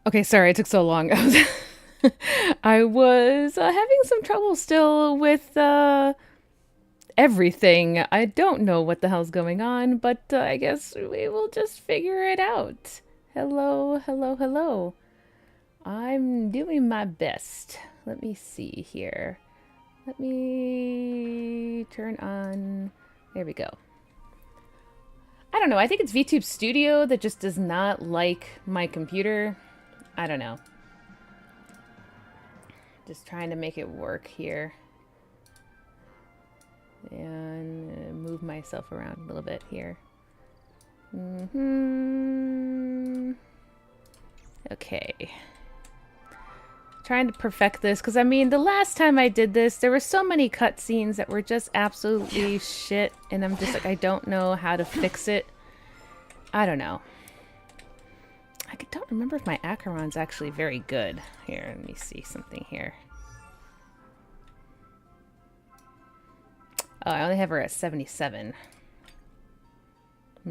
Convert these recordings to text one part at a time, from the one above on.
Okay, sorry it took so long. I was having some trouble still with everything. I don't know what the hell's going on, but I guess we will just figure it out. Hello, hello, hello. I'm doing my best. Let me see here. Let me turn on. There we go. I don't know. I think it's VTube Studio that just does not like my computer. I don't know. Just trying to make it work here. And move myself around a little bit here. Okay. Trying to perfect this, because I mean, the last time I did this, there were so many cutscenes that were just absolutely shit, and I'm just like, I don't know how to fix it. I don't know. I don't remember if my Acheron's actually very good. Here, let me see something here. Oh, I only have her at 77. I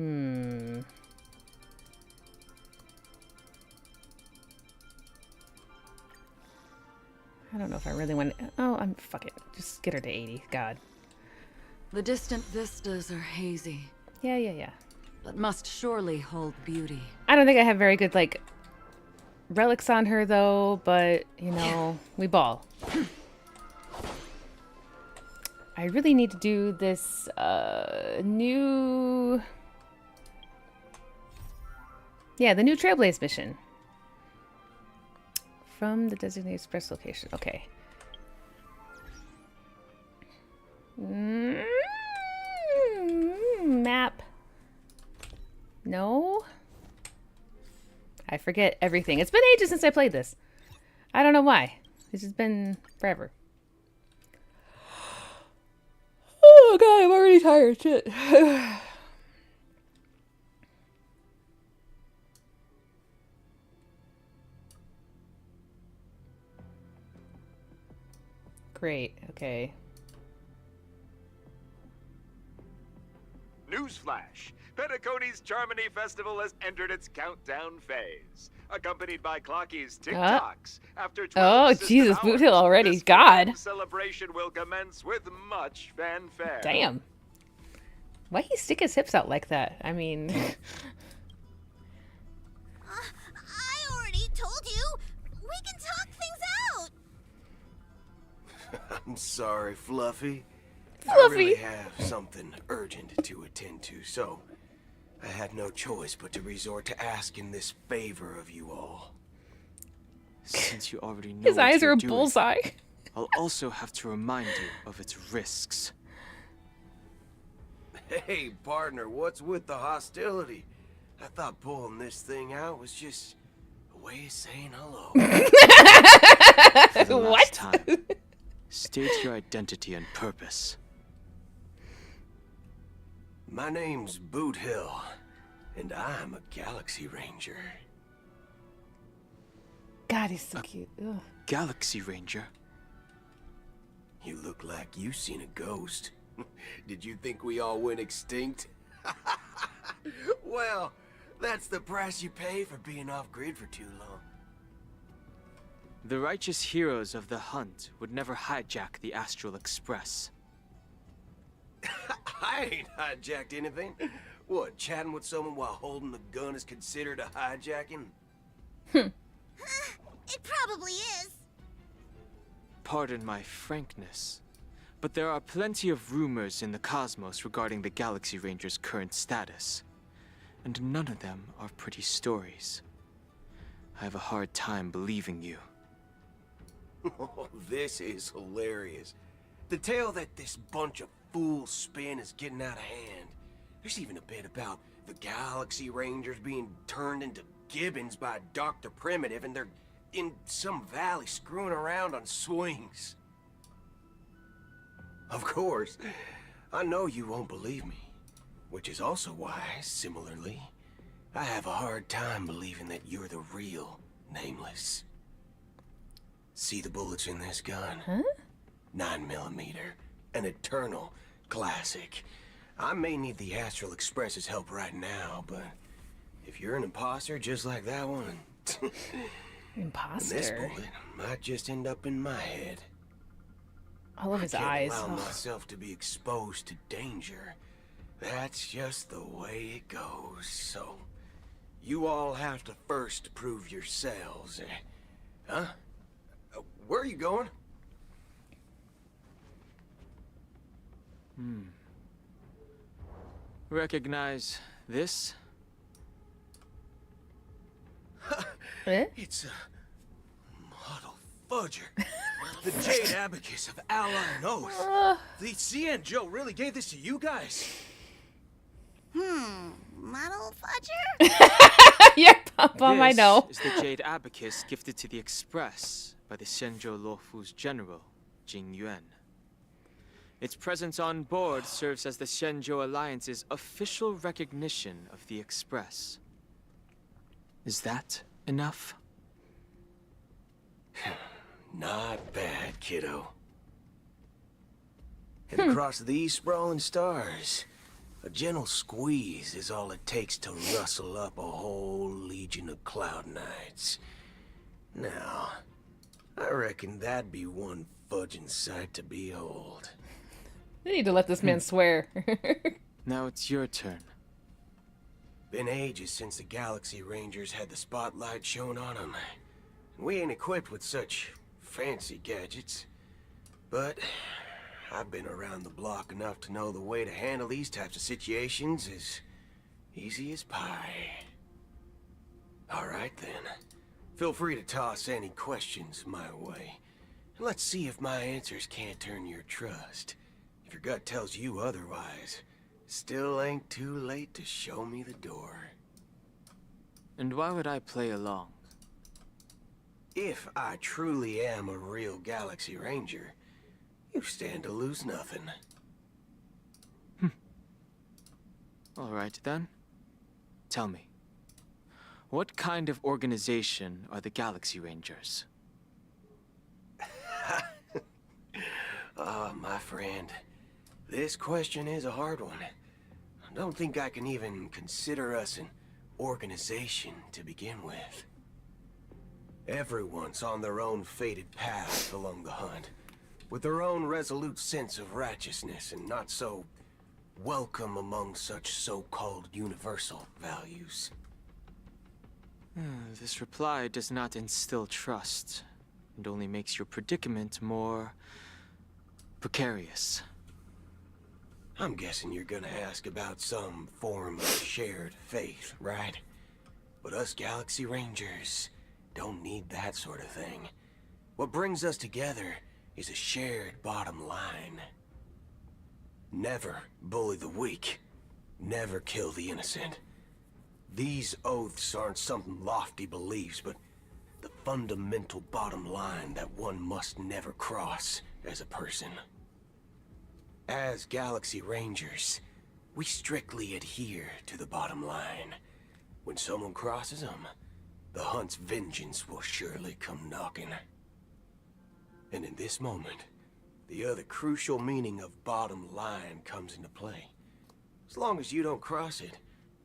don't know if I really want to... Oh, fuck it. Just get her to 80. God. The distant vistas are hazy. Yeah. But must surely hold beauty. I don't think I have very good, like, relics on her, though, but, you know, we ball. I really need to do this, new... Yeah, the new Trailblaze mission. From the designated express location. Okay. Map. No? I forget everything. It's been ages since I played this. I don't know why. It's just been forever. Oh god, I'm already tired. Shit. Great. Okay. Newsflash! Petticoat's Charmony Festival has entered its countdown phase. Accompanied by Clocky's TikToks. After 12 Oh, Jesus, Boot Hill hours, already. this God. celebration will commence with much fanfare. Damn. Why he stick his hips out like that? I mean... I already told you! We can talk things out! I'm sorry, Fluffy. I Fluffy! really have something urgent to attend to, so I had no choice but to resort to asking this favor of you all. Since you already know His what eyes are you're a doing, bullseye. I'll also have to remind you of its risks. Hey, partner, what's with the hostility? I thought pulling this thing out was just a way of saying hello. For the What? last time, state your identity and purpose. My name's Boot Hill, and I'm a Galaxy Ranger. God, he's so cute. Ugh. Galaxy Ranger? You look like you seen a ghost. Did you think we all went extinct? Well, that's the price you pay for being off-grid for too long. The righteous heroes of the hunt would never hijack the Astral Express. I ain't hijacked anything. What, chatting with someone while holding the gun is considered a hijacking? It probably is. Pardon my frankness, but there are plenty of rumors in the cosmos regarding the Galaxy Ranger's current status, and none of them are pretty stories. I have a hard time believing you. Oh, this is hilarious. The tale that this bunch of fools spin is getting out of hand. There's even a bit about the Galaxy Rangers being turned into gibbons by Dr. Primitive, and they're in some valley screwing around on swings. Of course, I know you won't believe me, which is also why, similarly, I have a hard time believing that you're the real Nameless. See the bullets in this gun? Huh? 9mm, an eternal classic. I may need the Astral Express's help right now, but if you're an imposter just like that one, then Imposter. this bullet might just end up in my head. I love his I can't eyes. allow Ugh. myself to be exposed to danger. That's just the way it goes. So, you all have to first prove yourselves. Huh? Where are you going? Recognize this? Eh? It's a model fudger. The Jade Abacus of Ally and Oath. The CN Joe really gave this to you guys? Model fudger? Yeah, Pom-Pom, I know. This is the Jade Abacus gifted to the Express by the Shenzhou Luofu's general, Jing Yuan. Its presence on board serves as the Shenzhou Alliance's official recognition of the Express. Is that enough? Not bad, kiddo. And across these sprawling stars, a gentle squeeze is all it takes to rustle up a whole legion of Cloud Knights. Now, I reckon that'd be one fudging sight to behold. You need to let this man swear. Now it's your turn. Been ages since the Galaxy Rangers had the spotlight shown on them. We ain't equipped with such fancy gadgets. But I've been around the block enough to know the way to handle these types of situations is easy as pie. Alright then. Feel free to toss any questions my way. And let's see if my answers can't turn your trust. If your gut tells you otherwise, still ain't too late to show me the door. And why would I play along? If I truly am a real Galaxy Ranger, you stand to lose nothing. All right then. Tell me, what kind of organization are the Galaxy Rangers? Ah, my friend, this question is a hard one. I don't think I can even consider us an organization to begin with. Everyone's on their own fated path along the hunt, with their own resolute sense of righteousness and not so welcome among such so-called universal values. This reply does not instill trust, and only makes your predicament more precarious. I'm guessing you're gonna ask about some form of shared faith, right? But us Galaxy Rangers don't need that sort of thing. What brings us together is a shared bottom line. Never bully the weak. Never kill the innocent. These oaths aren't some lofty beliefs, but the fundamental bottom line that one must never cross as a person. As Galaxy Rangers, we strictly adhere to the bottom line. When someone crosses them, the hunt's vengeance will surely come knocking. And in this moment, the other crucial meaning of bottom line comes into play. As long as you don't cross it,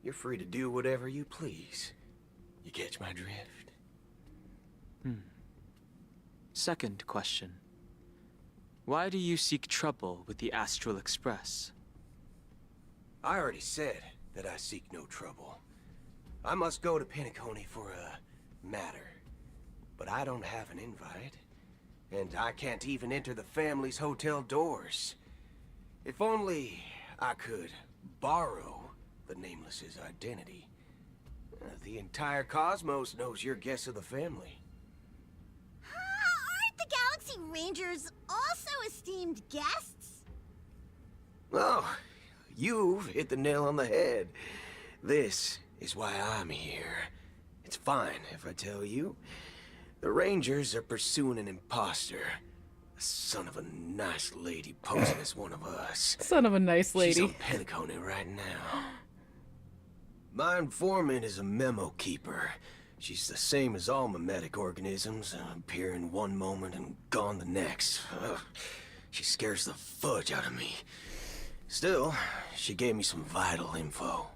you're free to do whatever you please. You catch my drift? Second question. Why do you seek trouble with the Astral Express? I already said that I seek no trouble. I must go to Penacony for a matter. But I don't have an invite. And I can't even enter the family's hotel doors. If only I could borrow the Nameless's identity. The entire cosmos knows you're guests of the family. Aren't the Galaxy Rangers also esteemed guests? Oh, you've hit the nail on the head. This is why I'm here. It's fine if I tell you. The Rangers are pursuing an imposter. A son of a nice lady posing as one of us. Son of a nice lady. She's on Penacony right now. My informant is a memo keeper. She's the same as all mimetic organisms, appearing one moment and gone the next. Ugh. She scares the fudge out of me. Still, she gave me some vital info.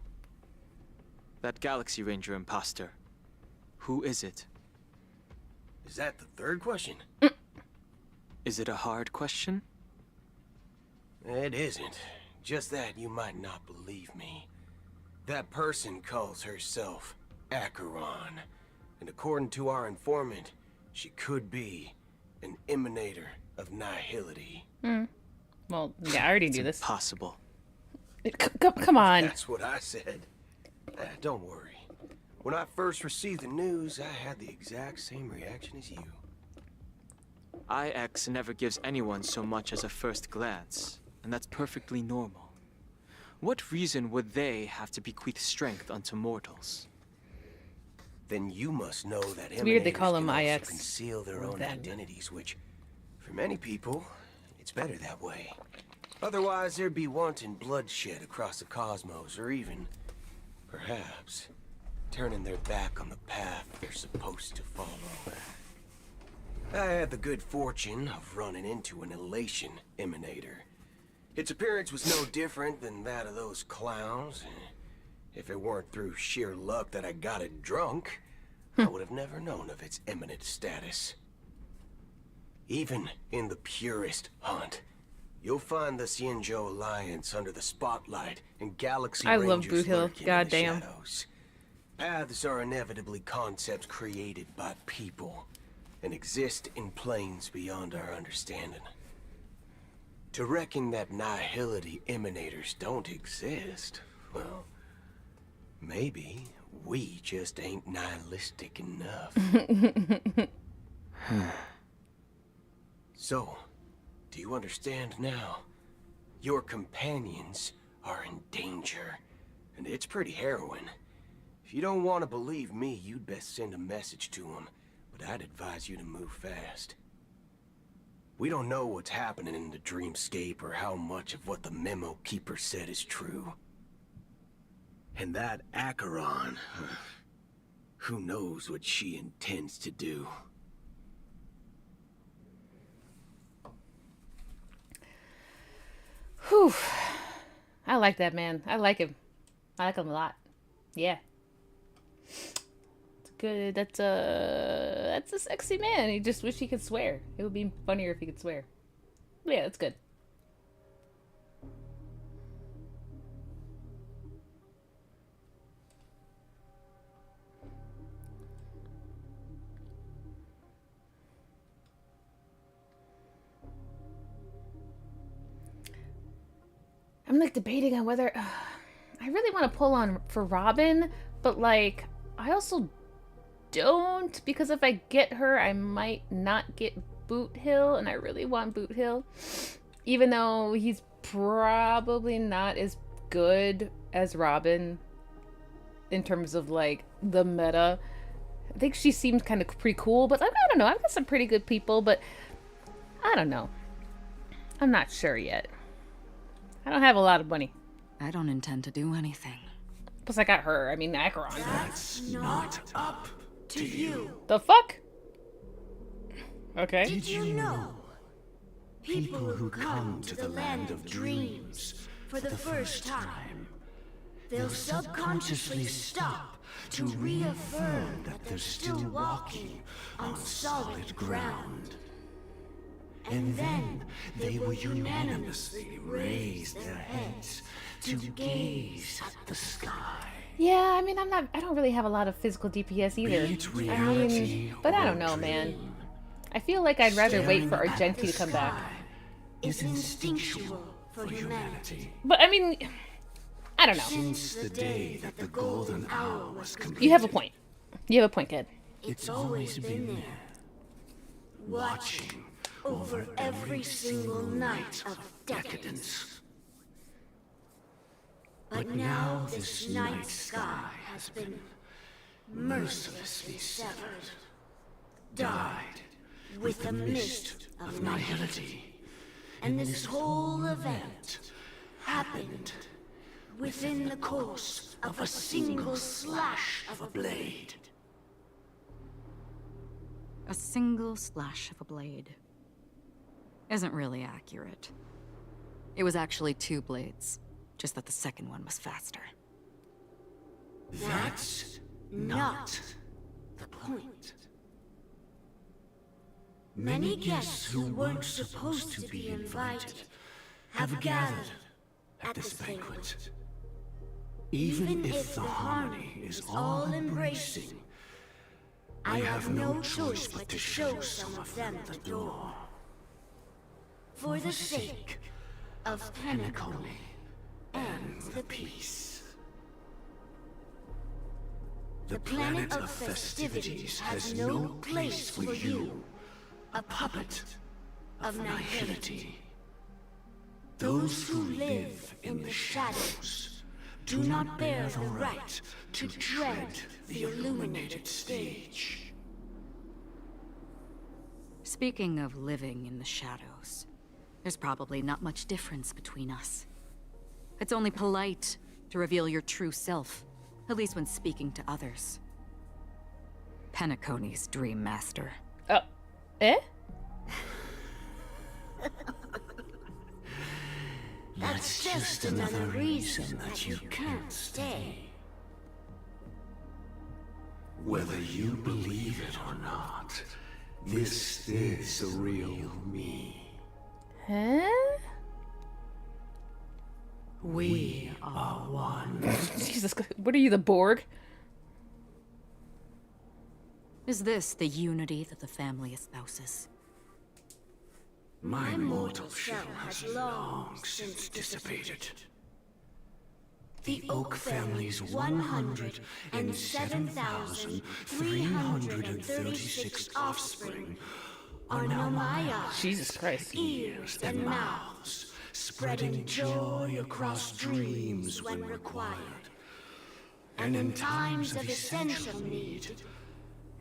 That Galaxy Ranger imposter. Who is it? Is that the third question? Is it a hard question? It isn't. Just that you might not believe me. That person calls herself Acheron. And according to our informant, she could be an emanator of nihility. Well, yeah, I already knew this. Impossible. Come on. That's what I said. Don't worry. When I first received the news, I had the exact same reaction as you. IX never gives anyone so much as a first glance, and that's perfectly normal. What reason would they have to bequeath strength unto mortals? Then you must know that It's weird they emanators call them can also IX. conceal their or own them. identities, which, for many people, it's better that way. Otherwise, there'd be wanton bloodshed across the cosmos, or even, perhaps, turning their back on the path they're supposed to follow. I had the good fortune of running into an elation emanator. Its appearance was no different than that of those clowns. If it weren't through sheer luck that I got it drunk, I would have never known of its eminent status. Even in the purest hunt, you'll find the Xianzhou Alliance under the spotlight and Galaxy I Rangers love Boot Hill. lurking in God the damn. shadows. Paths are inevitably concepts created by people and exist in planes beyond our understanding. To reckon that nihility emanators don't exist, well, maybe we just ain't nihilistic enough. So, do you understand now? Your companions are in danger, and it's pretty harrowing. If you don't want to believe me, you'd best send a message to them, but I'd advise you to move fast. We don't know what's happening in the dreamscape or how much of what the memo keeper said is true. And that Acheron, who knows what she intends to do. Whew. I like that man. I like him. I like him a lot. Yeah. It's good. That's a sexy man. He just wish he could swear. It would be funnier if he could swear. But yeah, that's good. I'm like debating on whether I really want to pull on for Robin, but like I also don't, because if I get her, I might not get Boot Hill, and I really want Boot Hill. Even though he's probably not as good as Robin in terms of, like, the meta. I think she seems kind of pretty cool, but I don't know. I've got some pretty good people, but I don't know. I'm not sure yet. I don't have a lot of money. I don't intend to do anything. Plus, I got her. I mean, Acheron. That's not up to you. The fuck? Okay. Did you know? People who come to the land of dreams for the first time, they'll subconsciously stop to reaffirm that they're still walking on solid ground. And then they will unanimously raise their heads to gaze at the sky. Yeah, I mean, I don't really have a lot of physical DPS either. Be it I reality mean, but I or don't know, man. dream. I feel like I'd rather wait for Staring at Argenti the to come back. sky is instinctual for humanity. But I mean, I don't know. Since the day that the golden hour was completed, You have a point. You have a point, kid. it's always been there, watching over every single night of decadence. But now this night sky has been mercilessly severed, dyed with the mist of nihility. And this whole event happened within the course of a single slash of a blade. A single slash of a blade isn't really accurate. It was actually 2 blades, just that the second one was faster. That's not the point. Many guests who weren't supposed to be invited have gathered at this banquet. Even if the harmony is all embracing, I have no choice but to show some of them the door. For the sake of Penacony and the peace. The planet of festivities has no place for you, a puppet of nihility. Those who live in the shadows do not bear the right to tread the illuminated stage. Speaking of living in the shadows, there's probably not much difference between us. It's only polite to reveal your true self, at least when speaking to others. Penacony's Dream Master. Oh. Eh? That's just another reason that you can't stay. Whether you believe it or not, this is the real me. Huh? We are one. Jesus, what are you, the Borg? Is this the unity that the family espouses? My mortal shell has long since dissipated. The Oak family's 107,336 offspring are now my eyes, Jesus Christ. ears, and mouths, spreading joy across dreams when required. And in times of essential need,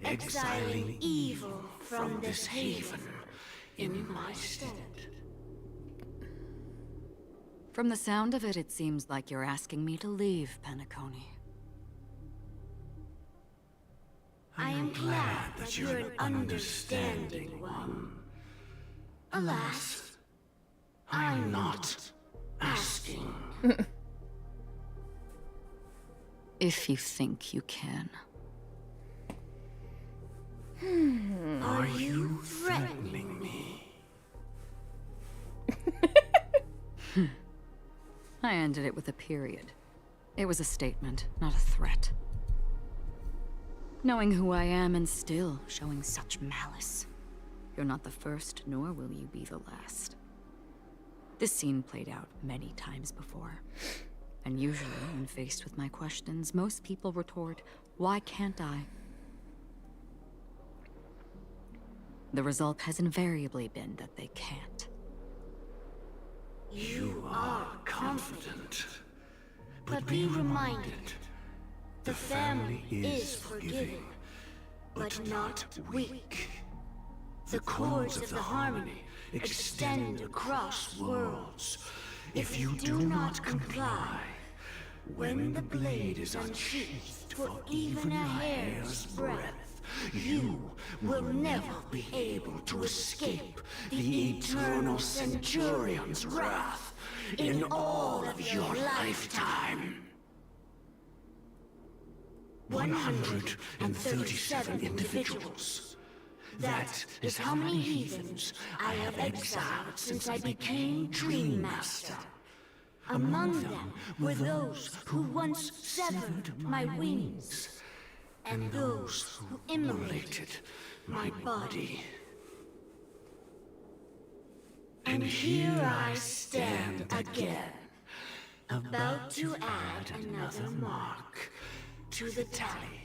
exiling evil from this haven in my stead. From the sound of it, it seems like you're asking me to leave Penacony. I am glad that you're an understanding one. Alas, I'm not asking. If you think you can. Are you threatening me? I ended it with a period. It was a statement, not a threat. Knowing who I am and still showing such malice. You're not the first, nor will you be the last. This scene played out many times before. And usually, when faced with my questions, most people retort, "Why can't I?" The result has invariably been that they can't. You are confident. But be reminded, the family is forgiving, but not weak. The cords of the harmony extend across worlds. If you do not comply, when the blade is unsheathed for even a hair's breadth, you will never be able to escape the eternal Centurion's wrath in all of your lifetime. 137 individuals. That is how many heathens I have exiled since I became Dream Master. Among them were those who once severed my wings, and those who immolated my body. And here I stand again, about to add another mark to the tally.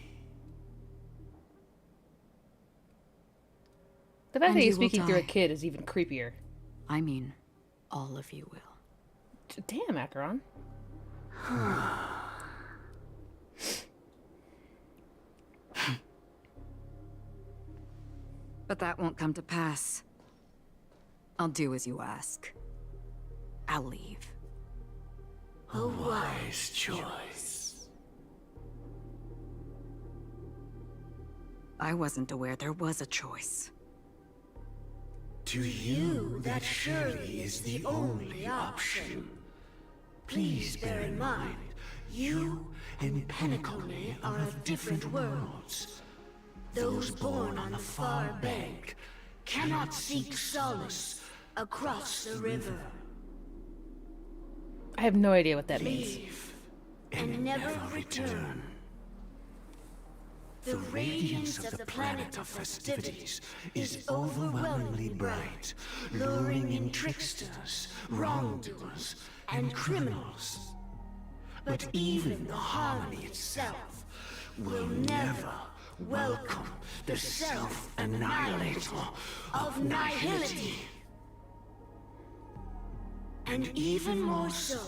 The fact And that you he's will speaking through a die. kid is even creepier. I mean, all of you will. Damn, Acheron. But that won't come to pass. I'll do as you ask. I'll leave. A wise choice. I wasn't aware there was a choice. To you, that surely is the only option. Please bear in mind, you and Penacony are of different worlds. Those born on the far bank cannot seek solace across the river. I have no idea what that means. Leave and never return. The radiance of the planet of festivities is overwhelmingly bright, luring in tricksters, wrongdoers, and criminals. But even the harmony itself will never welcome the self-annihilator of nihility. And even more so,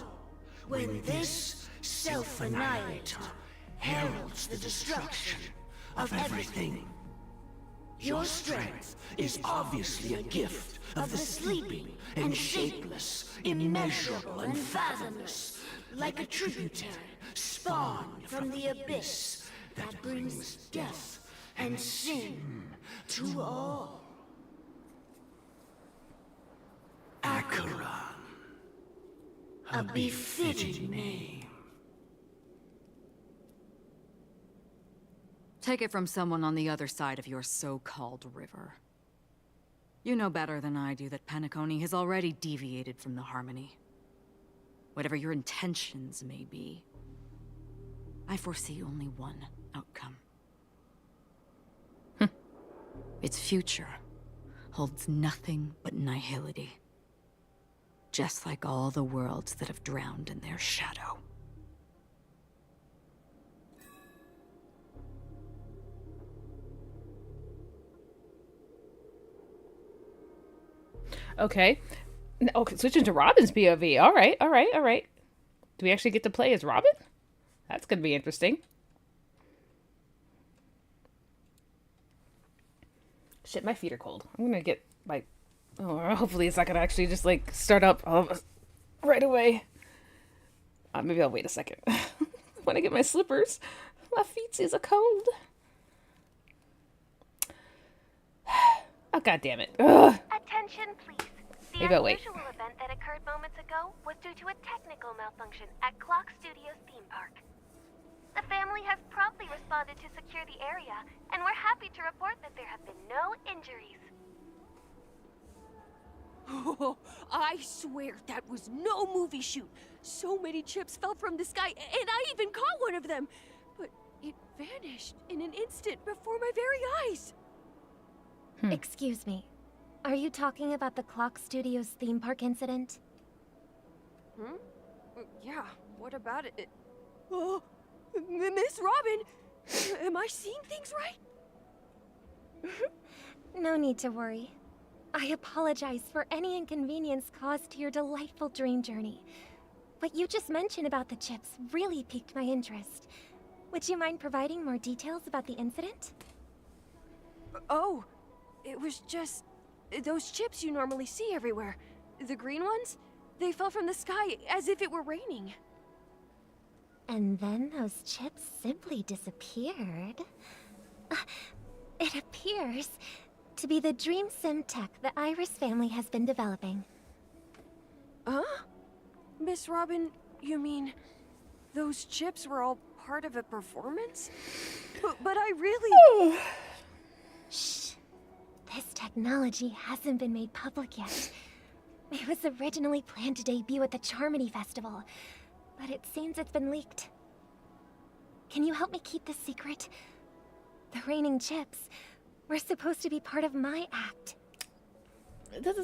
when this self-annihilator heralds the destruction of everything. Your strength is obviously a gift of the sleeping and shapeless, immeasurable and fathomless, like a tributary spawned from the abyss that brings death and sin to all. Acheron. A befitting name. Take it from someone on the other side of your so-called river. You know better than I do that Penacony has already deviated from the harmony. Whatever your intentions may be, I foresee only one outcome. Its future holds nothing but nihility. Just like all the worlds that have drowned in their shadow. Okay. Okay, switching to Robin's POV. All right, all right, all right. Do we actually get to play as Robin? That's going to be interesting. Shit, my feet are cold. I'm going to get, like... Oh, hopefully it's not going to actually just, like, start up right away. Maybe I'll wait a second. When I get my slippers. My feet is a cold. Oh, God damn it. Ugh. Attention, please. The Maybe I'll wait. unusual event that occurred moments ago was due to a technical malfunction at Clock Studios theme park. The family has promptly responded to secure the area, and we're happy to report that there have been no injuries. Oh, I swear that was no movie shoot. So many chips fell from the sky, and I even caught one of them. But it vanished in an instant before my very eyes. Excuse me. Are you talking about the Clock Studios theme park incident? Yeah, what about it? Oh, Miss Robin, am I seeing things right? No need to worry. I apologize for any inconvenience caused to your delightful dream journey. What you just mentioned about the chips really piqued my interest. Would you mind providing more details about the incident? Oh, it was just those chips you normally see everywhere. The green ones? They fell from the sky as if it were raining. And then those chips simply disappeared. It appears to be the dream sim tech the Iris family has been developing. Huh? Miss Robin, you mean those chips were all part of a performance? But I really... Shh. This technology hasn't been made public yet. It was originally planned to debut at the Charmony Festival, but it seems it's been leaked. Can you help me keep this secret? The raining chips were supposed to be part of my act.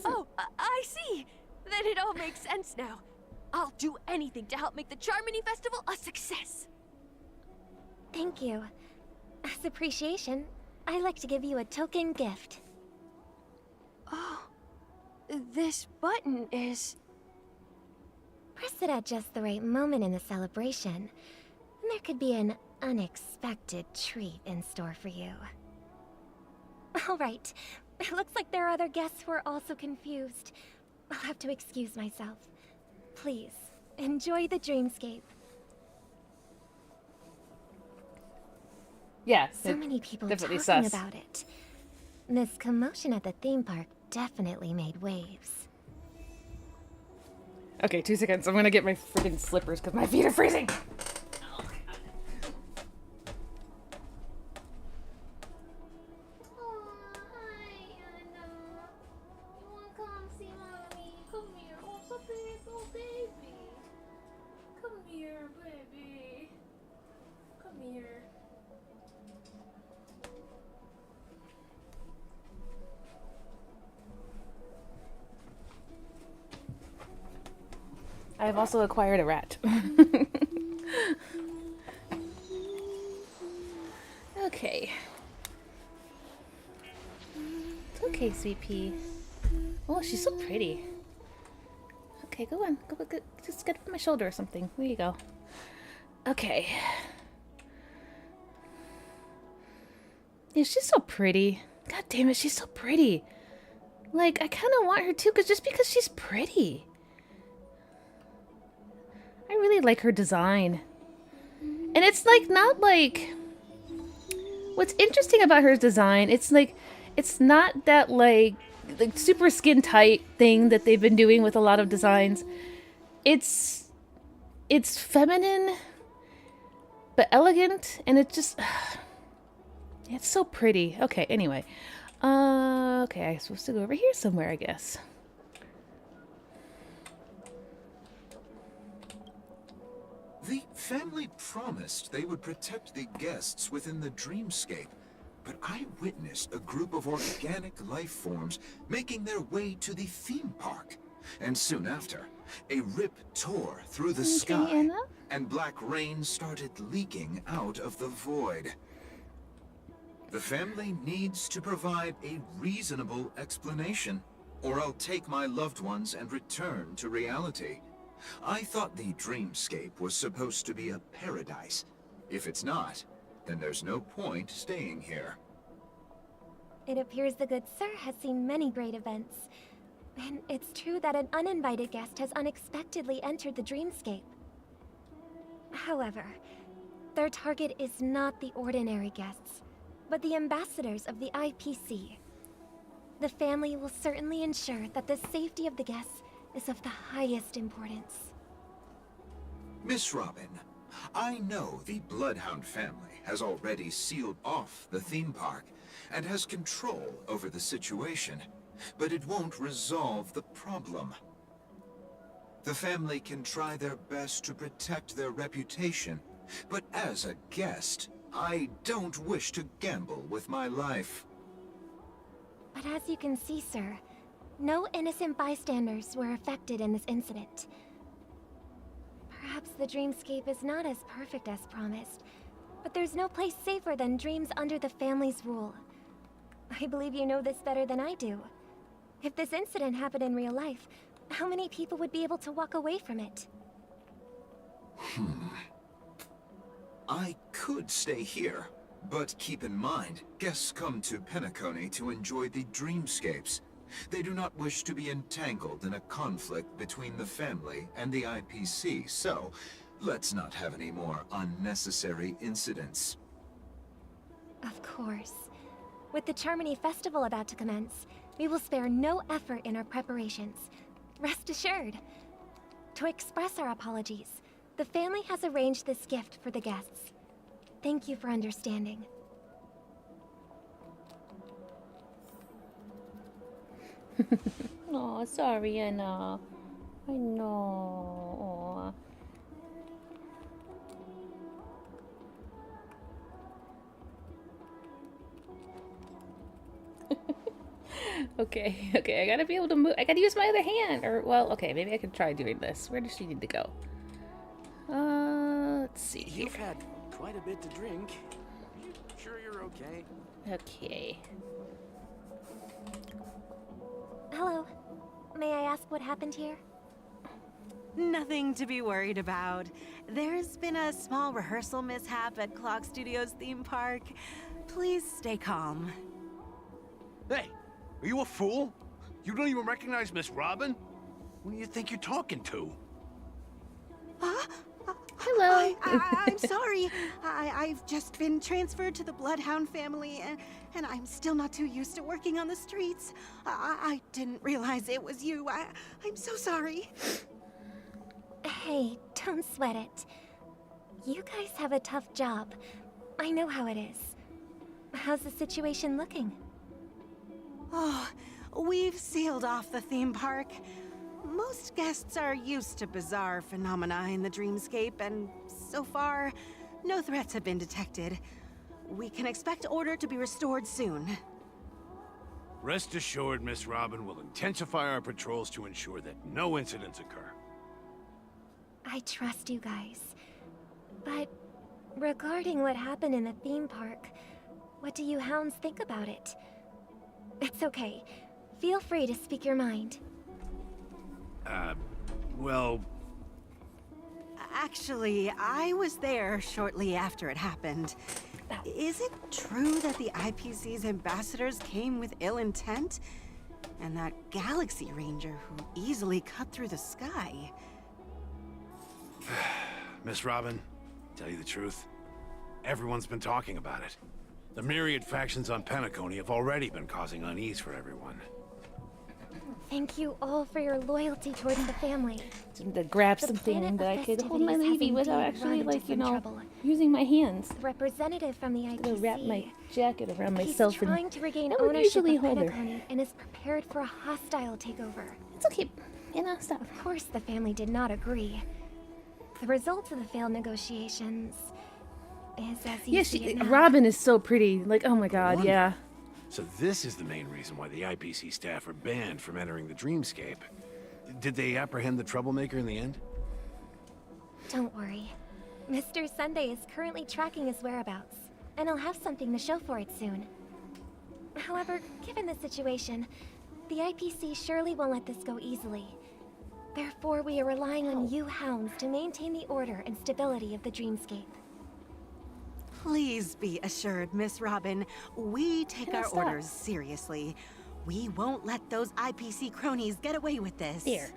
Oh, I see. Then it all makes sense now. I'll do anything to help make the Charmony Festival a success. Thank you. As appreciation, I'd like to give you a token gift. Oh, this button is... Press it at just the right moment in the celebration, and there could be an unexpected treat in store for you. Alright, it looks like there are other guests who are also confused. I'll have to excuse myself. Please, enjoy the dreamscape. Yeah, So many people definitely talking sus. about it. This commotion at the theme park definitely made waves. Okay, 2 seconds. I'm gonna get my freaking slippers because my feet are freezing. I've also acquired a rat. Okay. It's okay, sweet pea. Oh, she's so pretty. Okay, go on. Go, just get up on my shoulder or something. There you go. Okay. Yeah, she's so pretty. God damn it, she's so pretty. Like, I kind of want her too, just because she's pretty. I really like her design. And it's like, not like... What's interesting about her design, it's like, it's not that like super skin tight thing that they've been doing with a lot of designs. It's feminine, but elegant, and it just, it's so pretty. Okay, anyway. Okay, I'm supposed to go over here somewhere, I guess. The family promised they would protect the guests within the dreamscape, but I witnessed a group of organic life forms making their way to the theme park. And soon after, a rip tore through the sky, Anna? and black rain started leaking out of the void. The family needs to provide a reasonable explanation, or I'll take my loved ones and return to reality. I thought the dreamscape was supposed to be a paradise. If it's not, then there's no point staying here. It appears the good sir has seen many great events. And it's true that an uninvited guest has unexpectedly entered the dreamscape. However, their target is not the ordinary guests, but the ambassadors of the IPC. The family will certainly ensure that the safety of the guests is of the highest importance. Miss Robin, I know the Bloodhound family has already sealed off the theme park and has control over the situation, but it won't resolve the problem. The family can try their best to protect their reputation, but as a guest, I don't wish to gamble with my life. But as you can see, sir, no innocent bystanders were affected in this incident. Perhaps the dreamscape is not as perfect as promised, but there's no place safer than dreams under the family's rule. I believe you know this better than I do. If this incident happened in real life, how many people would be able to walk away from it? I could stay here, but keep in mind, guests come to Penacony to enjoy the dreamscapes. They do not wish to be entangled in a conflict between the family and the IPC, so let's not have any more unnecessary incidents. Of course. With the Charmony Festival about to commence, we will spare no effort in our preparations. Rest assured. To express our apologies, the family has arranged this gift for the guests. Thank you for understanding. Oh, sorry, Anna. I know. Okay, okay, I gotta be able to move. I gotta use my other hand. Or, well, okay, maybe I can try doing this. Where does she need to go? Let's see here. You've had quite a bit to drink. You sure you're okay? Okay. Hello. May I ask what happened here? Nothing to be worried about. There's been a small rehearsal mishap at Clock Studios theme park. Please stay calm. Hey, are you a fool? You don't even recognize Miss Robin? Who do you think you're talking to? Hello. I'm sorry. I've just been transferred to the Bloodhound family, and I'm still not too used to working on the streets. I didn't realize it was you. I'm so sorry. Hey, don't sweat it. You guys have a tough job. I know how it is. How's the situation looking? Oh, we've sealed off the theme park. Most guests are used to bizarre phenomena in the dreamscape, and so far, no threats have been detected. We can expect order to be restored soon. Rest assured, Miss Robin will intensify our patrols to ensure that no incidents occur. I trust you guys. But regarding what happened in the theme park, what do you hounds think about it? It's okay. Feel free to speak your mind. Well... Actually, I was there shortly after it happened. Is it true that the IPC's ambassadors came with ill intent? And that Galaxy Ranger who easily cut through the sky? Miss Robin, tell you the truth, everyone's been talking about it. The myriad factions on Penacony have already been causing unease for everyone. Thank you all for your loyalty towards the family. To grab The something planet that of I could hold my festivities has baby without indeed actually, run like, into you some know, trouble. using my hands. The representative from the IPC. I'm gonna wrap my jacket around He's myself trying and to regain I would ownership usually of hold her. Penacony and is prepared for a hostile takeover. It's okay. You know, stop. Of course, the family did not agree. The results of the failed negotiations is as you Yeah, see it now. Robin is so pretty. Like, oh my god, Wonderful. yeah. So this is the main reason why the IPC staff are banned from entering the dreamscape. Did they apprehend the troublemaker in the end? Don't worry. Mr. Sunday is currently tracking his whereabouts, and he'll have something to show for it soon. However, given the situation, the IPC surely won't let this go easily. Therefore, we are relying on you hounds to maintain the order and stability of the dreamscape. Please be assured, Miss Robin, we take Can I our stop? orders seriously. We won't let those IPC cronies get away with this. There.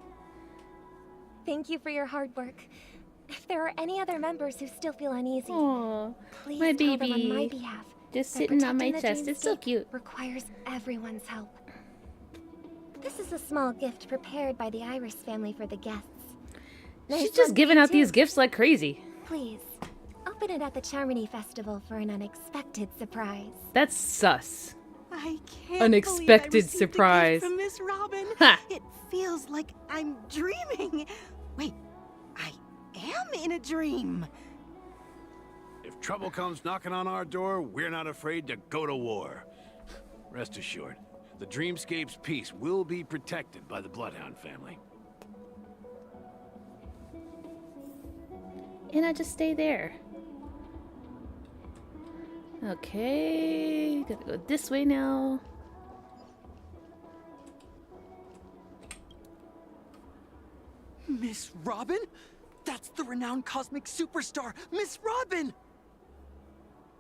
Thank you for your hard work. If there are any other members who still feel uneasy, Aww, please my tell them on baby. my behalf Just that sitting on my protecting the chest. It's so dreamscape cute. requires everyone's help. This is a small gift prepared by the Iris family for the guests. Nice She's one just for giving you out too. these gifts like crazy. Please, open it at the Charmony Festival for an unexpected surprise. That's sus. I can't Unexpected believe I received a gift surprise. from Miss Robin. Ha! It feels like I'm dreaming. Wait, I am in a dream. If trouble comes knocking on our door, we're not afraid to go to war. Rest assured, the Dreamscape's peace will be protected by the Bloodhound family. And I just stay there. Okay, gotta go this way now. Miss Robin? That's the renowned cosmic superstar, Miss Robin!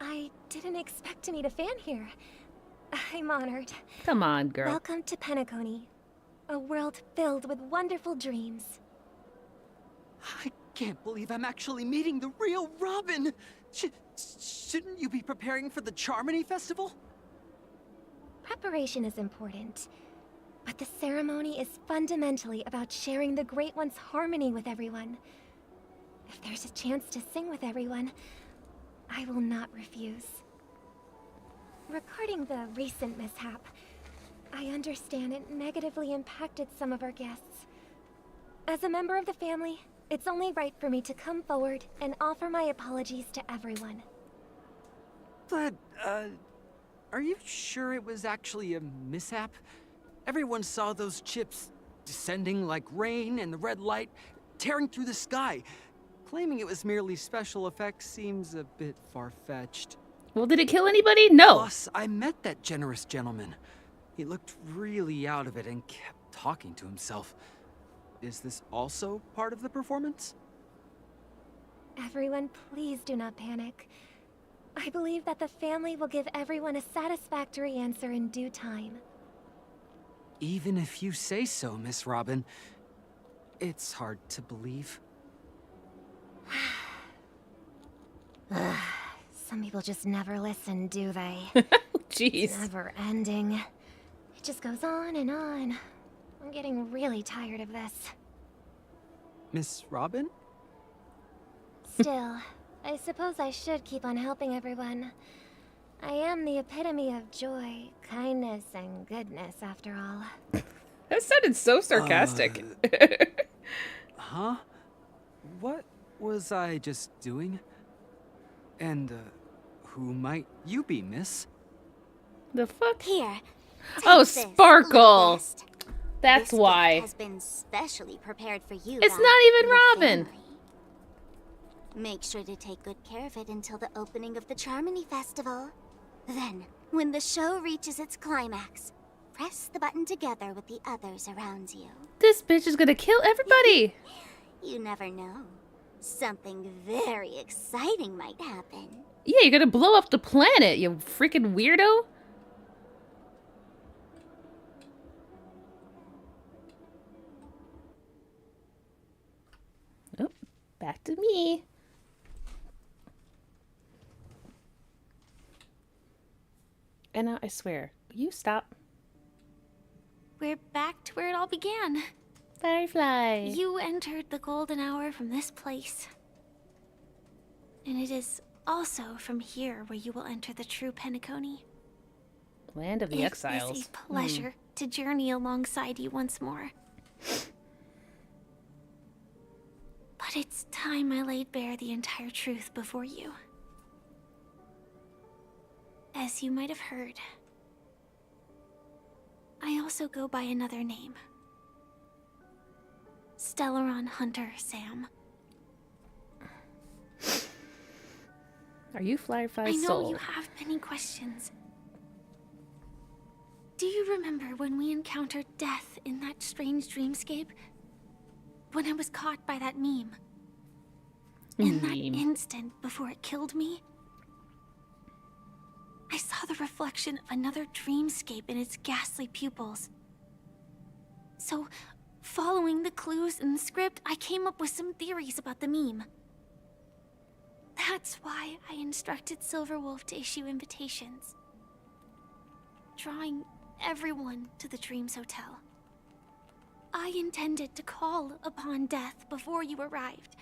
I didn't expect to meet a fan here. I'm honored. Come on, girl. Welcome to Penacony, a world filled with wonderful dreams. I can't believe I'm actually meeting the real Robin! Shouldn't you be preparing for the Charmony Festival? Preparation is important, but the ceremony is fundamentally about sharing the Great One's harmony with everyone. If there's a chance to sing with everyone, I will not refuse. Regarding the recent mishap, I understand it negatively impacted some of our guests. As a member of the family, it's only right for me to come forward and offer my apologies to everyone. But, are you sure it was actually a mishap? Everyone saw those chips descending like rain and the red light tearing through the sky. Claiming it was merely special effects seems a bit far-fetched. Well, did it kill anybody? No. Plus, I met that generous gentleman. He looked really out of it and kept talking to himself. Is this also part of the performance? Everyone, please do not panic. I believe that the family will give everyone a satisfactory answer in due time. Even if you say so, Miss Robin, it's hard to believe. Some people just never listen, do they? Jeez. It's never ending. It just goes on and on. I'm getting really tired of this. Miss Robin? Still, I suppose I should keep on helping everyone. I am the epitome of joy, kindness, and goodness, after all. That sounded so sarcastic. Huh? What was I just doing? And, who might you be, miss? The fuck? Here. Oh, Take this, Sparkle. List. That's This why. gift has been specially prepared for you. It's by not even the Robin. family. Make sure to take good care of it until the opening of the Charmony Festival. Then, when the show reaches its climax, press the button together with the others around you. This bitch is gonna kill everybody. You never know. Something very exciting might happen. Yeah, you're gonna blow up the planet, you freaking weirdo. Oh, back to me. Anna, I swear, will you stop? We're back to where it all began. Firefly. You entered the golden hour from this place. And it is also from here where you will enter the true Penacony. Land of the Exiles. It is a pleasure to journey alongside you once more. But it's time I laid bare the entire truth before you. As you might have heard, I also go by another name. Stellaron Hunter Sam. Are you Firefly's I know soul? you have many questions. Do you remember when we encountered death in that strange dreamscape? When I was caught by that meme? In that instant before it killed me? I saw the reflection of another dreamscape in its ghastly pupils. So, following the clues in the script, I came up with some theories about the meme. That's why I instructed Silverwolf to issue invitations, drawing everyone to the Dreams Hotel. I intended to call upon death before you arrived,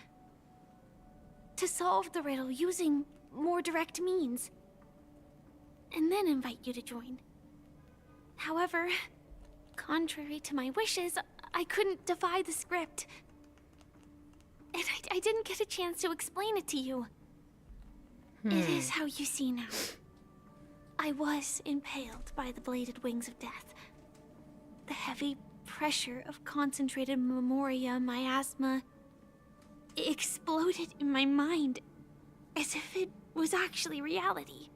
to solve the riddle using more direct means, and then invite you to join. However, contrary to my wishes, I couldn't defy the script. And I didn't get a chance to explain it to you. It is how you see now. I was impaled by the bladed wings of death. The heavy pressure of concentrated memoria miasma exploded in my mind as if it was actually reality.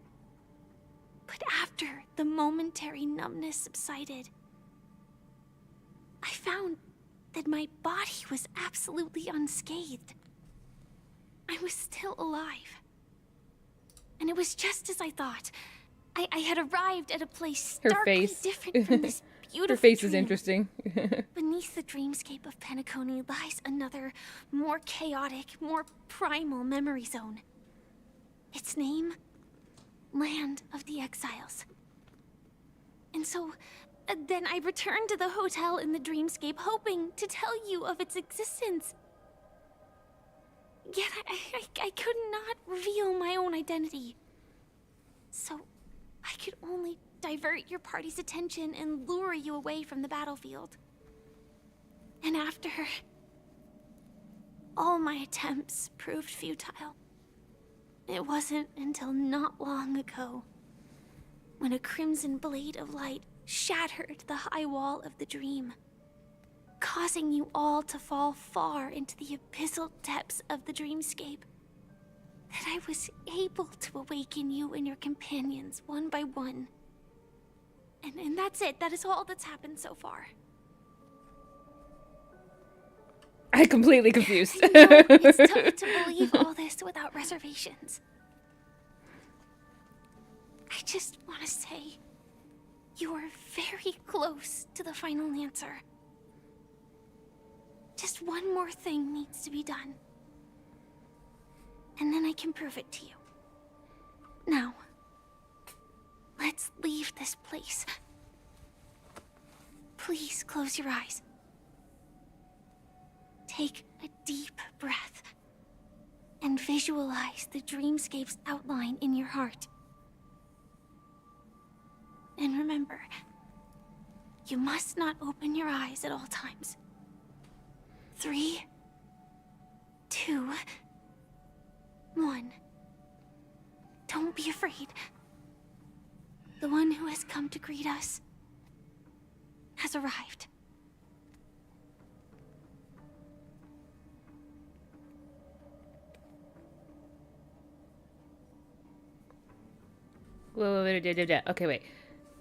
But after the momentary numbness subsided, I found that my body was absolutely unscathed. I was still alive. And it was just as I thought. I had arrived at a place Her starkly face. different from this beautiful Her face is dream. interesting. Beneath the dreamscape of Penacony lies another, more chaotic, more primal memory zone. Its name? Land of the Exiles. And so, then I returned to the hotel in the dreamscape, hoping to tell you of its existence. Yet I could not reveal my own identity. So, I could only divert your party's attention and lure you away from the battlefield. And after all my attempts proved futile, it wasn't until not long ago when a crimson blade of light shattered the high wall of the dream, causing you all to fall far into the abyssal depths of the dreamscape, that I was able to awaken you and your companions one by one. And that's it. That is all that's happened so far. I'm completely confused. I know it's tough to believe all this without reservations. I just want to say, you are very close to the final answer. Just one more thing needs to be done. And then I can prove it to you. Now, let's leave this place. Please close your eyes. Take a deep breath and visualize the dreamscape's outline in your heart. And remember, you must not open your eyes at all times. 3, 2, 1. Don't be afraid. The one who has come to greet us has arrived. Whoa, okay, wait.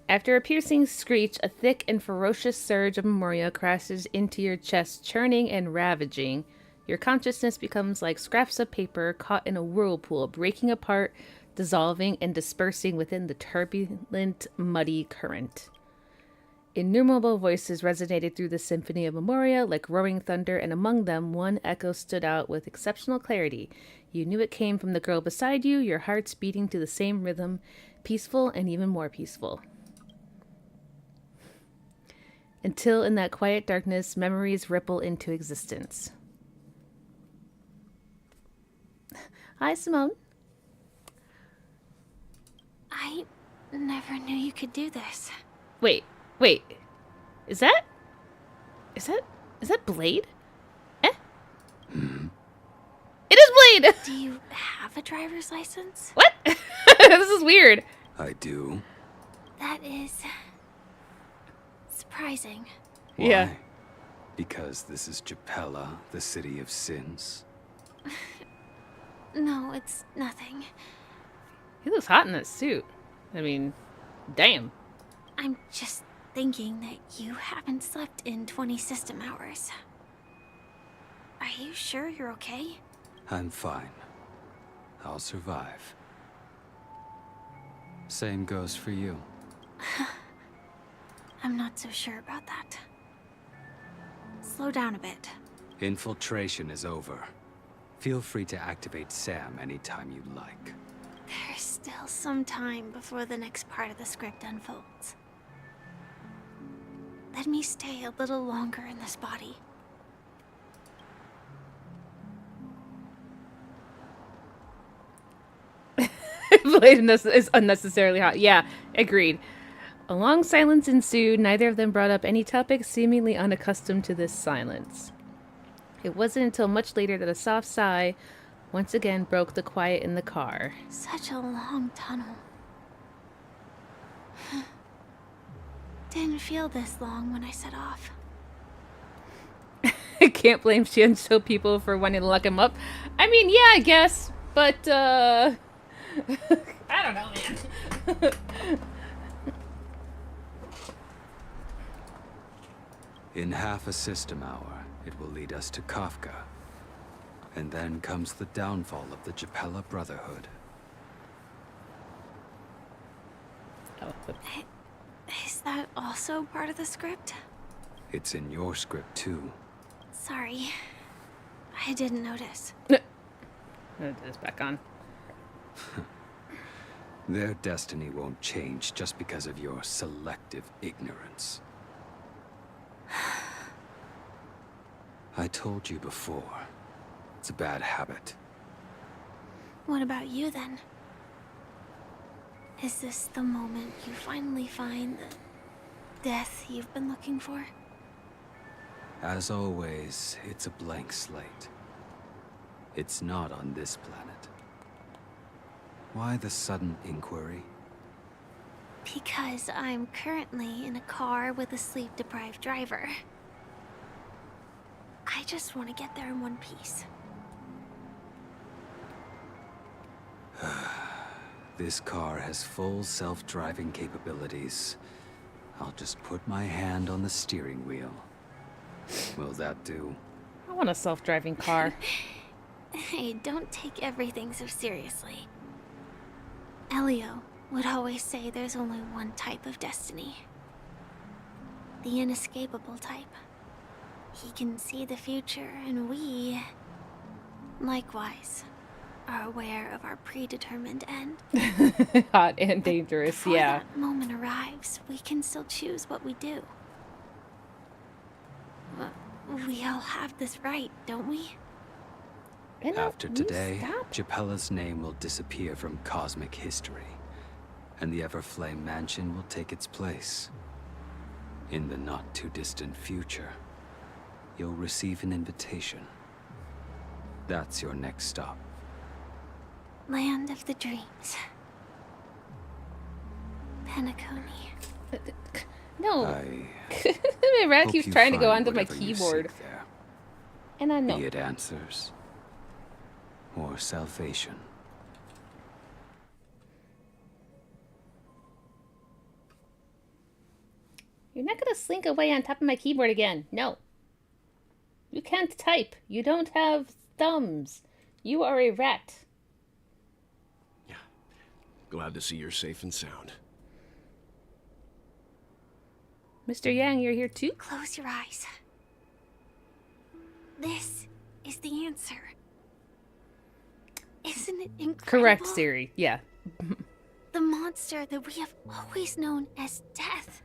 After a piercing screech, a thick and ferocious surge of memoria crashes into your chest, churning and ravaging. Your consciousness becomes like scraps of paper caught in a whirlpool, breaking apart, dissolving, and dispersing within the turbulent, muddy current. Innumerable voices resonated through the symphony of memoria like roaring thunder, and among them, one echo stood out with exceptional clarity. You knew it came from the girl beside you, your hearts beating to the same rhythm, peaceful and even more peaceful. Until in that quiet darkness, memories ripple into existence. Hi, Simone. I never knew you could do this. Wait. Is that Blade? Eh? It is Blade! Do you have a driver's license? What? This is weird. I do. That is surprising. Why? Yeah. Because this is Japella, the city of sins. No, it's nothing. He looks hot in that suit. I mean, damn. I'm just thinking that you haven't slept in 20 system hours. Are you sure you're okay? I'm fine. I'll survive. Same goes for you. I'm not so sure about that. Slow down a bit. Infiltration is over. Feel free to activate Sam anytime you like. There's still some time before the next part of the script unfolds. Let me stay a little longer in this body. Blade is unnecessarily hot. Yeah, agreed. A long silence ensued. Neither of them brought up any topic, seemingly unaccustomed to this silence. It wasn't until much later that a soft sigh once again broke the quiet in the car. Such a long tunnel. Didn't feel this long when I set off. I can't blame Shinsho people for wanting to lock him up. I mean, yeah, I guess. But, I don't know, man. In half a system hour, it will lead us to Kafka. And then comes the downfall of the Japella Brotherhood. Is that also part of the script? It's in your script, too. Sorry. I didn't notice. It is back on. Their destiny won't change just because of your selective ignorance. I told you before. It's a bad habit. What about you, then? Is this the moment you finally find the death you've been looking for? As always, it's a blank slate. It's not on this planet. Why the sudden inquiry? Because I'm currently in a car with a sleep-deprived driver. I just want to get there in one piece. This car has full self-driving capabilities. I'll just put my hand on the steering wheel. Will that do? I want a self-driving car. Hey, don't take everything so seriously. Elio would always say there's only one type of destiny. The inescapable type. He can see the future, and we, likewise, are aware of our predetermined end. Hot and dangerous, Before yeah. that moment arrives, we can still choose what we do. We all have this right, don't we? After today, Japella's name will disappear from cosmic history, and the Everflame Mansion will take its place. In the not-too-distant future, you'll receive an invitation. That's your next stop. Land of the Dreams. Penacony. No. I My rat hope keeps you trying to go find onto my whatever you keyboard. seek there. And I know. Be it answers or salvation. You're not gonna slink away on top of my keyboard again. No. You can't type. You don't have thumbs. You are a rat. Glad to see you're safe and sound. Mr. Yang, you're here too? Close your eyes. This is the answer. Isn't it incredible? Correct, Siri. Yeah. The monster that we have always known as death.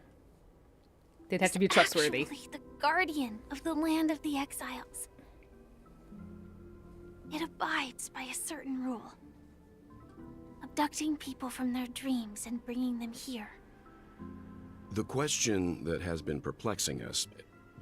They'd have to be trustworthy. Actually the guardian of the land of the exiles. It abides by a certain rule. Abducting people from their dreams and bringing them here. The question that has been perplexing us,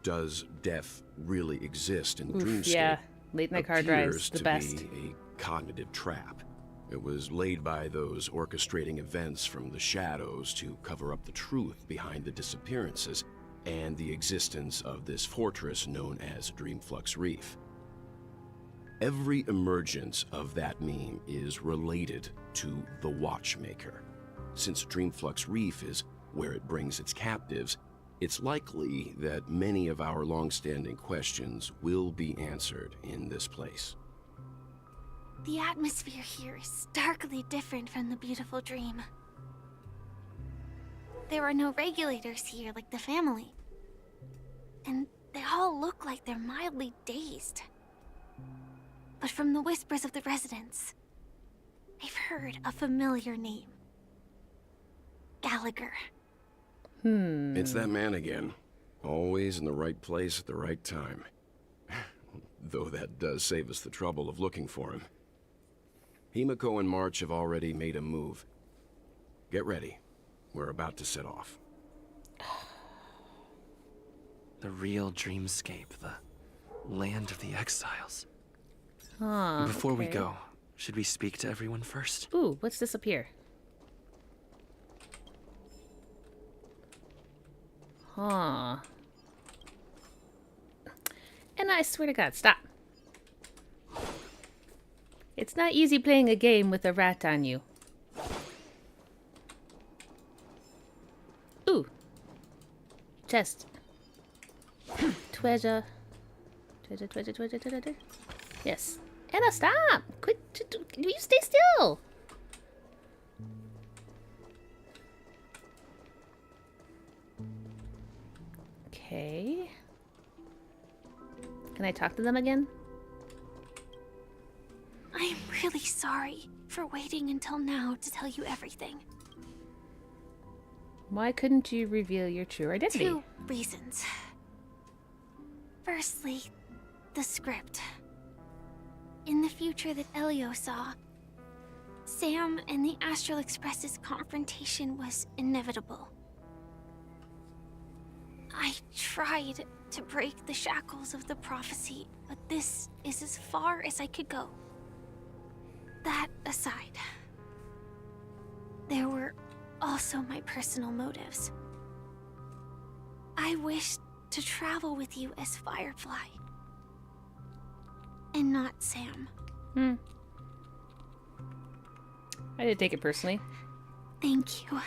does death really exist in the dreamscape? Yeah, late night car drives, the best. Appears to be a cognitive trap. It was laid by those orchestrating events from the shadows to cover up the truth behind the disappearances and the existence of this fortress known as Dreamflux Reef. Every emergence of that meme is related to the Watchmaker. Since Dreamflux Reef is where it brings its captives, it's likely that many of our long-standing questions will be answered in this place. The atmosphere here is starkly different from the beautiful dream. There are no regulators here like the family. And they all look like they're mildly dazed. But from the whispers of the residents, I've heard a familiar name. Gallagher. It's that man again. Always in the right place at the right time. Though that does save us the trouble of looking for him. Himiko and March have already made a move. Get ready. We're about to set off. The real dreamscape, the land of the exiles. Before we go, should we speak to everyone first? Ooh, what's this up here? Huh. And I swear to God, stop. It's not easy playing a game with a rat on you. Chest. Treasure. Treasure, treasure, treasure, treasure. Yes. Anna, stop! Quit. You stay still! Okay. Can I talk to them again? I'm really sorry for waiting until now to tell you everything. Why couldn't you reveal your true identity? 2 reasons. Firstly, the script. In the future that Elio saw, Sam and the Astral Express's confrontation was inevitable. I tried to break the shackles of the prophecy, but this is as far as I could go. That aside, there were also my personal motives. I wished to travel with you as Firefly, and not Sam. I didn't take it personally. Thank you.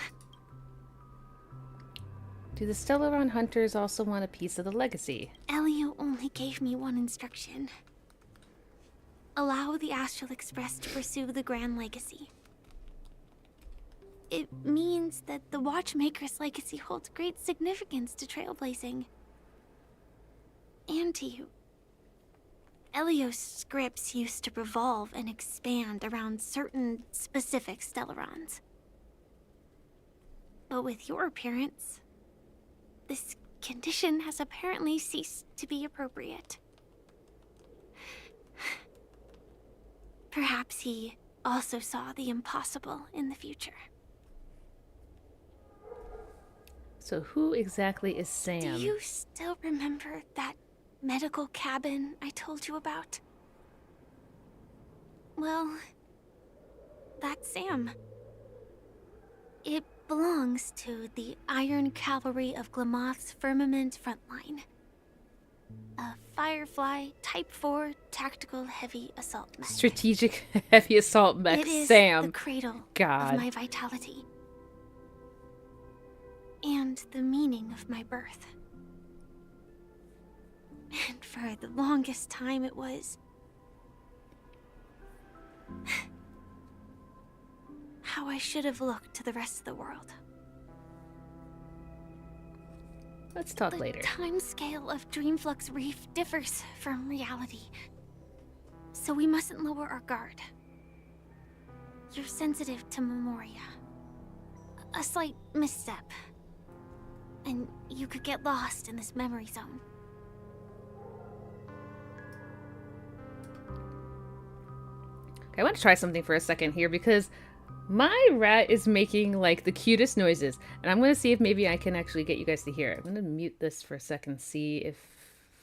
Do the Stellaron hunters also want a piece of the legacy? Elio only gave me one instruction. Allow the Astral Express to pursue the Grand Legacy. It means that the Watchmaker's legacy holds great significance to trailblazing. And to you. Elio's scripts used to revolve and expand around certain specific Stellarons. But with your appearance, this condition has apparently ceased to be appropriate. Perhaps he also saw the impossible in the future. So who exactly is Sam? Do you still remember that medical cabin I told you about? Well, that's Sam. It belongs to the Iron Cavalry of Glamoth's Firmament Frontline. A Firefly Type 4 Tactical Heavy Assault Mech. Strategic Heavy Assault Mech. It is Sam. the cradle God. of my vitality. And the meaning of my birth. And for the longest time it was how I should have looked to the rest of the world. Let's talk later. The time scale of Dreamflux Reef differs from reality, so we mustn't lower our guard. You're sensitive to Memoria. A slight misstep, and you could get lost in this memory zone. Okay, I want to try something for a second here because my rat is making like the cutest noises, and I'm going to see if maybe I can actually get you guys to hear it. I'm going to mute this for a second, see if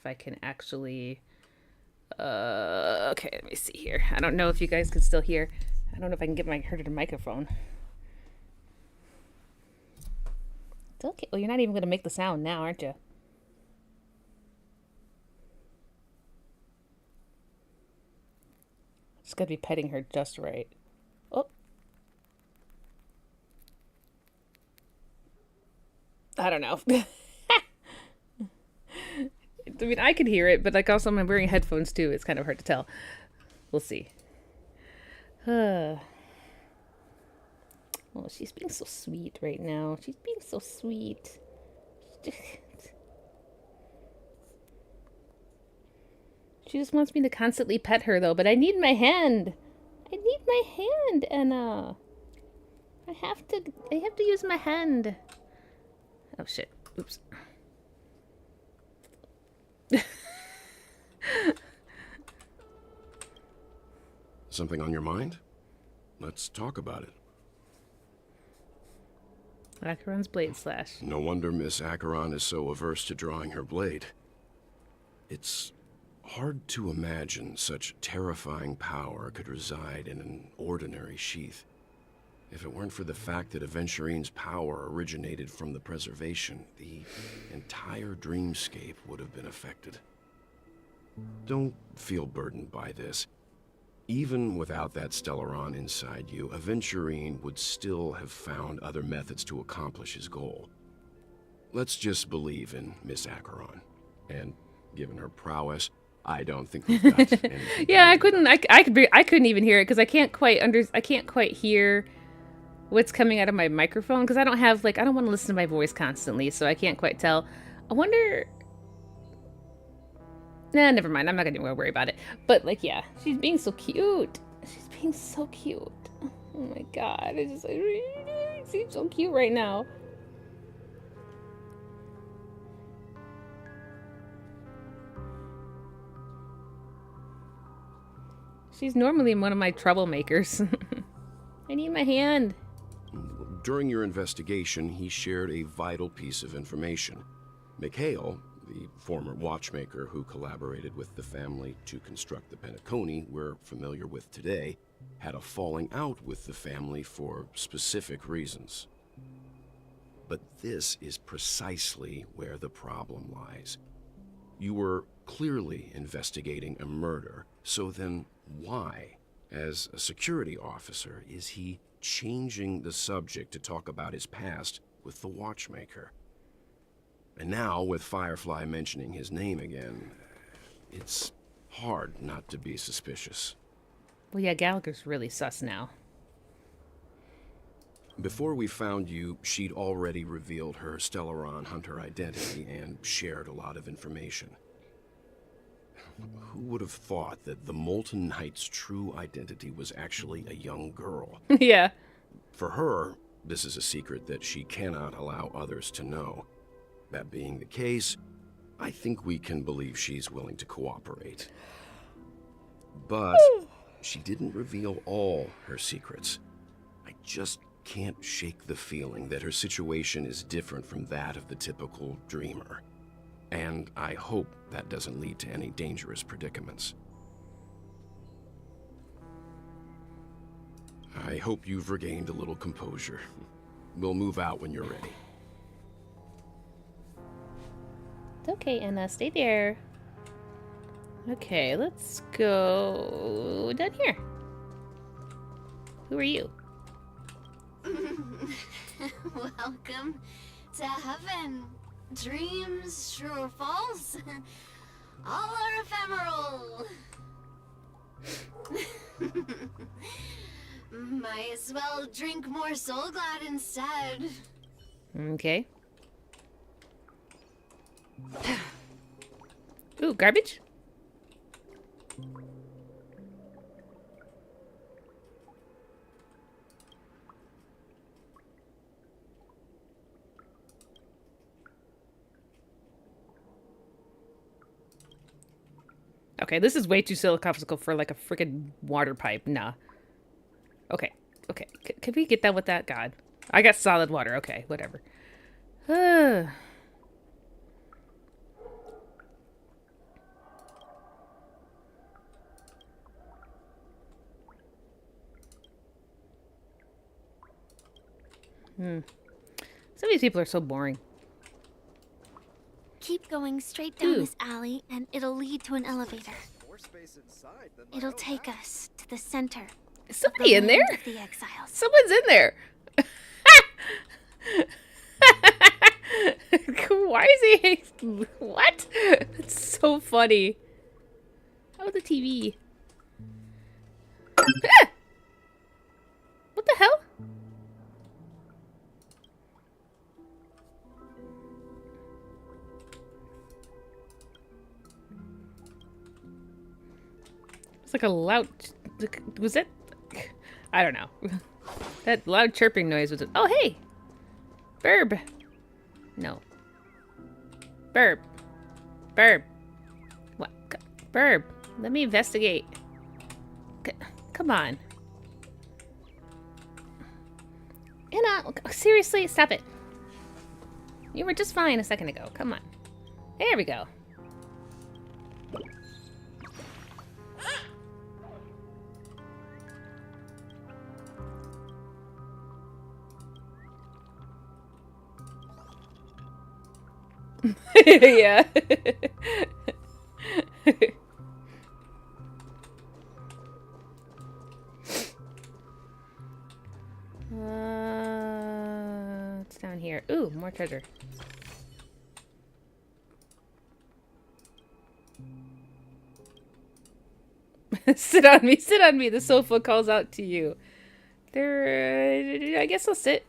I can actually... okay, let me see here. I don't know if you guys can still hear. I don't know if I can get her to the microphone. It's okay. Well, you're not even going to make the sound now, aren't you? Just got to be petting her just right. Oh. I don't know. I mean, I could hear it, but like also I'm wearing headphones too. It's kind of hard to tell. We'll see. Oh, she's being so sweet right now. She's being so sweet. She just wants me to constantly pet her though, but I need my hand. I need my hand, Anna. I have to use my hand. Oh shit. Oops. Something on your mind? Let's talk about it. Acheron's blade slash. No wonder Miss Acheron is so averse to drawing her blade. It's hard to imagine such terrifying power could reside in an ordinary sheath. If it weren't for the fact that Aventurine's power originated from the preservation, the entire dreamscape would have been affected. Don't feel burdened by this. Even without that Stellaron inside you, Aventurine would still have found other methods to accomplish his goal. let's just believe in Miss Acheron. And given her prowess, I don't think we've got anything. Yeah, I couldn't even hear it because I can't quite hear what's coming out of my microphone because I don't have I don't want to listen to my voice constantly, so I can't quite tell. I wonder. Nah, never mind. I'm not gonna worry about it. But yeah, she's being so cute. She's being so cute. Oh my god, she's so cute right now. She's normally one of my troublemakers. I need my hand. During your investigation, he shared a vital piece of information. Mikhail, the former watchmaker who collaborated with the family to construct the Penacony we're familiar with today, had a falling out with the family for specific reasons. But this is precisely where the problem lies. You were clearly investigating a murder, so then why, as a security officer, is he changing the subject to talk about his past with the watchmaker? And now, with Firefly mentioning his name again, it's hard not to be suspicious. Well, yeah, Gallagher's really sus now. Before we found you, she'd already revealed her Stellaron Hunter identity and shared a lot of information. Who would have thought that the Molten Knight's true identity was actually a young girl? Yeah. For her, this is a secret that she cannot allow others to know. That being the case, I think we can believe she's willing to cooperate. But she didn't reveal all her secrets. I just can't shake the feeling that her situation is different from that of the typical dreamer. And I hope that doesn't lead to any dangerous predicaments. I hope you've regained a little composure. We'll move out when you're ready. Okay, Anna, stay there. Okay, let's go down here. Who are you? Welcome to heaven. Dreams, true or false, all are ephemeral. Might as well drink more Soul Glad instead. Okay. Ooh, garbage? Okay, this is way too philosophical for a freaking water pipe. Nah. Okay. Okay. Can we get that with that? God. I got solid water. Okay, whatever. Some of these people are so boring. Keep going straight down this alley, and it'll lead to an elevator. It'll take us to the center. Is somebody in there? The exiles. Someone's in there. Why is he? What? It's so funny. Oh, the TV. What the hell? It's like a loud. Was that? I don't know. That loud chirping noise was. Oh, hey! Burb! No. Burb. Burb. What? Burb. Let me investigate. Come on. Anna, seriously? Stop it. You were just fine a second ago. Come on. There we go. Yeah. It's down here. Ooh, more treasure. Sit on me, sit on me. The sofa calls out to you. There, I guess I'll sit.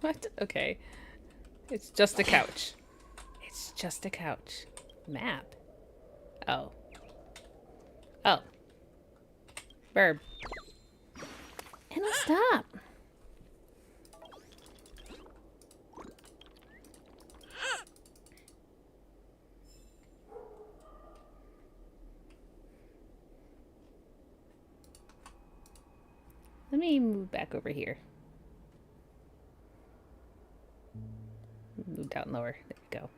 What? Okay. It's just a couch. It's just a couch. Map. Oh. Oh. Burb. And stop. Let me move back over here. Move down lower. There we go.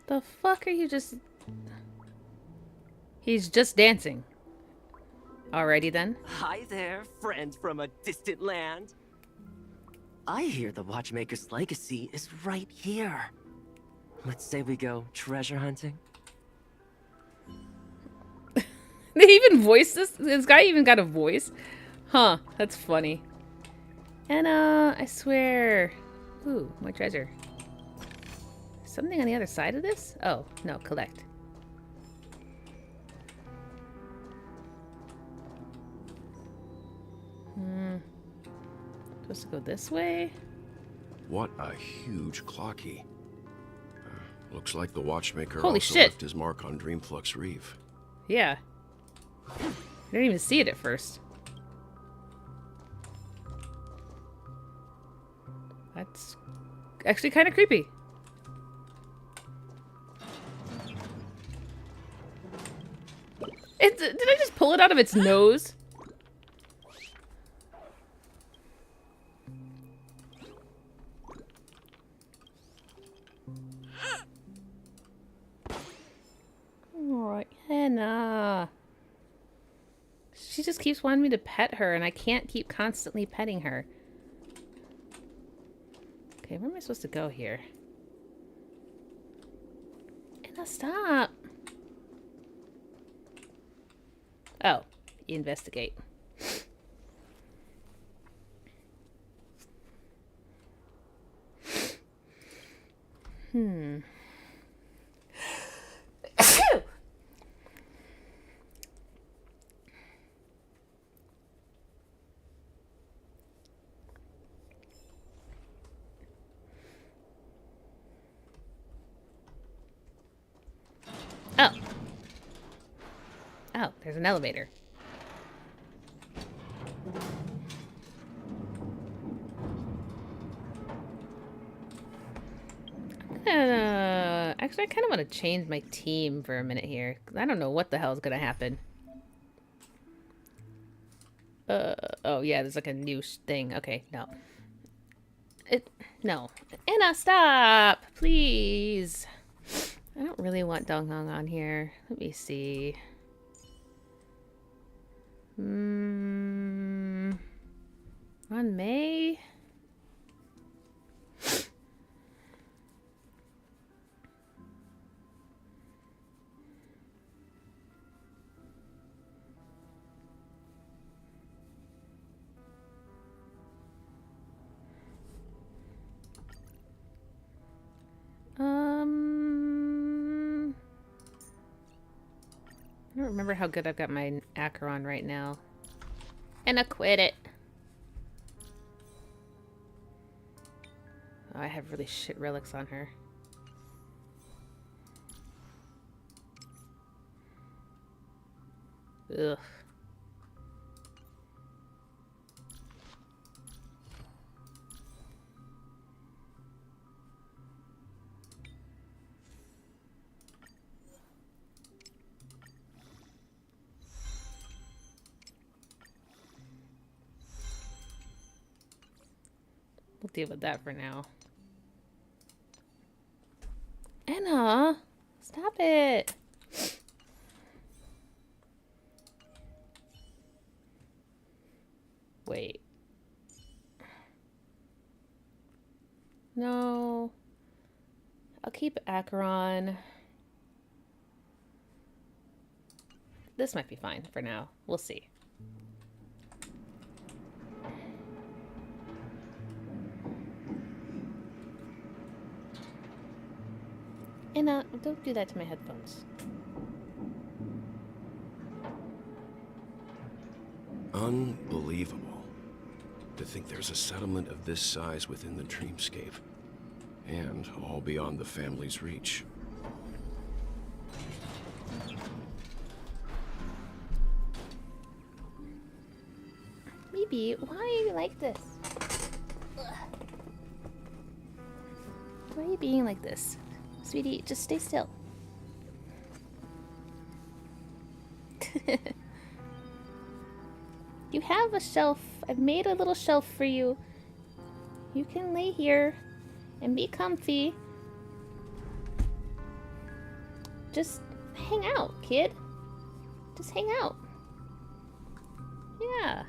The fuck are you just... He's just dancing. Alrighty then. Hi there, friend from a distant land. I hear the Watchmaker's legacy is right here. Let's say we go treasure hunting. They even voiced this? This guy even got a voice? Huh, that's funny. And I swear... Ooh, more treasure. Something on the other side of this? Oh, no, collect. Supposed to go this way? What a huge clocky. Looks like the watchmaker Holy also shit. left his mark on Dreamflux Reef. Yeah. I didn't even see it at first. That's actually kind of creepy. Did I just pull it out of its nose? Alright, Hannah. She just keeps wanting me to pet her, and I can't keep constantly petting her. Okay, where am I supposed to go here? Anna, stop. Oh, investigate. Oh. Oh, there's an elevator. Actually, I kind of want to change my team for a minute here. 'Cause I don't know what the hell is going to happen. Oh yeah, there's like a new thing. Okay, no. No. Anna, stop! Please! I don't really want Dong Hong on here. Let me see. On May? I don't remember how good I've got my Acheron right now. And I quit it. Oh, I have really shit relics on her. Ugh. We'll deal with that for now. Anna! Stop it! Wait. No. I'll keep Acheron. this might be fine for now. We'll see. And don't do that to my headphones. Unbelievable. To think there's a settlement of this size within the dreamscape. And all beyond the family's reach. Maybe, why are you like this? Why are you being like this? Sweetie, just stay still. You have a shelf. I've made a little shelf for you. You can lay here and be comfy. Just hang out, kid. Just hang out. Yeah.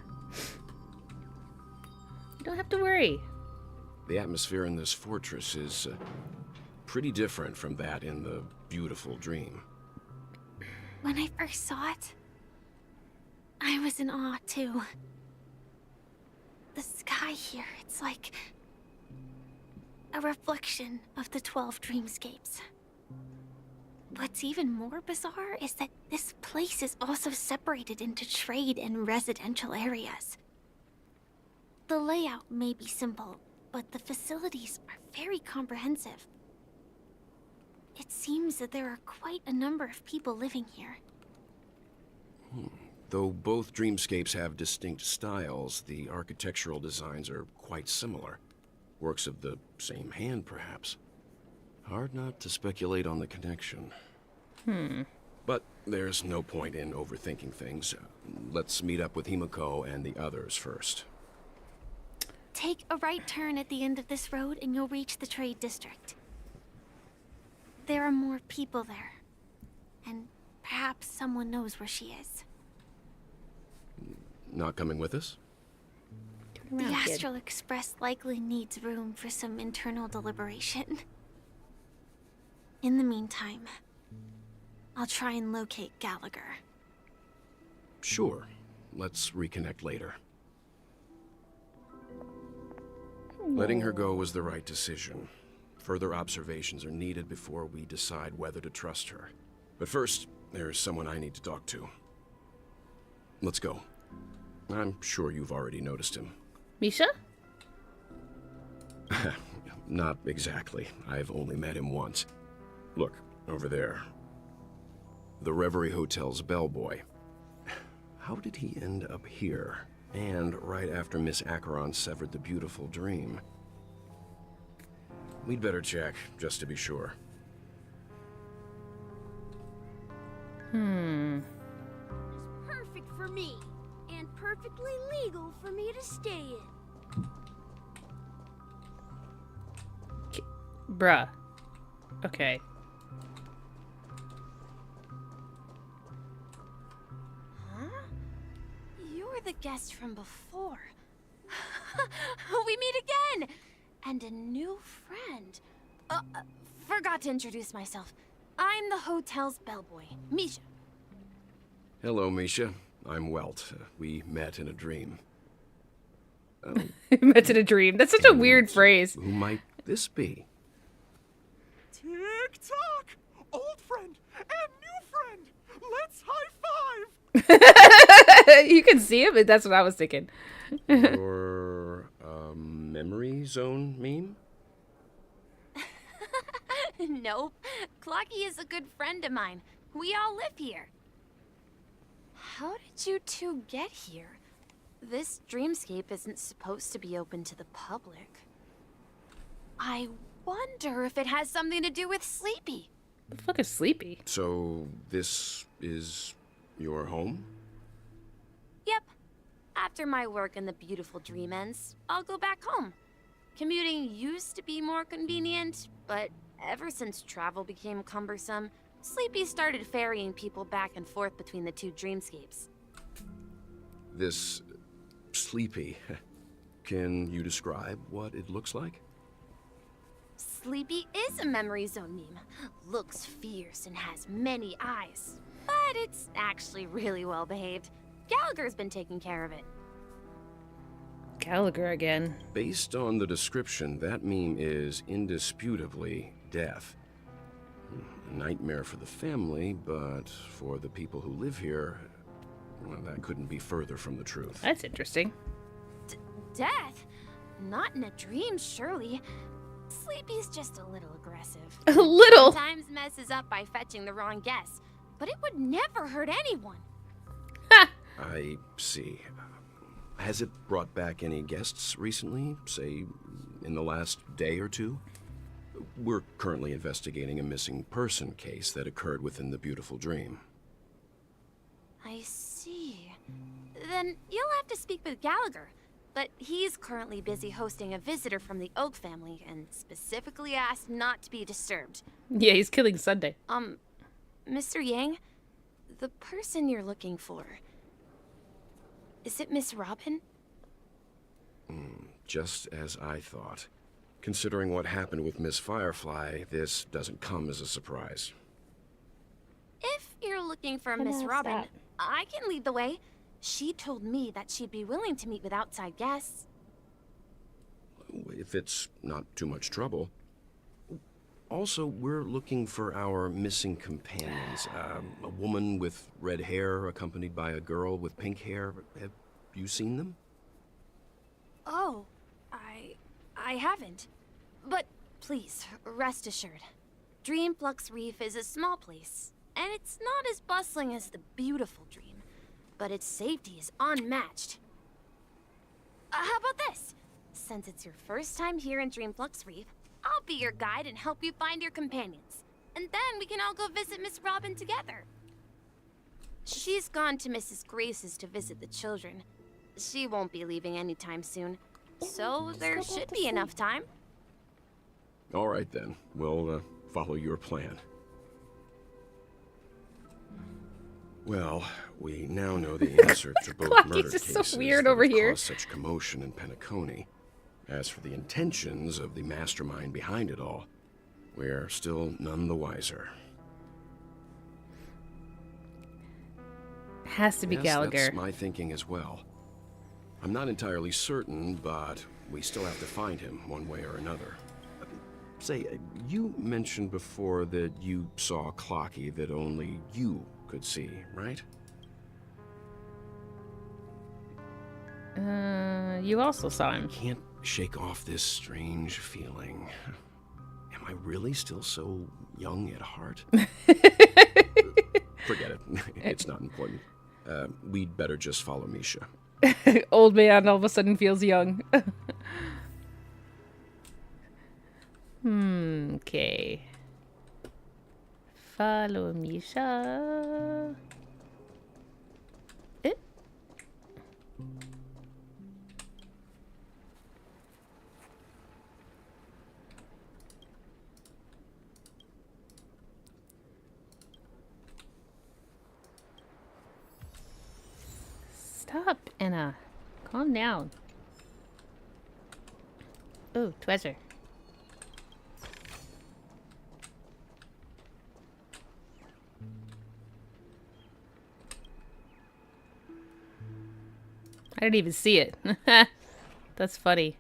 You don't have to worry. The atmosphere in this fortress is pretty different from that in the beautiful dream. When I first saw it, I was in awe too. The sky here, it's like a reflection of the 12 dreamscapes. What's even more bizarre is that this place is also separated into trade and residential areas. The layout may be simple, but the facilities are very comprehensive. It seems that there are quite a number of people living here. Though both dreamscapes have distinct styles, the architectural designs are quite similar. Works of the same hand, perhaps. Hard not to speculate on the connection. But there's no point in overthinking things. Let's meet up with Himiko and the others first. Take a right turn at the end of this road and you'll reach the trade district. There are more people there. And perhaps someone knows where she is. Not coming with us? The Astral Express likely needs room for some internal deliberation. In the meantime, I'll try and locate Gallagher. Sure. Let's reconnect later. Letting her go was the right decision. Further observations are needed before we decide whether to trust her. But first, there's someone I need to talk to. Let's go. I'm sure you've already noticed him. Misha? Not exactly. I've only met him once. Look, over there. The Reverie Hotel's bellboy. How did he end up here? And right after Miss Acheron severed the beautiful dream. We'd better check, just to be sure. It's perfect for me, and perfectly legal for me to stay in. Bruh. Okay. Huh? You're the guest from before. We meet again! And a new friend. Forgot to introduce myself. I'm the hotel's bellboy, Misha. Hello, Misha. I'm Welt. We met in a dream. Met in a dream. That's such a weird phrase. Who might this be? Tick-tock! Old friend and new friend! Let's high five! You can see him, but that's what I was thinking. Your memory zone meme? Nope. Clocky is a good friend of mine. We all live here. How did you two get here? This dreamscape isn't supposed to be open to the public. I wonder if it has something to do with Sleepy. The fuck is Sleepy? So, this is your home? Yep. After my work in the beautiful dream ends, I'll go back home. Commuting used to be more convenient, but ever since travel became cumbersome, Sleepy started ferrying people back and forth between the two dreamscapes. This Sleepy. Can you describe what it looks like? Sleepy is a memory zone meme. Looks fierce and has many eyes. But It's actually really well behaved. Gallagher's been taking care of it. Gallagher again. Based on the description, that meme is indisputably death. A nightmare for the family, but for the people who live here, well, that couldn't be further from the truth. That's interesting. Death? Not in a dream, surely. Sleepy's just a little aggressive. A little? Sometimes messes up by fetching the wrong guess, but it would never hurt anyone. I see. Has it brought back any guests recently, say, in the last day or two? We're currently investigating a missing person case that occurred within the beautiful dream. I see. Then you'll have to speak with Gallagher. But he's currently busy hosting a visitor from the Oak family and specifically asked not to be disturbed. Yeah, he's killing Sunday. Mr. Yang, the person you're looking for, is it Miss Robin? Just as I thought. Considering what happened with Miss Firefly, this doesn't come as a surprise. If you're looking for Miss Robin, I can lead the way. She told me that she'd be willing to meet with outside guests. If it's not too much trouble. Also, we're looking for our missing companions. A woman with red hair accompanied by a girl with pink hair. Have you seen them? Oh, I haven't. But please, rest assured. Dreamflux Reef is a small place, and it's not as bustling as the beautiful Dream. But its safety is unmatched. How about this? Since it's your first time here in Dreamflux Reef, I'll be your guide and help you find your companions. And then we can all go visit Miss Robin together. She's gone to Mrs. Grace's to visit the children. She won't be leaving anytime soon. So there should be enough time. All right, then. We'll follow your plan. Well, we now know the answer to both murder just cases so weird that over have here. caused such commotion in Penacony. As for the intentions of the mastermind behind it all, we're still none the wiser. Has to be Gallagher. That's my thinking as well. I'm not entirely certain, but we still have to find him one way or another. Say, you mentioned before that you saw a Clocky that only you could see, right? You also saw him. I can't shake off this strange feeling. Am I really still so young at heart? Forget it. It's not important. We'd better just follow Misha. Old man all of a sudden feels young. Okay. Follow Misha. Stop, Anna. Calm down. Oh, treasure. I didn't even see it. That's funny.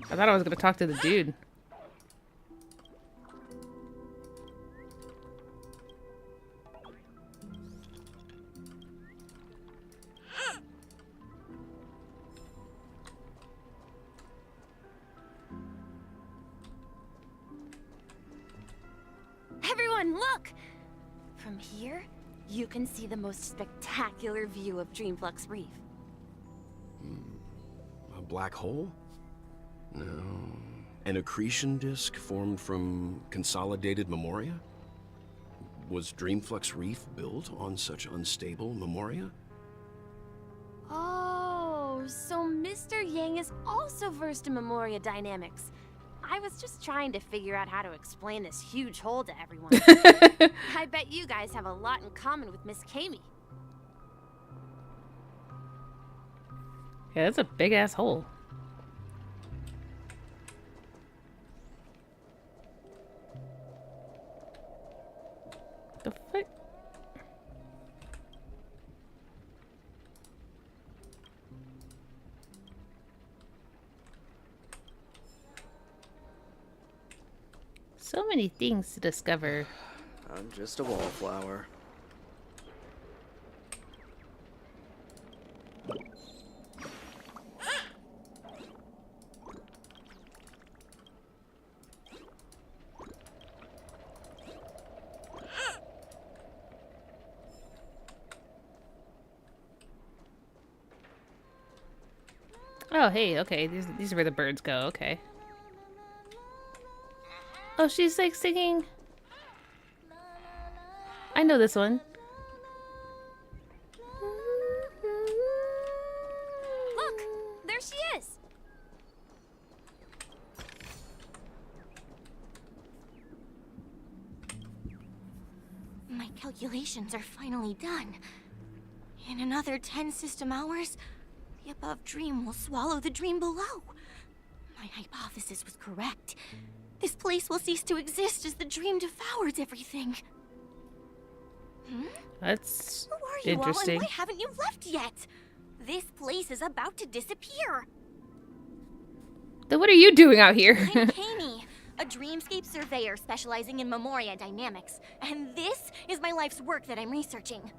I thought I was gonna talk to the dude. Everyone, look! From here, you can see the most spectacular view of Dreamflux Reef. A black hole? No. An accretion disk formed from consolidated memoria? Was Dreamflux Reef built on such unstable memoria? Oh, so Mr. Yang is also versed in memoria dynamics. I was just trying to figure out how to explain this huge hole to everyone. I bet you guys have a lot in common with Miss Kami. Yeah, that's a big ass hole. The fuck? So many things to discover. I'm just a wallflower. Oh, hey, okay. These are where the birds go. Okay. Oh, she's like singing. I know this one. Look, there she is. My calculations are finally done. In another 10 system hours, the above dream will swallow the dream below. My hypothesis was correct. This place will cease to exist as the dream devours everything. That's Who are you all, interesting. and why haven't you left yet? This place is about to disappear. Then what are you doing out here? I'm Kami, a dreamscape surveyor specializing in Memoria dynamics, and this is my life's work that I'm researching.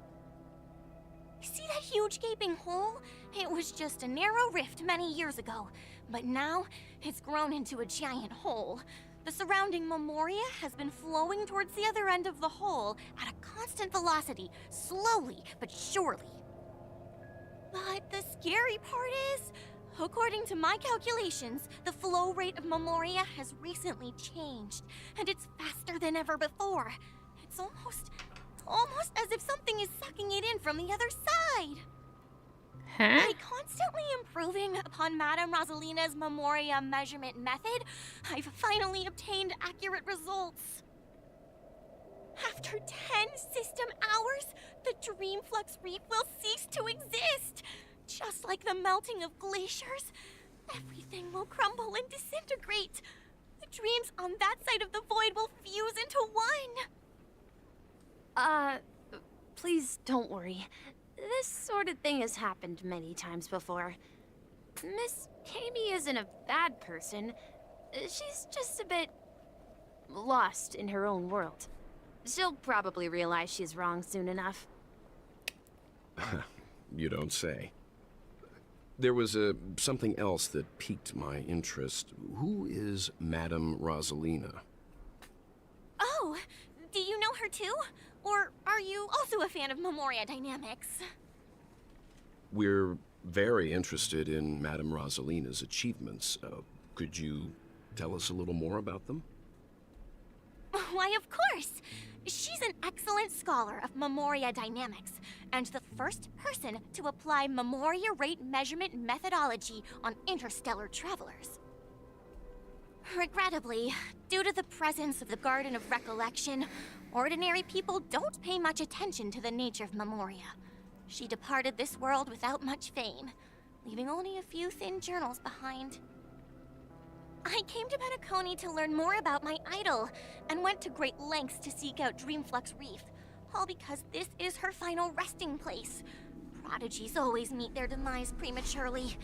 See that huge gaping hole? It was just a narrow rift many years ago, but now it's grown into a giant hole. The surrounding Memoria has been flowing towards the other end of the hole at a constant velocity, slowly but surely. But the scary part is, according to my calculations, the flow rate of Memoria has recently changed, and it's faster than ever before. It's almost as if something is sucking it in from the other side. Huh? By constantly improving upon Madame Rosalina's Memoria measurement method, I've finally obtained accurate results. After 10 system hours, the Dreamflux Reef will cease to exist. Just like the melting of glaciers, everything will crumble and disintegrate. The dreams on that side of the void will fuse into one. Please don't worry. This sort of thing has happened many times before. Miss Kami isn't a bad person. She's just a bit lost in her own world. She'll probably realize she's wrong soon enough. You don't say. There was something else that piqued my interest. Who is Madame Rosalina? Oh, do you know her too? Or are you also a fan of Memoria dynamics? We're very interested in Madame Rosalina's achievements. Could you tell us a little more about them? Why, of course! She's an excellent scholar of Memoria dynamics, and the first person to apply Memoria rate measurement methodology on interstellar travelers. Regrettably, due to the presence of the Garden of Recollection, ordinary people don't pay much attention to the nature of Memoria. She departed this world without much fame, leaving only a few thin journals behind. I came to Penacony to learn more about my idol, and went to great lengths to seek out Dreamflux Reef, all because this is her final resting place. Prodigies always meet their demise prematurely.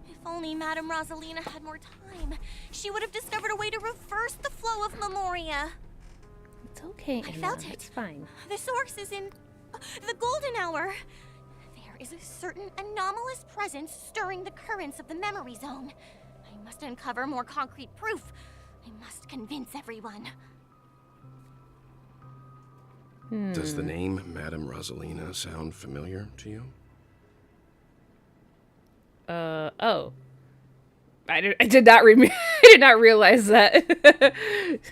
If only Madame Rosalina had more time, she would have discovered a way to reverse the flow of Memoria. It's okay, I Emma. felt it. It's fine. The source is in the Golden Hour. There is a certain anomalous presence stirring the currents of the memory zone. I must uncover more concrete proof. I must convince everyone. Does the name Madame Rosalina sound familiar to you? Oh. I did not I did not realize that.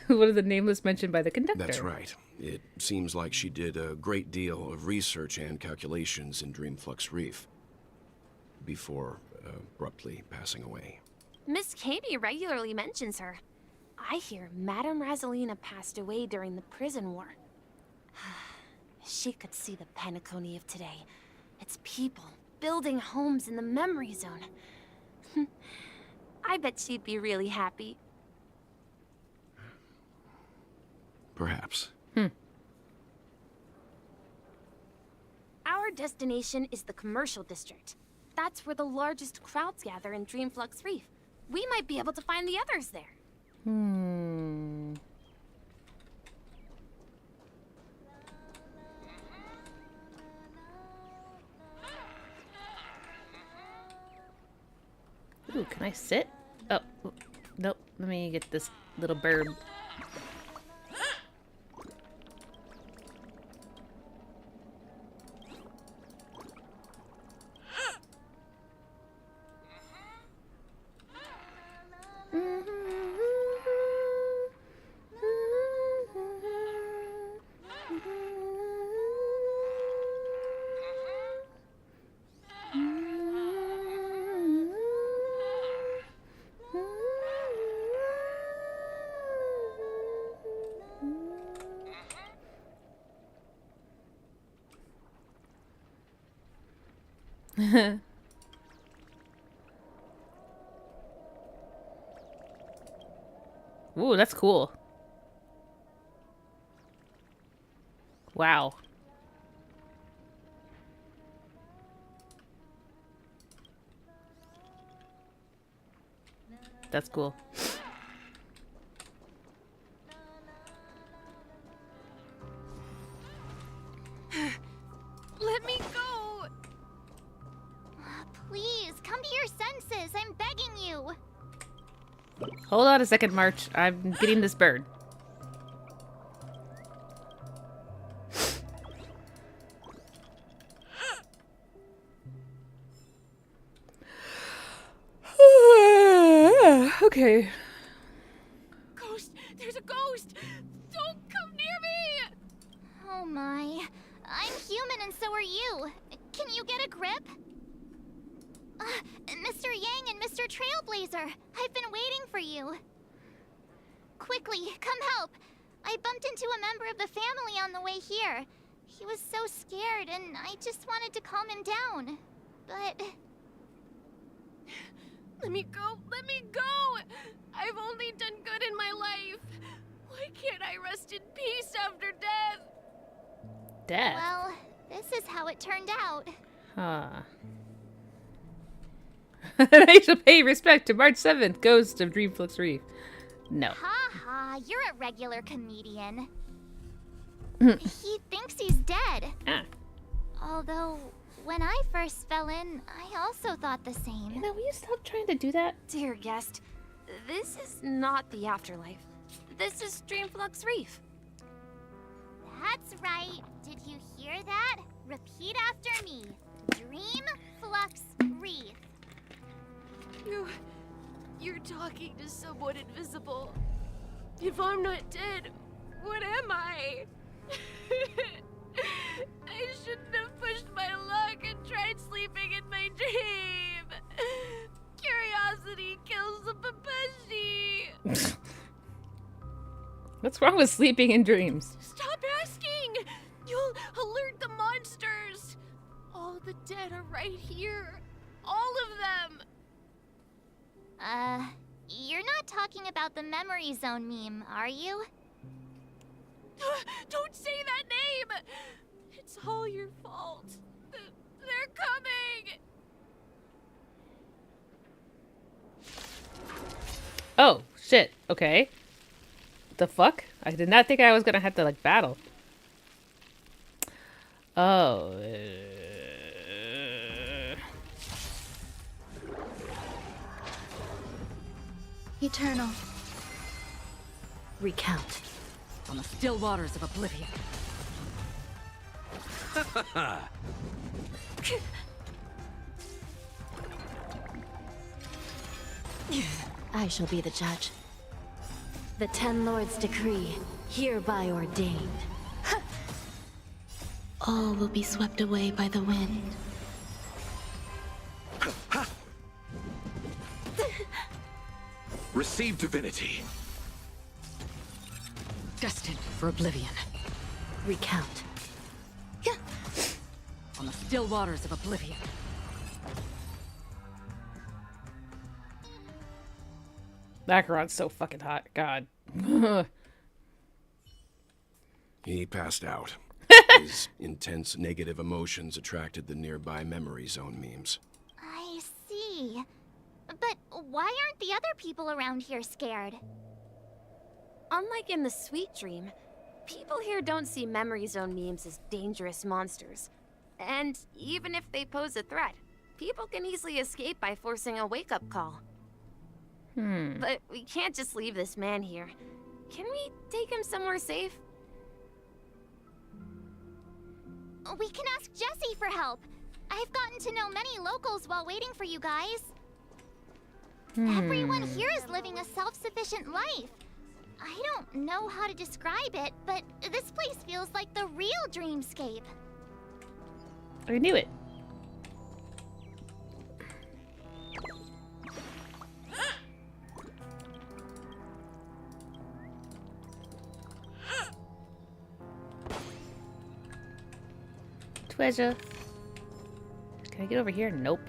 What is the nameless mentioned by the conductor? That's right. It seems like she did a great deal of research and calculations in Dreamflux Reef before abruptly passing away. Miss Kami regularly mentions her. I hear Madame Rosalina passed away during the prison war. She could see the Penacony of today. Its people building homes in the memory zone. I bet she'd be really happy. Perhaps. destination is the commercial district. That's where the largest crowds gather in Dreamflux Reef. We might be able to find the others there. Hmm. Ooh, can I sit? Oh, nope. Let me get this little bird. Ooh, that's cool. Wow. That's cool. Let me go! Please, come to your senses. I'm begging you. Hold on a second, March. I'm getting this bird. Okay. Ghost! There's a ghost! Don't come near me! Oh my. I'm human and so are you. Can you get a grip? Mr. Yang and Mr. Trailblazer, I've been waiting for you. Quickly, come help. I bumped into a member of the family on the way here. He was so scared and I just wanted to calm him down. But... Let me go! Let me go! I've only done good in my life. Why can't I rest in peace after death? Death? Well, this is how it turned out. Huh. I shall pay respect to March 7th, Ghost of Dreamflux Reef. No. Ha ha, you're a regular comedian. He thinks he's dead. Ah. Although, when I first fell in, I also thought the same. Now, will you stop trying to do that? Dear guest, this is not the afterlife. This is Dreamflux Reef. That's right. Did you hear that? Repeat after me. Dreamflux Reef. You're talking to someone invisible. If I'm not dead, what am I? I shouldn't have pushed my luck and tried sleeping in my dream. Curiosity kills the papashi. What's wrong with sleeping in dreams? Stop asking! You'll alert the monsters. All the dead are right here. All of them. You're not talking about the memory zone meme, are you? Don't say that name! It's all your fault. They're coming! Oh, shit. Okay. The fuck? I did not think I was gonna have to, like, battle. Oh. Eternal. Recount. On the still waters of oblivion. I shall be the judge. The Ten Lords' decree, hereby ordained. All will be swept away by the wind. Receive divinity. Destined for oblivion. Recount. On the still waters of oblivion. Macaron's so fucking hot. God. He passed out. His intense negative emotions attracted the nearby memory zone memes. I see. But why aren't the other people around here scared? Unlike in the Sweet Dream, people here don't see memory zone memes as dangerous monsters. And even if they pose a threat, people can easily escape by forcing a wake-up call. But we can't just leave this man here. Can we take him somewhere safe? We can ask Jessie for help. I've gotten to know many locals while waiting for you guys. Everyone here is living a self-sufficient life. I don't know how to describe it, but this place feels like the real dreamscape. I knew it. Treasure. Can I get over here? Nope.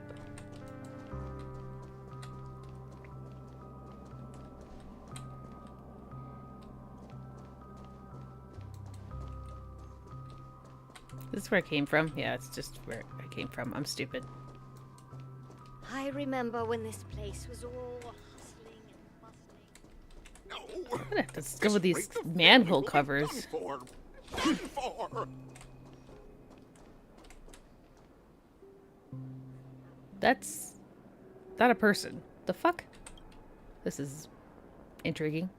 This is where I came from? Yeah, it's just where I came from. I'm stupid. I remember when this place was all hustling and bustling. I'm gonna have to go with these manhole covers. That's not a person. The fuck? This is intriguing.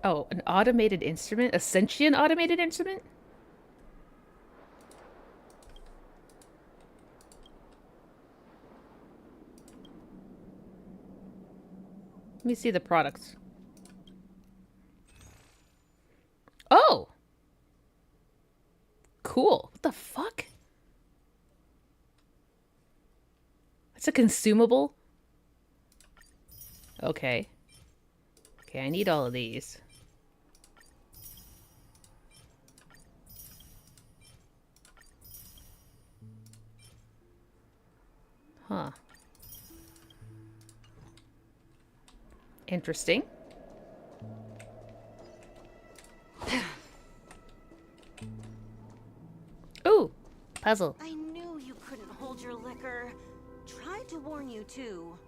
Oh, an automated instrument? A sentient automated instrument? Let me see the products. Oh! Cool. What the fuck? That's a consumable? Okay. Okay, I need all of these. Huh. Interesting. Ooh, puzzle. I knew you couldn't hold your liquor. Tried to warn you too.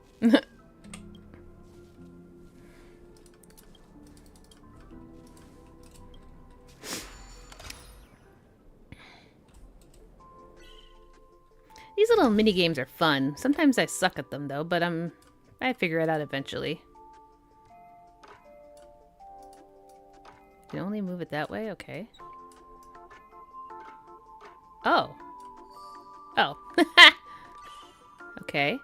These little mini games are fun. Sometimes I suck at them though, but I figure it out eventually. You can only move it that way? Okay. Oh. Oh. Okay.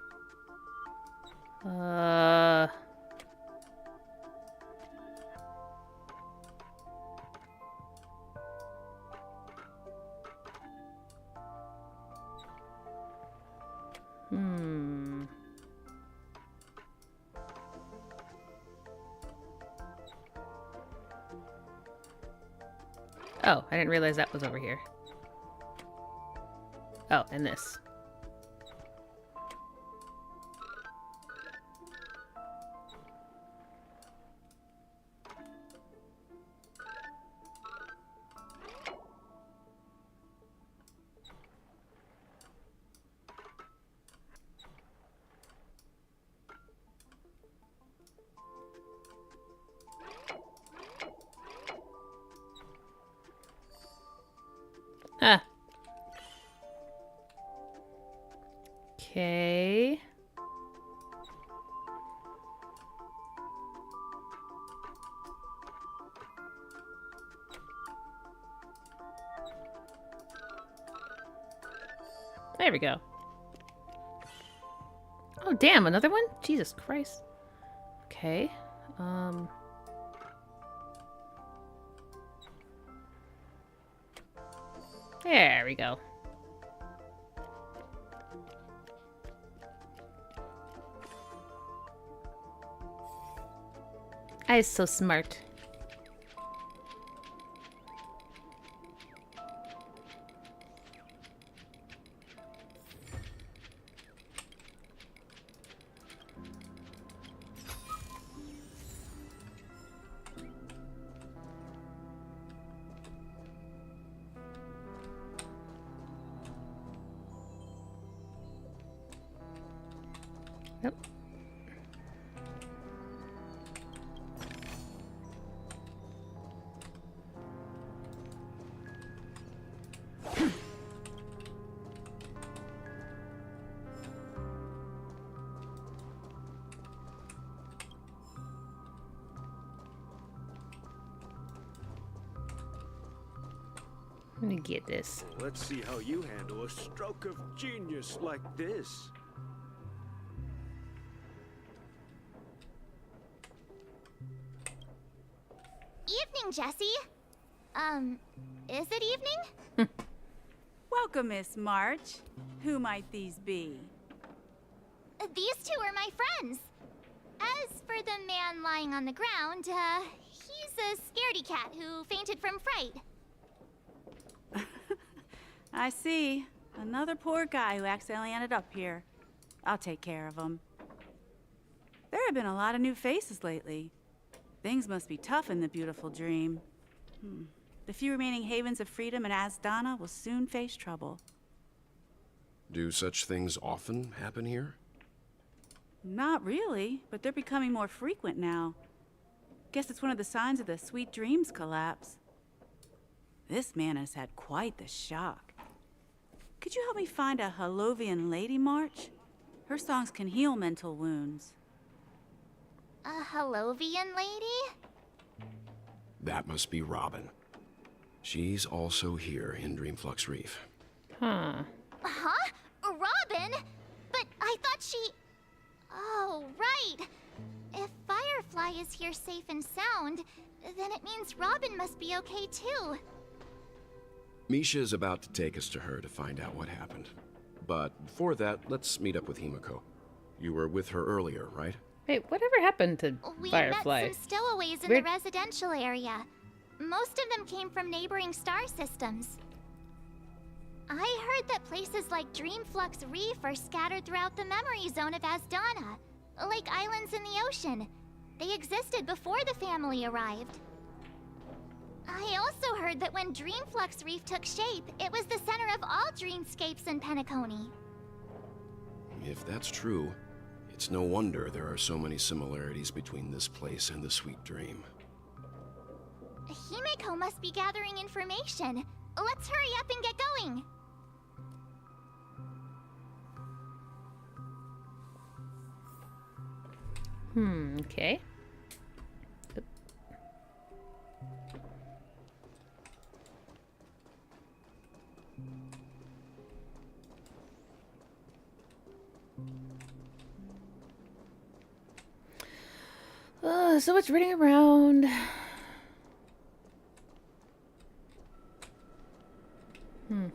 Oh, I didn't realize that was over here. Oh, and this. Ah. Okay. There we go. Oh, damn, another one? Jesus Christ. Okay. There we go. I is so smart. Yep. Let me get this. Let's see how you handle a stroke of genius like this. Evening, Jesse. Is it evening? Welcome, Miss March. Who might these be? These two are my friends. As for the man lying on the ground, he's a scaredy cat who fainted from fright. I see. Another poor guy who accidentally ended up here. I'll take care of him. There have been a lot of new faces lately. Things must be tough in the beautiful dream. The few remaining havens of freedom in Asdana will soon face trouble. Do such things often happen here? Not really, but they're becoming more frequent now. Guess it's one of the signs of the Sweet Dreams collapse. This man has had quite the shock. Could you help me find a Halovian lady, March? Her songs can heal mental wounds. A Halovian lady? That must be Robin. She's also here in Dreamflux Reef. Huh. Huh? Robin? But I thought she... Oh, right. If Firefly is here safe and sound, then it means Robin must be okay too. Misha is about to take us to her to find out what happened. But before that, let's meet up with Himiko. You were with her earlier, right? Wait, whatever happened to We Firefly? met some stowaways in Where- the residential area. Most of them came from neighboring star systems. I heard that places like Dreamflux Reef are scattered throughout the memory zone of Asdana, like islands in the ocean. They existed before the family arrived. I also heard that when Dreamflux Reef took shape, it was the center of all dreamscapes in Penacony. If that's true, it's no wonder there are so many similarities between this place and the Sweet Dream. Himeko must be gathering information. Let's hurry up and get going. Okay. So much running around.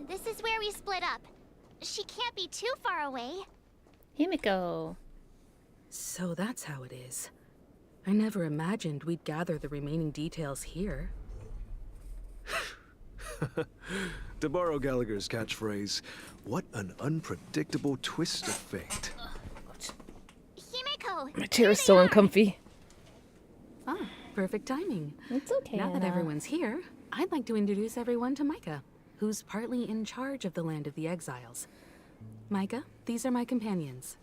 This is where we split up. She can't be too far away. Himiko. So that's how it is. I never imagined we'd gather the remaining details here. To borrow Gallagher's catchphrase, what an unpredictable twist of fate. Himeko! My chair is so uncomfy. Ah, perfect timing. It's okay, Now that Anna. everyone's here, I'd like to introduce everyone to Micah, who's partly in charge of the Land of the Exiles. Micah, these are my companions.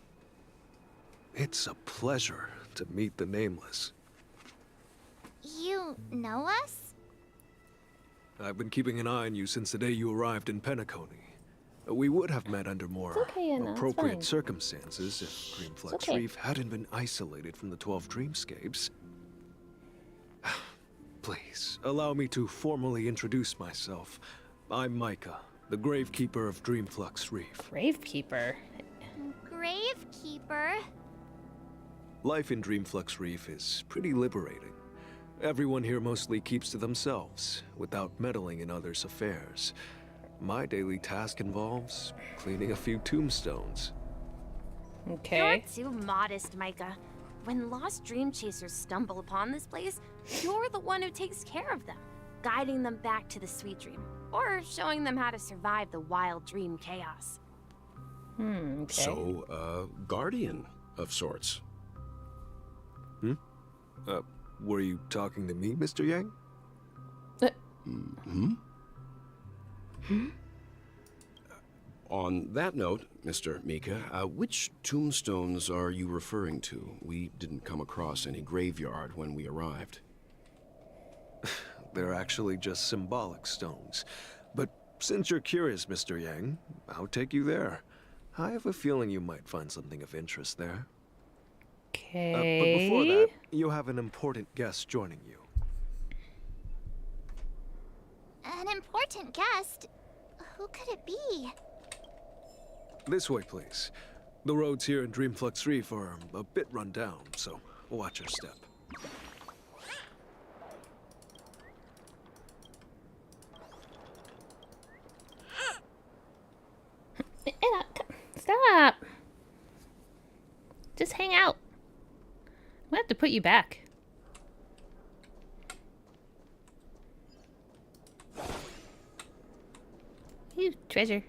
It's a pleasure to meet the Nameless. You know us? I've been keeping an eye on you since the day you arrived in Penacony. We would have met under more okay, Anna, it's appropriate fine. circumstances if Dreamflux okay. Reef hadn't been isolated from the 12 Dreamscapes. Please, allow me to formally introduce myself. I'm Micah, the Gravekeeper of Dreamflux Reef. Gravekeeper? Gravekeeper? Life in Dreamflux Reef is pretty liberating. Everyone here mostly keeps to themselves, without meddling in others' affairs. My daily task involves cleaning a few tombstones. Okay. You're too modest, Micah. When lost dream chasers stumble upon this place, you're the one who takes care of them, guiding them back to the sweet dream, or showing them how to survive the wild dream chaos. Okay. So, guardian of sorts. Were you talking to me, Mr. Yang? On that note, Mr. Mika, which tombstones are you referring to? We didn't come across any graveyard when we arrived. They're actually just symbolic stones. But since you're curious, Mr. Yang, I'll take you there. I have a feeling you might find something of interest there. Okay. But before that, you have an important guest joining you. An important guest? Who could it be? This way, please. The roads here in Dreamflux Reef are a bit run down, so watch your step. Stop! Just hang out. I'm gonna have to put you back. You treasure.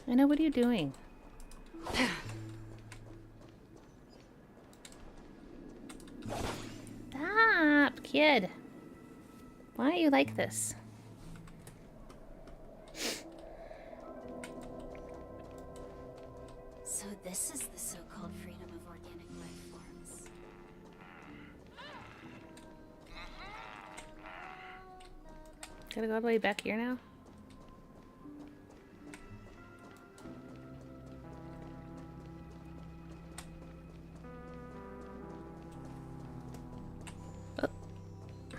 I know, what are you doing? Stop, kid. Why are you like this? So this is the so-called freedom of organic life forms. Gotta go all the way back here now?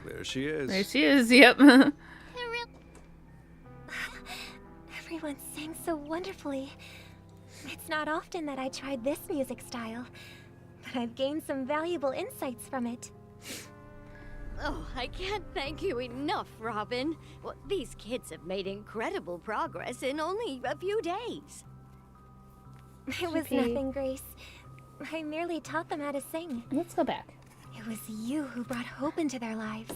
There she is. There she is, yep. Everyone sang so wonderfully. It's not often that I tried this music style, but I've gained some valuable insights from it. Oh, I can't thank you enough, Robin. Well, these kids have made incredible progress in only a few days. It was nothing, Grace. I merely taught them how to sing. Let's go back. It was you who brought hope into their lives.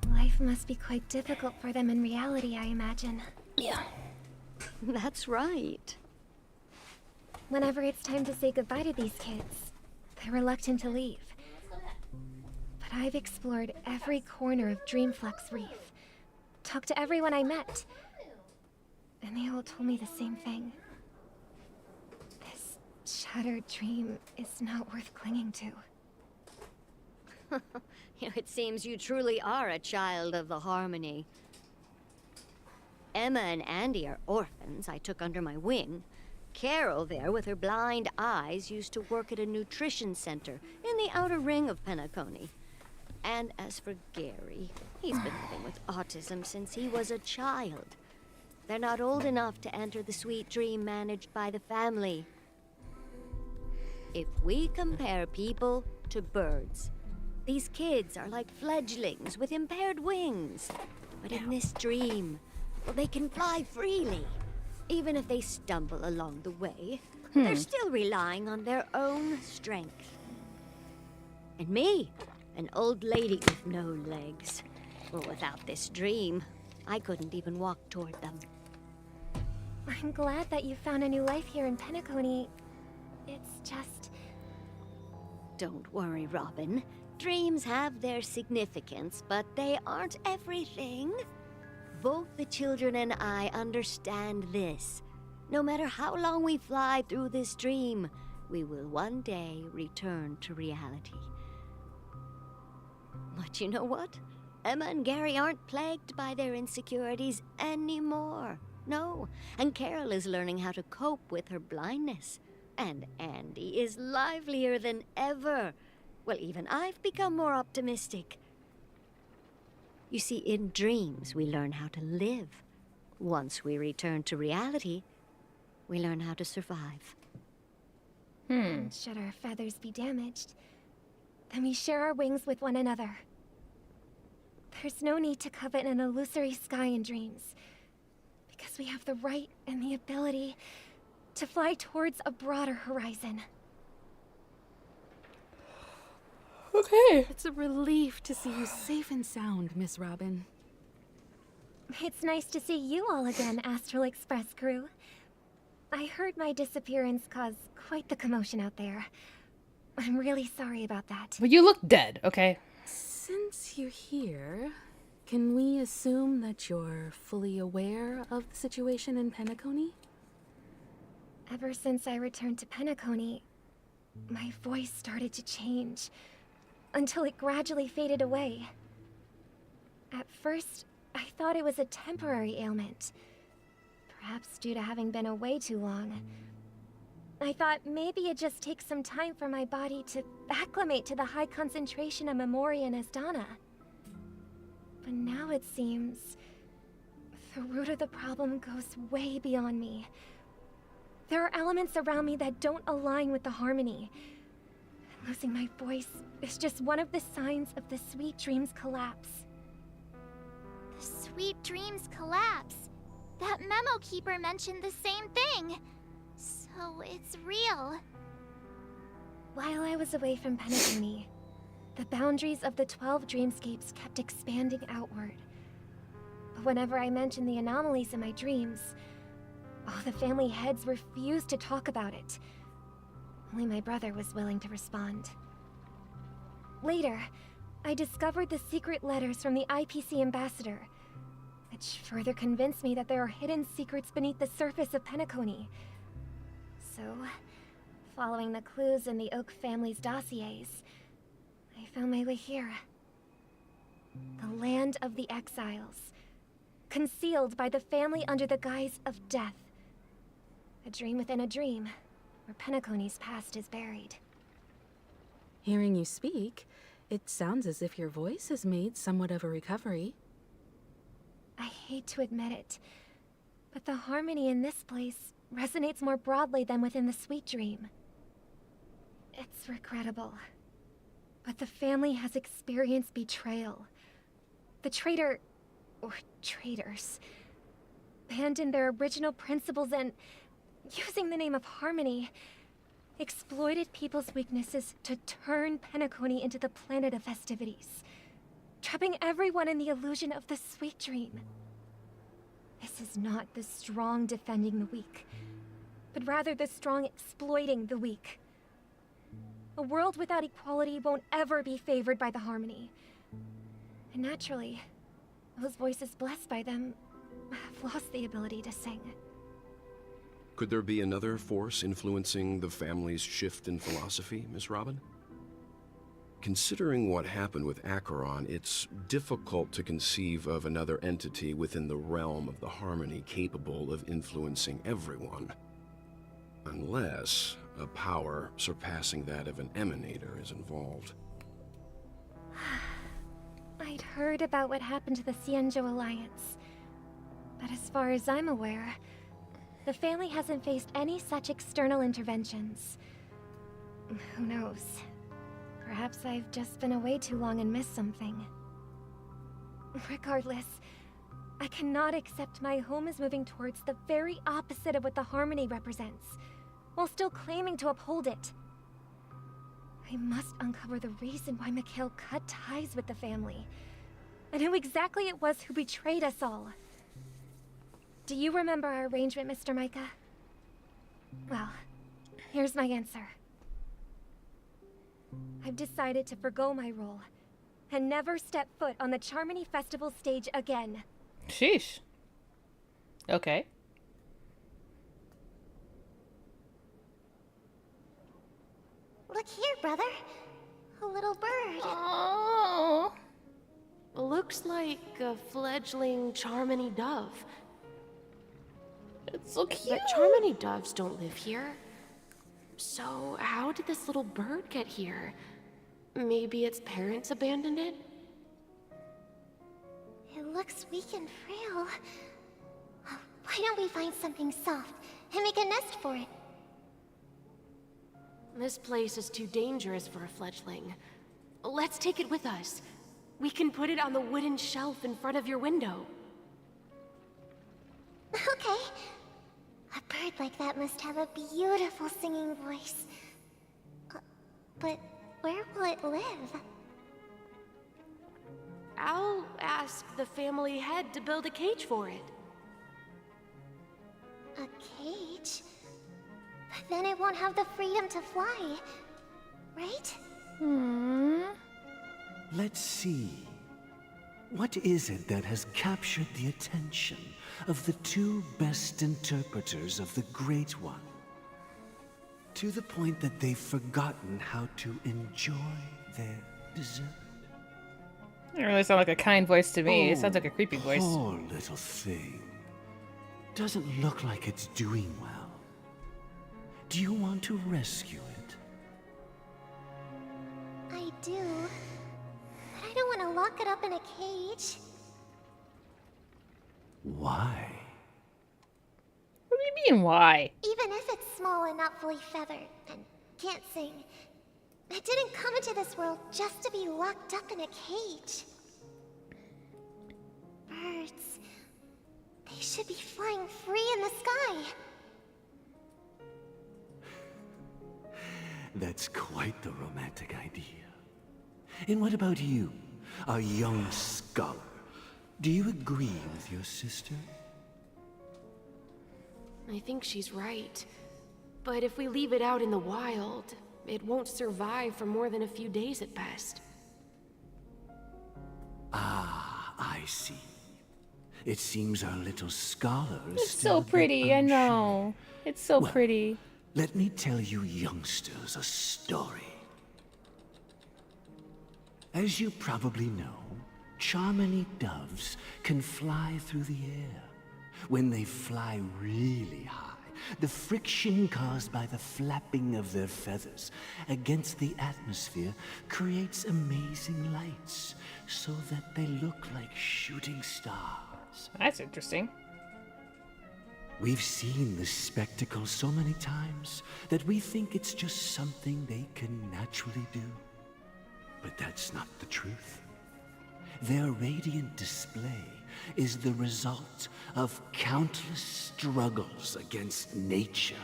Life must be quite difficult for them in reality, I imagine. Yeah. That's right. Whenever it's time to say goodbye to these kids, they're reluctant to leave. But I've explored every corner of Dreamflux Reef, talked to everyone I met, and they all told me the same thing. This shattered dream is not worth clinging to. It seems you truly are a child of the Harmony. Emma and Andy are orphans I took under my wing. Carol there, with her blind eyes, used to work at a nutrition center in the outer ring of Penacony. And as for Gary, he's been living with autism since he was a child. They're not old enough to enter the sweet dream managed by the family. If we compare people to birds, these kids are like fledglings with impaired wings. But in this dream, well, they can fly freely. Even if they stumble along the way, they're still relying on their own strength. And me, an old lady with no legs. Well, without this dream, I couldn't even walk toward them. I'm glad that you found a new life here in Penacony. It's just... Don't worry, Robin. Dreams have their significance, but they aren't everything. Both the children and I understand this. No matter how long we fly through this dream, we will one day return to reality. But you know what? Emma and Gary aren't plagued by their insecurities anymore. No, and Carol is learning how to cope with her blindness. And Andy is livelier than ever. Well, even I've become more optimistic. You see, in dreams, we learn how to live. Once we return to reality, we learn how to survive. And should our feathers be damaged, then we share our wings with one another. There's no need to covet an illusory sky in dreams, because we have the right and the ability to fly towards a broader horizon. Okay. It's a relief to see you safe and sound, Miss Robin. It's nice to see you all again, Astral Express crew. I heard my disappearance caused quite the commotion out there. I'm really sorry about that. But you look dead, okay? Since you're here, can we assume that you're fully aware of the situation in Penacony? Ever since I returned to Penacony, my voice started to change, until it gradually faded away. At first, I thought it was a temporary ailment, perhaps due to having been away too long. I thought maybe it just takes some time for my body to acclimate to the high concentration of memory in Asdana. But now it seems the root of the problem goes way beyond me. There are elements around me that don't align with the harmony. Losing my voice is just one of the signs of the Sweet Dreams collapse. The Sweet Dreams collapse. That memo keeper mentioned the same thing. So it's real. While I was away from Penacony, the boundaries of the 12 dreamscapes kept expanding outward. But whenever I mentioned the anomalies in my dreams, all the family heads refused to talk about it. Only my brother was willing to respond. Later, I discovered the secret letters from the IPC ambassador, which further convinced me that there are hidden secrets beneath the surface of Penacony. So, following the clues in the Oak family's dossiers, I found my way here. The land of the exiles, concealed by the family under the guise of death. A dream within a dream, where Penacony's past is buried. Hearing you speak, it sounds as if your voice has made somewhat of a recovery. I hate to admit it, but the harmony in this place resonates more broadly than within the Sweet Dream. It's regrettable, but the family has experienced betrayal. The traitor, or traitors, abandoned their original principles and, using the name of harmony, exploited people's weaknesses to turn Penacony into the planet of festivities, trapping everyone in the illusion of the Sweet Dream. This is not the strong defending the weak, but rather the strong exploiting the weak. A world without equality won't ever be favored by the harmony. And naturally, those voices blessed by them have lost the ability to sing. Could there be another force influencing the family's shift in philosophy, Miss Robin? Considering what happened with Acheron, it's difficult to conceive of another entity within the realm of the harmony capable of influencing everyone. Unless a power surpassing that of an emanator is involved. I'd heard about what happened to the Xianzhou Alliance, but as far as I'm aware, the family hasn't faced any such external interventions. Who knows? Perhaps I've just been away too long and missed something. Regardless, I cannot accept my home is moving towards the very opposite of what the harmony represents, while still claiming to uphold it. I must uncover the reason why Mikhail cut ties with the family, and who exactly it was who betrayed us all. Do you remember our arrangement, Mr. Micah? Well, here's my answer. I've decided to forgo my role, and never step foot on the Charmony Festival stage again. Sheesh. Okay. Look here, brother. A little bird. Oh. Looks like a fledgling Charmony dove. It's so cute. But Charmony doves don't live here. So how did this little bird get here? Maybe its parents abandoned it? It looks weak and frail. Why don't we find something soft and make a nest for it? This place is too dangerous for a fledgling. Let's take it with us. We can put it on the wooden shelf in front of your window. Okay. A bird like that must have a beautiful singing voice. But where will it live? I'll ask the family head to build a cage for it. A cage? But then it won't have the freedom to fly, right? Let's see. What is it that has captured the attention of the two best interpreters of the Great One? To the point that they've forgotten how to enjoy their dessert. It doesn't really sound like a kind voice to me. It sounds like a creepy voice. Poor little thing. Doesn't look like it's doing well. Do you want to rescue it? I do. But I don't want to lock it up in a cage. Why? What do you mean, why? Even if it's small and not fully feathered and can't sing, it didn't come into this world just to be locked up in a cage. Birds, they should be flying free in the sky. That's quite the romantic idea. And what about you, a young scholar? Do you agree with your sister? I think she's right. But if we leave it out in the wild, it won't survive for more than a few days at best. Ah, I see. It seems our little scholar is It's still so pretty, I know. It's so Well, pretty. Let me tell you youngsters a story. As you probably know, Charmony doves can fly through the air. When they fly really high, the friction caused by the flapping of their feathers against the atmosphere creates amazing lights, so that they look like shooting stars. That's interesting. We've seen this spectacle so many times that we think it's just something they can naturally do. But that's not the truth. Their radiant display is the result of countless struggles against nature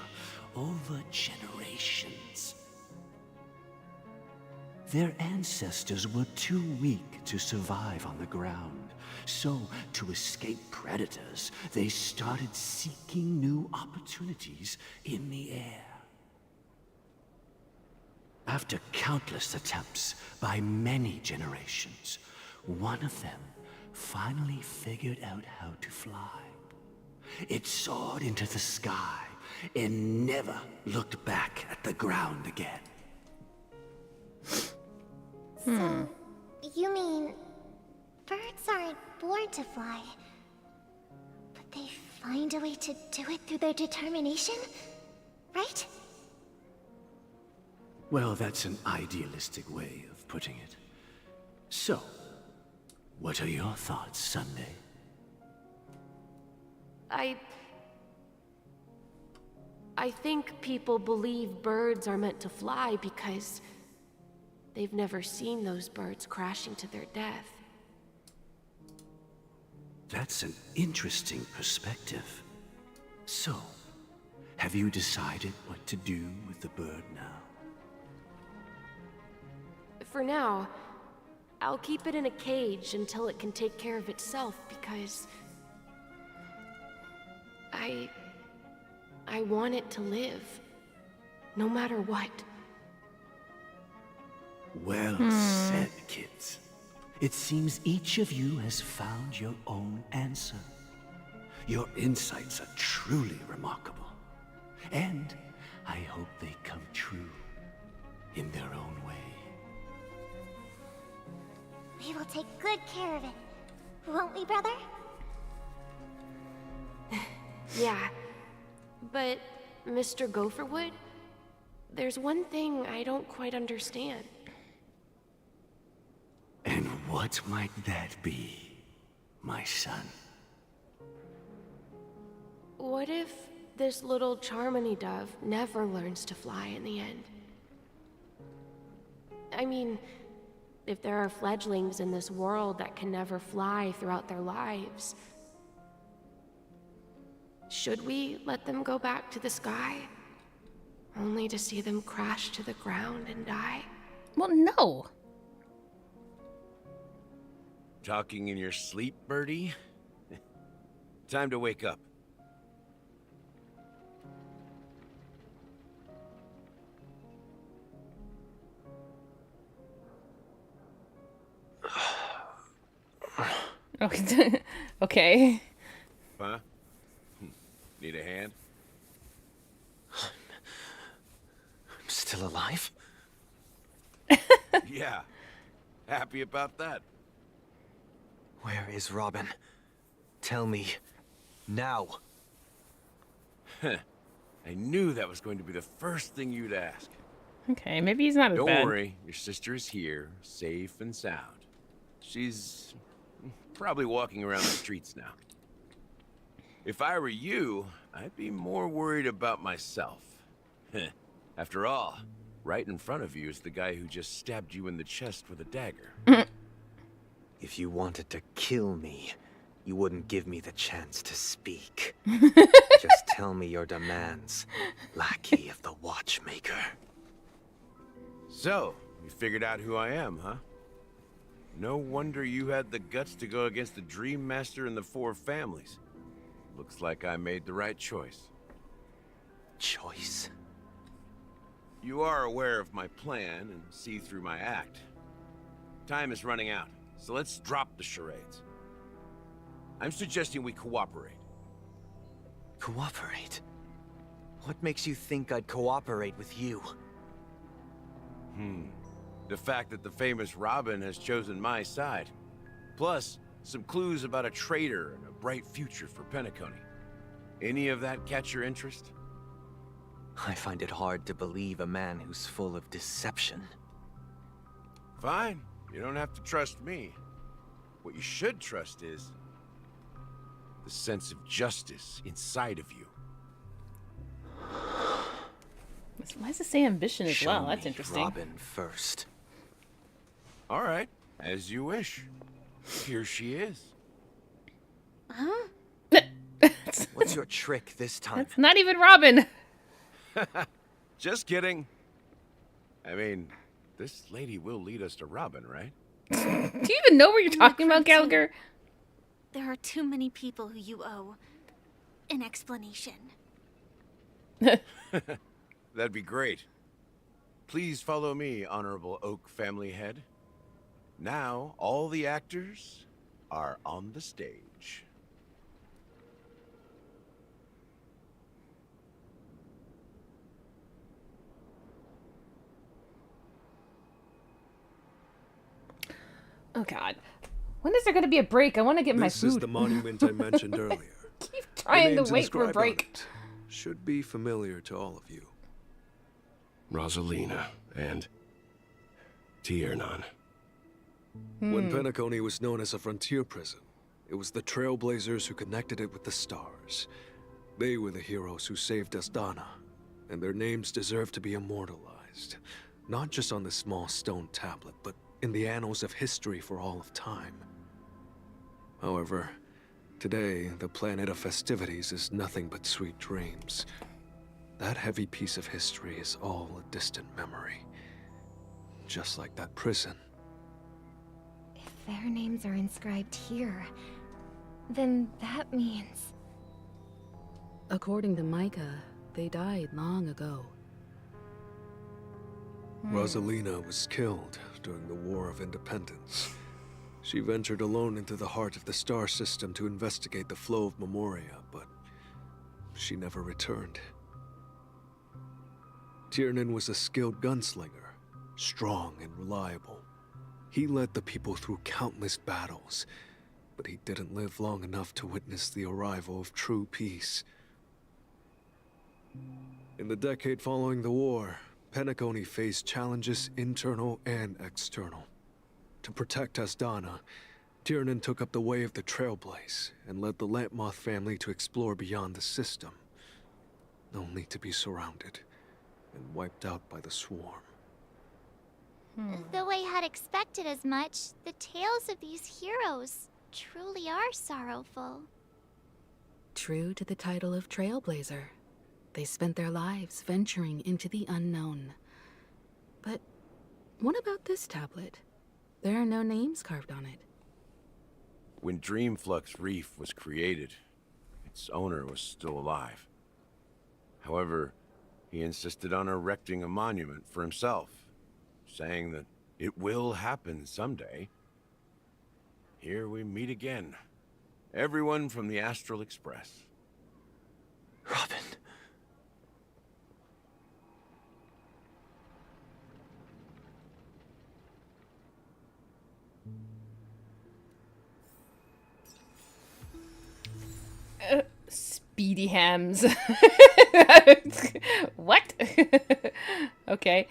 over generations. Their ancestors were too weak to survive on the ground, so to escape predators, they started seeking new opportunities in the air. After countless attempts by many generations, one of them finally figured out how to fly. It soared into the sky and never looked back at the ground again. So, you mean birds aren't born to fly, but they find a way to do it through their determination, right? Well, that's an idealistic way of putting it. So, what are your thoughts, Sunday? I think people believe birds are meant to fly because they've never seen those birds crashing to their death. That's an interesting perspective. So, have you decided what to do with the bird now? For now, I'll keep it in a cage until it can take care of itself because I want it to live, no matter what. Well said, kids. It seems each of you has found your own answer. Your insights are truly remarkable. And I hope they come true in their own way. We will take good care of it, won't we, brother? Yeah, but Mr. Gopherwood, there's one thing I don't quite understand. And what might that be, my son? What if this little Charmony dove never learns to fly in the end? I mean, if there are fledglings in this world that can never fly throughout their lives, should we let them go back to the sky, only to see them crash to the ground and die? Well, no. Talking in your sleep, birdie? Time to wake up. Okay. Okay. Huh? Need a hand? I'm still alive? Yeah. Happy about that. Where is Robin? Tell me. Now. I knew that was going to be the first thing you'd ask. Okay, maybe he's not as Don't bad. worry, your sister is here, safe and sound. She's probably walking around the streets now. If I were you, I'd be more worried about myself. After all, right in front of you is the guy who just stabbed you in the chest with a dagger. If you wanted to kill me, you wouldn't give me the chance to speak. Just tell me your demands, lackey of the watchmaker. So, you figured out who I am, huh? No wonder you had the guts to go against the Dream Master and the Four Families. Looks like I made the right choice. Choice? You are aware of my plan and see through my act. Time is running out, so let's drop the charades. I'm suggesting we cooperate. Cooperate? What makes you think I'd cooperate with you? The fact that the famous Robin has chosen my side. Plus, some clues about a traitor and a bright future for Penacony. Any of that catch your interest? I find it hard to believe a man who's full of deception. Fine. You don't have to trust me. What you should trust is the sense of justice inside of you. Why does it say ambition as well? Show That's me interesting. Robin first. All right, as you wish. Here she is. Huh? What's your trick this time? That's not even Robin. Just kidding. I mean, this lady will lead us to Robin, right? Do you even know what you're talking about, Gallagher? There are too many people who you owe an explanation. That'd be great. Please follow me, Honorable Oak Family Head. Now, all the actors are on the stage. Oh God, when is there going to be a break? I want to get my food. This is the monument I mentioned earlier. Keep trying The to names wait for a inscribed on break. it should be familiar to all of you. Rosalina and Tiernan. When Penacony was known as a frontier prison, it was the Trailblazers who connected it with the stars. They were the heroes who saved Asdana, and their names deserve to be immortalized. Not just on this small stone tablet, but in the annals of history for all of time. However, today, the planet of festivities is nothing but sweet dreams. That heavy piece of history is all a distant memory. Just like that prison. If their names are inscribed here, then that means... According to Micah, they died long ago. Rosalina was killed during the War of Independence. She ventured alone into the heart of the star system to investigate the flow of Memoria, but she never returned. Tiernan was a skilled gunslinger, strong and reliable. He led the people through countless battles, but he didn't live long enough to witness the arrival of true peace. In the decade following the war, Penacony faced challenges internal and external. To protect Asdana, Tiernan took up the way of the Trailblaze and led the Lampmoth family to explore beyond the system, only to be surrounded and wiped out by the swarm. Though I had expected as much, the tales of these heroes truly are sorrowful. True to the title of Trailblazer, they spent their lives venturing into the unknown. But what about this tablet? There are no names carved on it. When Dreamflux Reef was created, its owner was still alive. However, he insisted on erecting a monument for himself, saying that it will happen someday. Here we meet again. Everyone from the Astral Express. Robin. Speedy hams. What? Okay.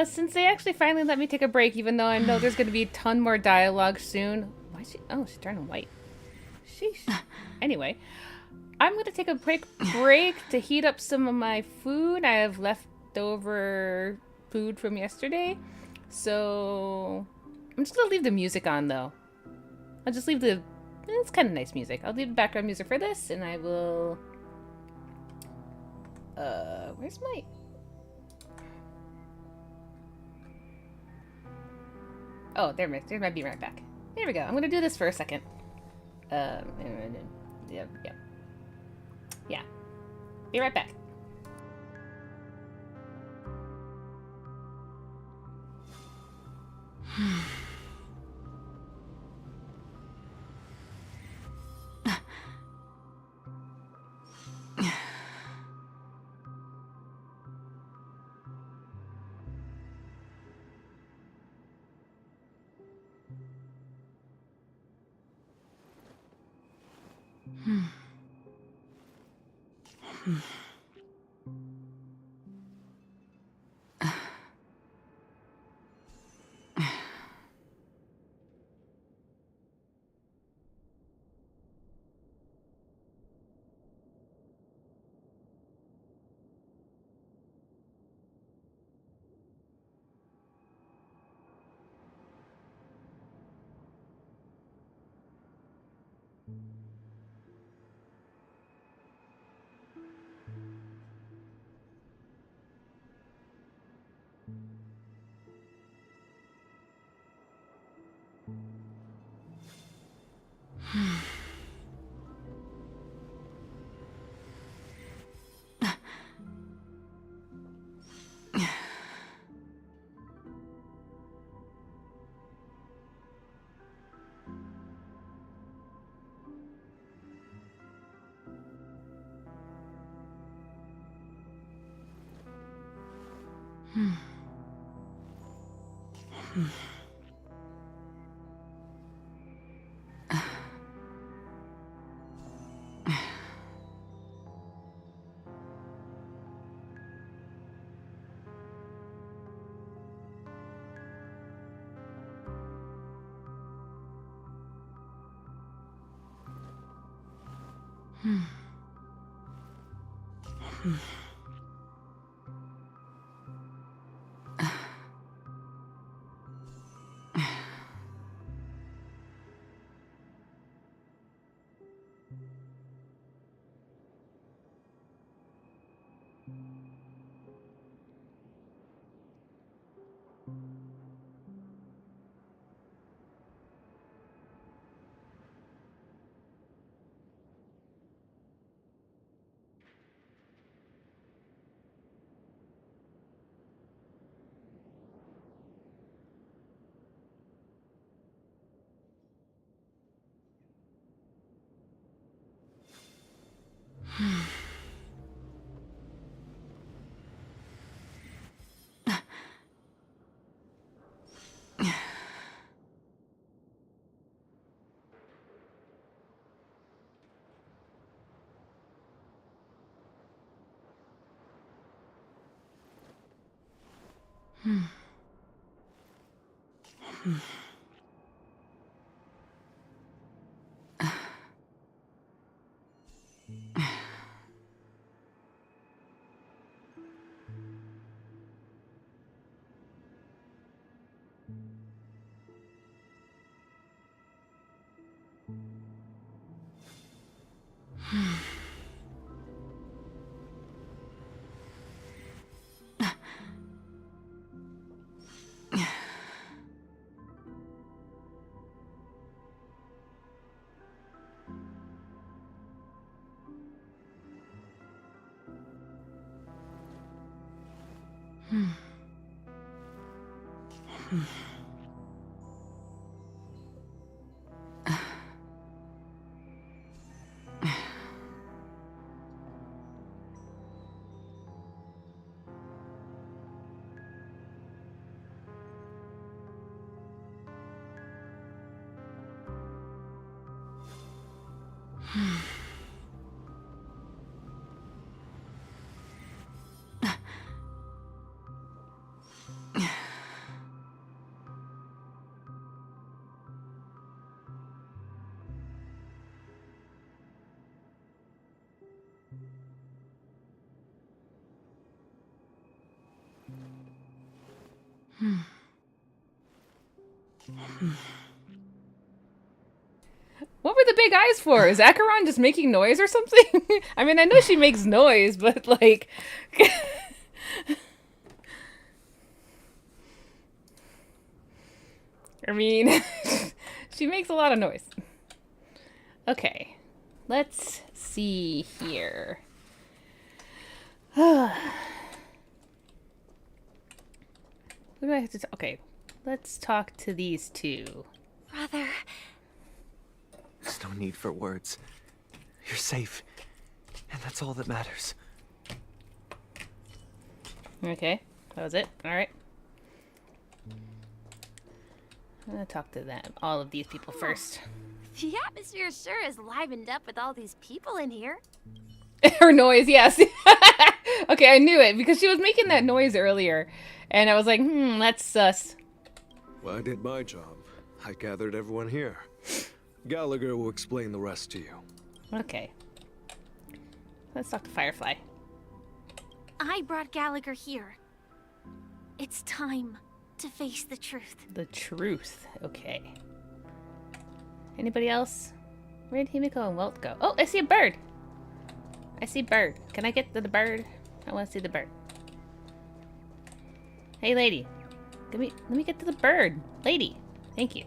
Since they actually finally let me take a break, even though I know there's going to be a ton more dialogue soon. Why is she? Oh, she's turning white. Sheesh. Anyway, I'm going to take a break to heat up some of my food. I have leftover food from yesterday. So I'm just going to leave the music on, though. I'll just leave the... It's kind of nice music. I'll leave the background music for this, and I will... Where's my... Oh, there's my Be Right Back. There we go. I'm gonna do this for a second. Yep. Yeah. Be right back. What were the big eyes for? Is Acheron just making noise or something? I mean, I know she makes noise, but like... I mean, she makes a lot of noise. Okay, let's see here. Who do I have to talk? Okay, let's talk to these two. Brother. There's no need for words. You're safe, and that's all that matters. Okay, that was it. All right. I'm gonna talk to them, all of these people first. The atmosphere sure is livened up with all these people in here. Her noise, yes. Okay, I knew it because she was making that noise earlier, and I was like, that's sus. Well, I did my job. I gathered everyone here. Gallagher will explain the rest to you. Okay. Let's talk to Firefly. I brought Gallagher here. It's time to face the truth. The truth. Okay. Anybody else? Where did Himiko and Welt go? Oh, I see a bird. I see a bird. Can I get to the bird? I want to see the bird. Hey, lady. Let me get to the bird. Lady. Thank you.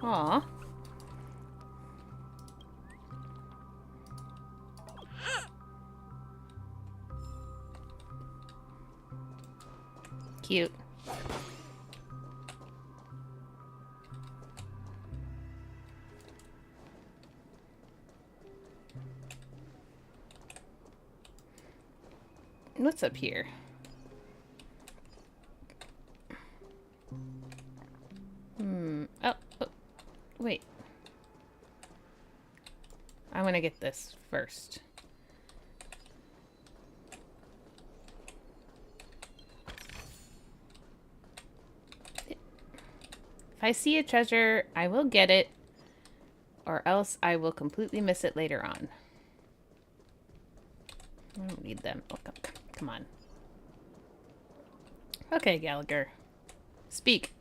Aw. Cute. What's up here? Oh, wait. I want to get this first. If I see a treasure, I will get it, or else I will completely miss it later on. I don't need them. Oh, come on. Okay, Gallagher. Speak.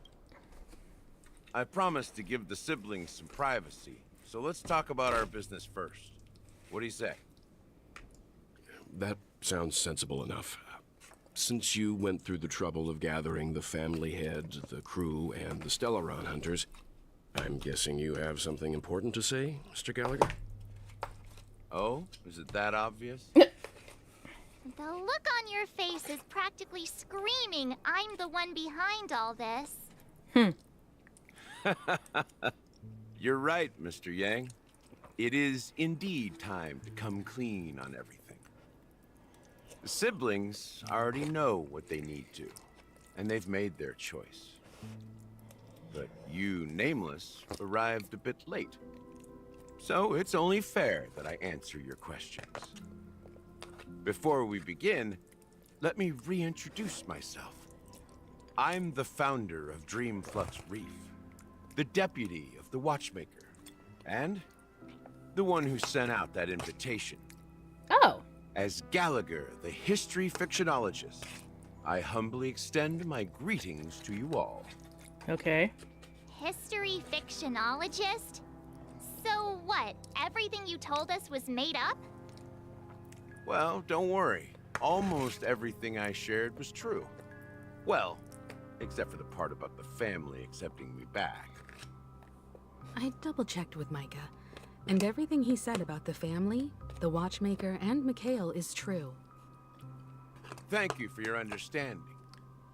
I promised to give the siblings some privacy, so let's talk about our business first. What do you say? That sounds sensible enough. Since you went through the trouble of gathering the family head, the crew, and the Stellaron hunters, I'm guessing you have something important to say, Mr. Gallagher? Oh, is it that obvious? The look on your face is practically screaming, I'm the one behind all this. You're right, Mr. Yang. It is indeed time to come clean on everything. The siblings already know what they need to, and they've made their choice. But you, Nameless, arrived a bit late. So it's only fair that I answer your questions. Before we begin, let me reintroduce myself. I'm the founder of Dreamflux Reef, the deputy of the Watchmaker, and the one who sent out that invitation. Oh. As Gallagher, the history fictionologist, I humbly extend my greetings to you all. Okay. History fictionologist? So what, everything you told us was made up? Well, don't worry. Almost everything I shared was true. Well, except for the part about the family accepting me back. I double-checked with Micah, and everything he said about the family, the Watchmaker, and Mikhail is true. Thank you for your understanding.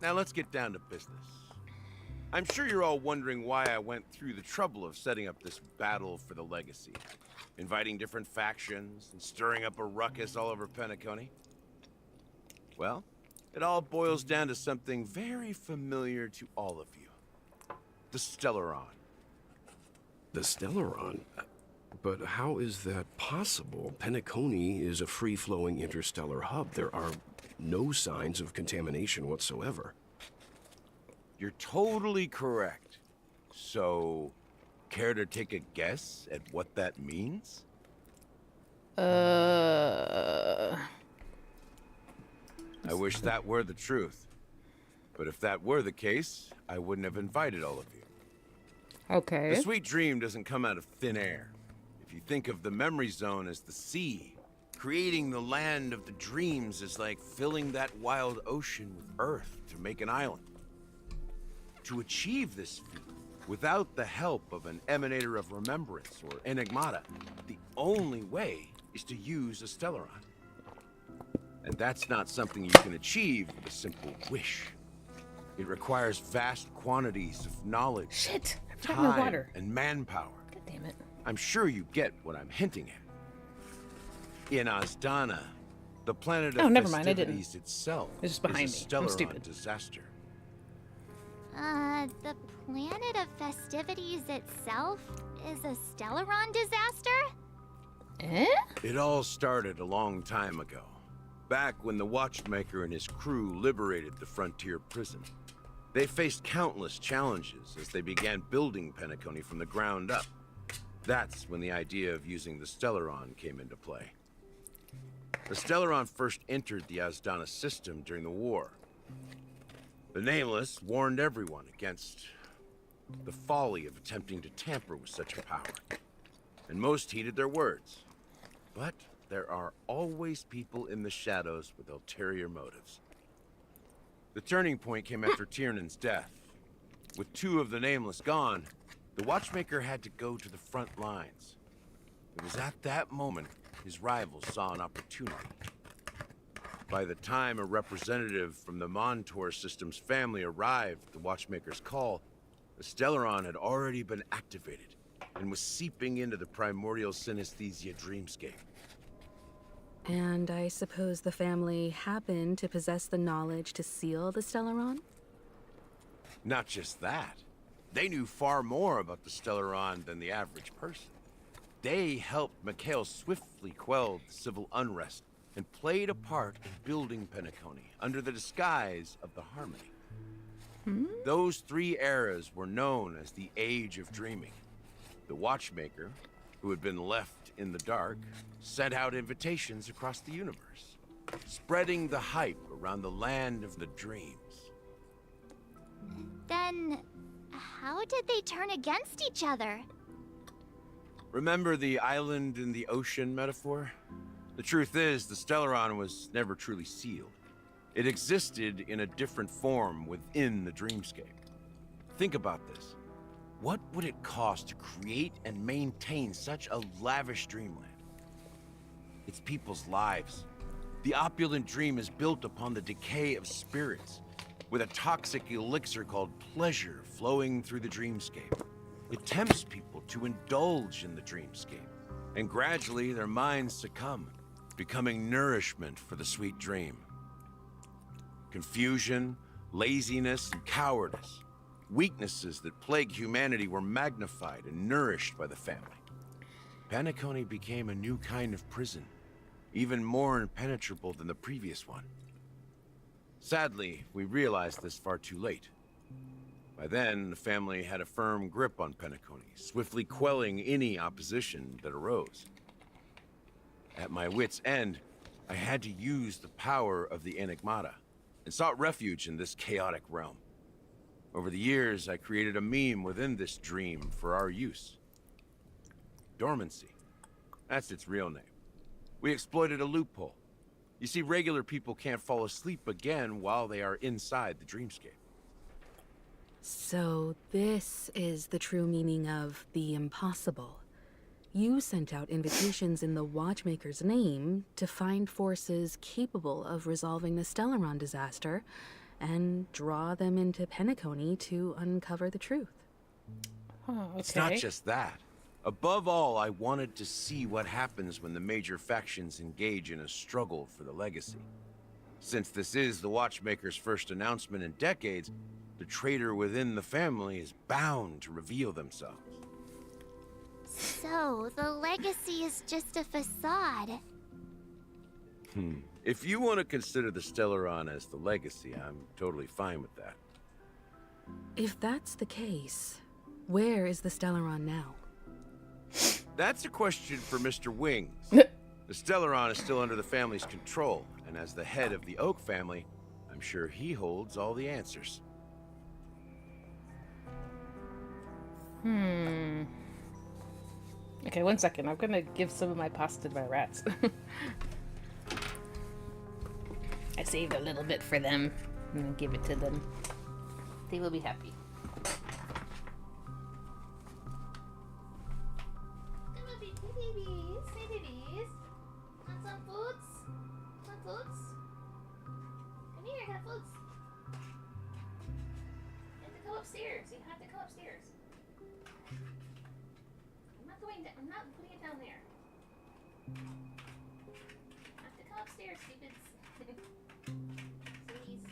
Now let's get down to business. I'm sure you're all wondering why I went through the trouble of setting up this battle for the legacy, inviting different factions and stirring up a ruckus all over Penacony. Well, it all boils down to something very familiar to all of you. The Stellaron. The Stellaron? But how is that possible? Penacony is a free-flowing interstellar hub. There are no signs of contamination whatsoever. You're totally correct. So, care to take a guess at what that means? Uh... I wish that were the truth. But if that were the case, I wouldn't have invited all of you. Okay. The sweet dream doesn't come out of thin air. If you think of the memory zone as the sea, creating the land of the dreams is like filling that wild ocean with earth to make an island. To achieve this feat, without the help of an emanator of remembrance or enigmata, the only way is to use a Stellaron. And that's not something you can achieve with a simple wish. It requires vast quantities of knowledge, Shit, I forgot my time, water. and manpower. God damn it. I'm sure you get what I'm hinting at. In Azdana, the planet of never mind, I didn't. festivities itself It's just behind is a me. I'm Stellaron stupid. disaster. The planet of festivities itself is a Stellaron disaster? Eh? It all started a long time ago. Back when the Watchmaker and his crew liberated the frontier prison. They faced countless challenges as they began building Penacony from the ground up. That's when the idea of using the Stellaron came into play. The Stellaron first entered the Azdana system during the war. The Nameless warned everyone against the folly of attempting to tamper with such a power. And most heeded their words. But there are always people in the shadows with ulterior motives. The turning point came after Tiernan's death. With two of the Nameless gone, the Watchmaker had to go to the front lines. It was at that moment his rivals saw an opportunity. By the time a representative from the Montour Systems family arrived at the Watchmaker's call, the Stellaron had already been activated and was seeping into the primordial synesthesia dreamscape. And I suppose the family happened to possess the knowledge to seal the Stellaron? Not just that. They knew far more about the Stellaron than the average person. They helped Mikhail swiftly quell the civil unrest and played a part in building Penacony under the disguise of the Harmony. Those three eras were known as the Age of Dreaming. The Watchmaker, who had been left in the dark, sent out invitations across the universe, spreading the hype around the land of the dreams. Then, how did they turn against each other? Remember the island in the ocean metaphor? The truth is, the Stellaron was never truly sealed. It existed in a different form within the dreamscape. Think about this. What would it cost to create and maintain such a lavish dreamland? It's people's lives. The opulent dream is built upon the decay of spirits, with a toxic elixir called pleasure flowing through the dreamscape. It tempts people to indulge in the dreamscape, and gradually their minds succumb, becoming nourishment for the sweet dream. Confusion, laziness, and cowardice, weaknesses that plague humanity, were magnified and nourished by the family. Penacony became a new kind of prison, even more impenetrable than the previous one. Sadly, we realized this far too late. By then, the family had a firm grip on Penacony, swiftly quelling any opposition that arose. At my wit's end, I had to use the power of the Enigmata, and sought refuge in this chaotic realm. Over the years, I created a meme within this dream for our use. Dormancy. That's its real name. We exploited a loophole. You see, regular people can't fall asleep again while they are inside the dreamscape. So this is the true meaning of the impossible. You sent out invitations in the Watchmaker's name to find forces capable of resolving the Stellaron disaster and draw them into Penacony to uncover the truth. Oh, okay. It's not just that. Above all, I wanted to see what happens when the major factions engage in a struggle for the legacy. Since this is the Watchmaker's first announcement in decades, the traitor within the family is bound to reveal themselves. So, the legacy is just a facade. If you want to consider the Stellaron as the legacy, I'm totally fine with that. If that's the case, where is the Stellaron now? That's a question for Mr. Wings. The Stellaron is still under the family's control, and as the head of the Oak family, I'm sure he holds all the answers. Okay, 1 second. I'm gonna give some of my pasta to my rats. I saved a little bit for them. I'm gonna give it to them. They will be happy. Come on, babies. Hey, babies. Want some foods? Want foods? Come here, have foods. You have to go upstairs. You have to go upstairs. I'm not putting it down there. You have to come upstairs, stupids. Please.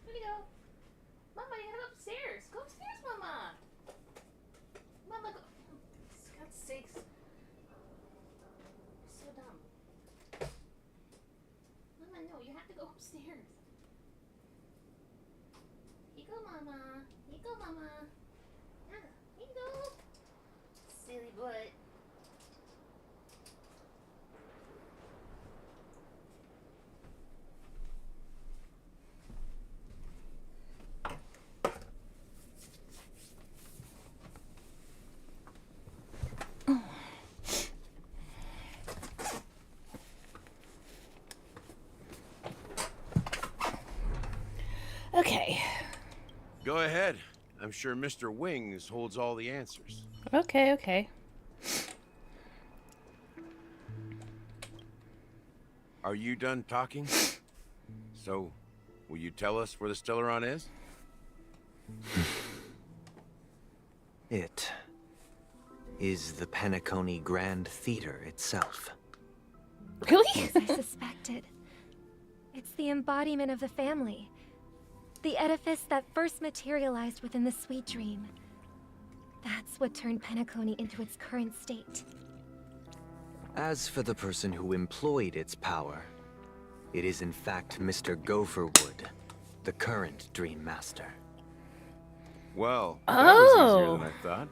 Where'd you go? Mama, you gotta go upstairs. Go upstairs, Mama. Mama, go. For God's sakes. You're so dumb. Mama, no, you have to go upstairs. Here you go, Mama. Here you go, Mama. Here you go. Silly butt. Okay. Go ahead. I'm sure Mr. Wings holds all the answers. Okay, okay. Are you done talking? So, will you tell us where the Stellaron is? It is the Penacony Grand Theater itself. Really? As I suspected. It's the embodiment of the family. The edifice that first materialized within the Sweet Dream. That's what turned Penacony into its current state. As for the person who employed its power, it is in fact Mr. Gopherwood, the current Dream Master. Well, that was easier than I thought.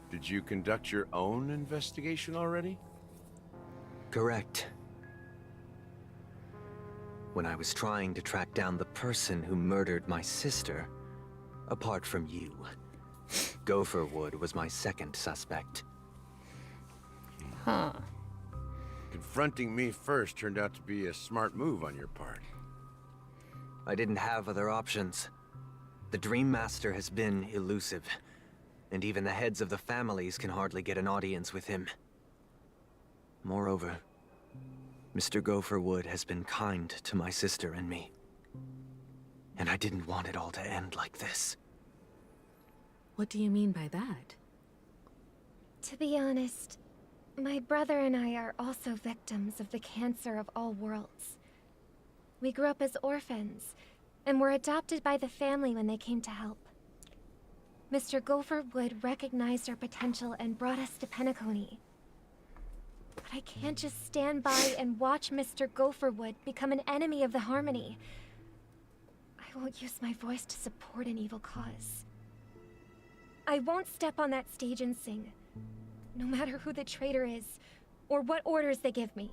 Did you conduct your own investigation already? Correct. When I was trying to track down the person who murdered my sister, apart from you, Gopherwood was my second suspect. Huh. Confronting me first turned out to be a smart move on your part. I didn't have other options. The Dream Master has been elusive, and even the heads of the families can hardly get an audience with him. Moreover, Mr. Gopherwood has been kind to my sister and me. And I didn't want it all to end like this. What do you mean by that? To be honest, my brother and I are also victims of the cancer of all worlds. We grew up as orphans, and were adopted by the family when they came to help. Mr. Gopherwood recognized our potential and brought us to Penacony. But I can't just stand by and watch Mr. Gopherwood become an enemy of the Harmony. I won't use my voice to support an evil cause. I won't step on that stage and sing, no matter who the traitor is, or what orders they give me.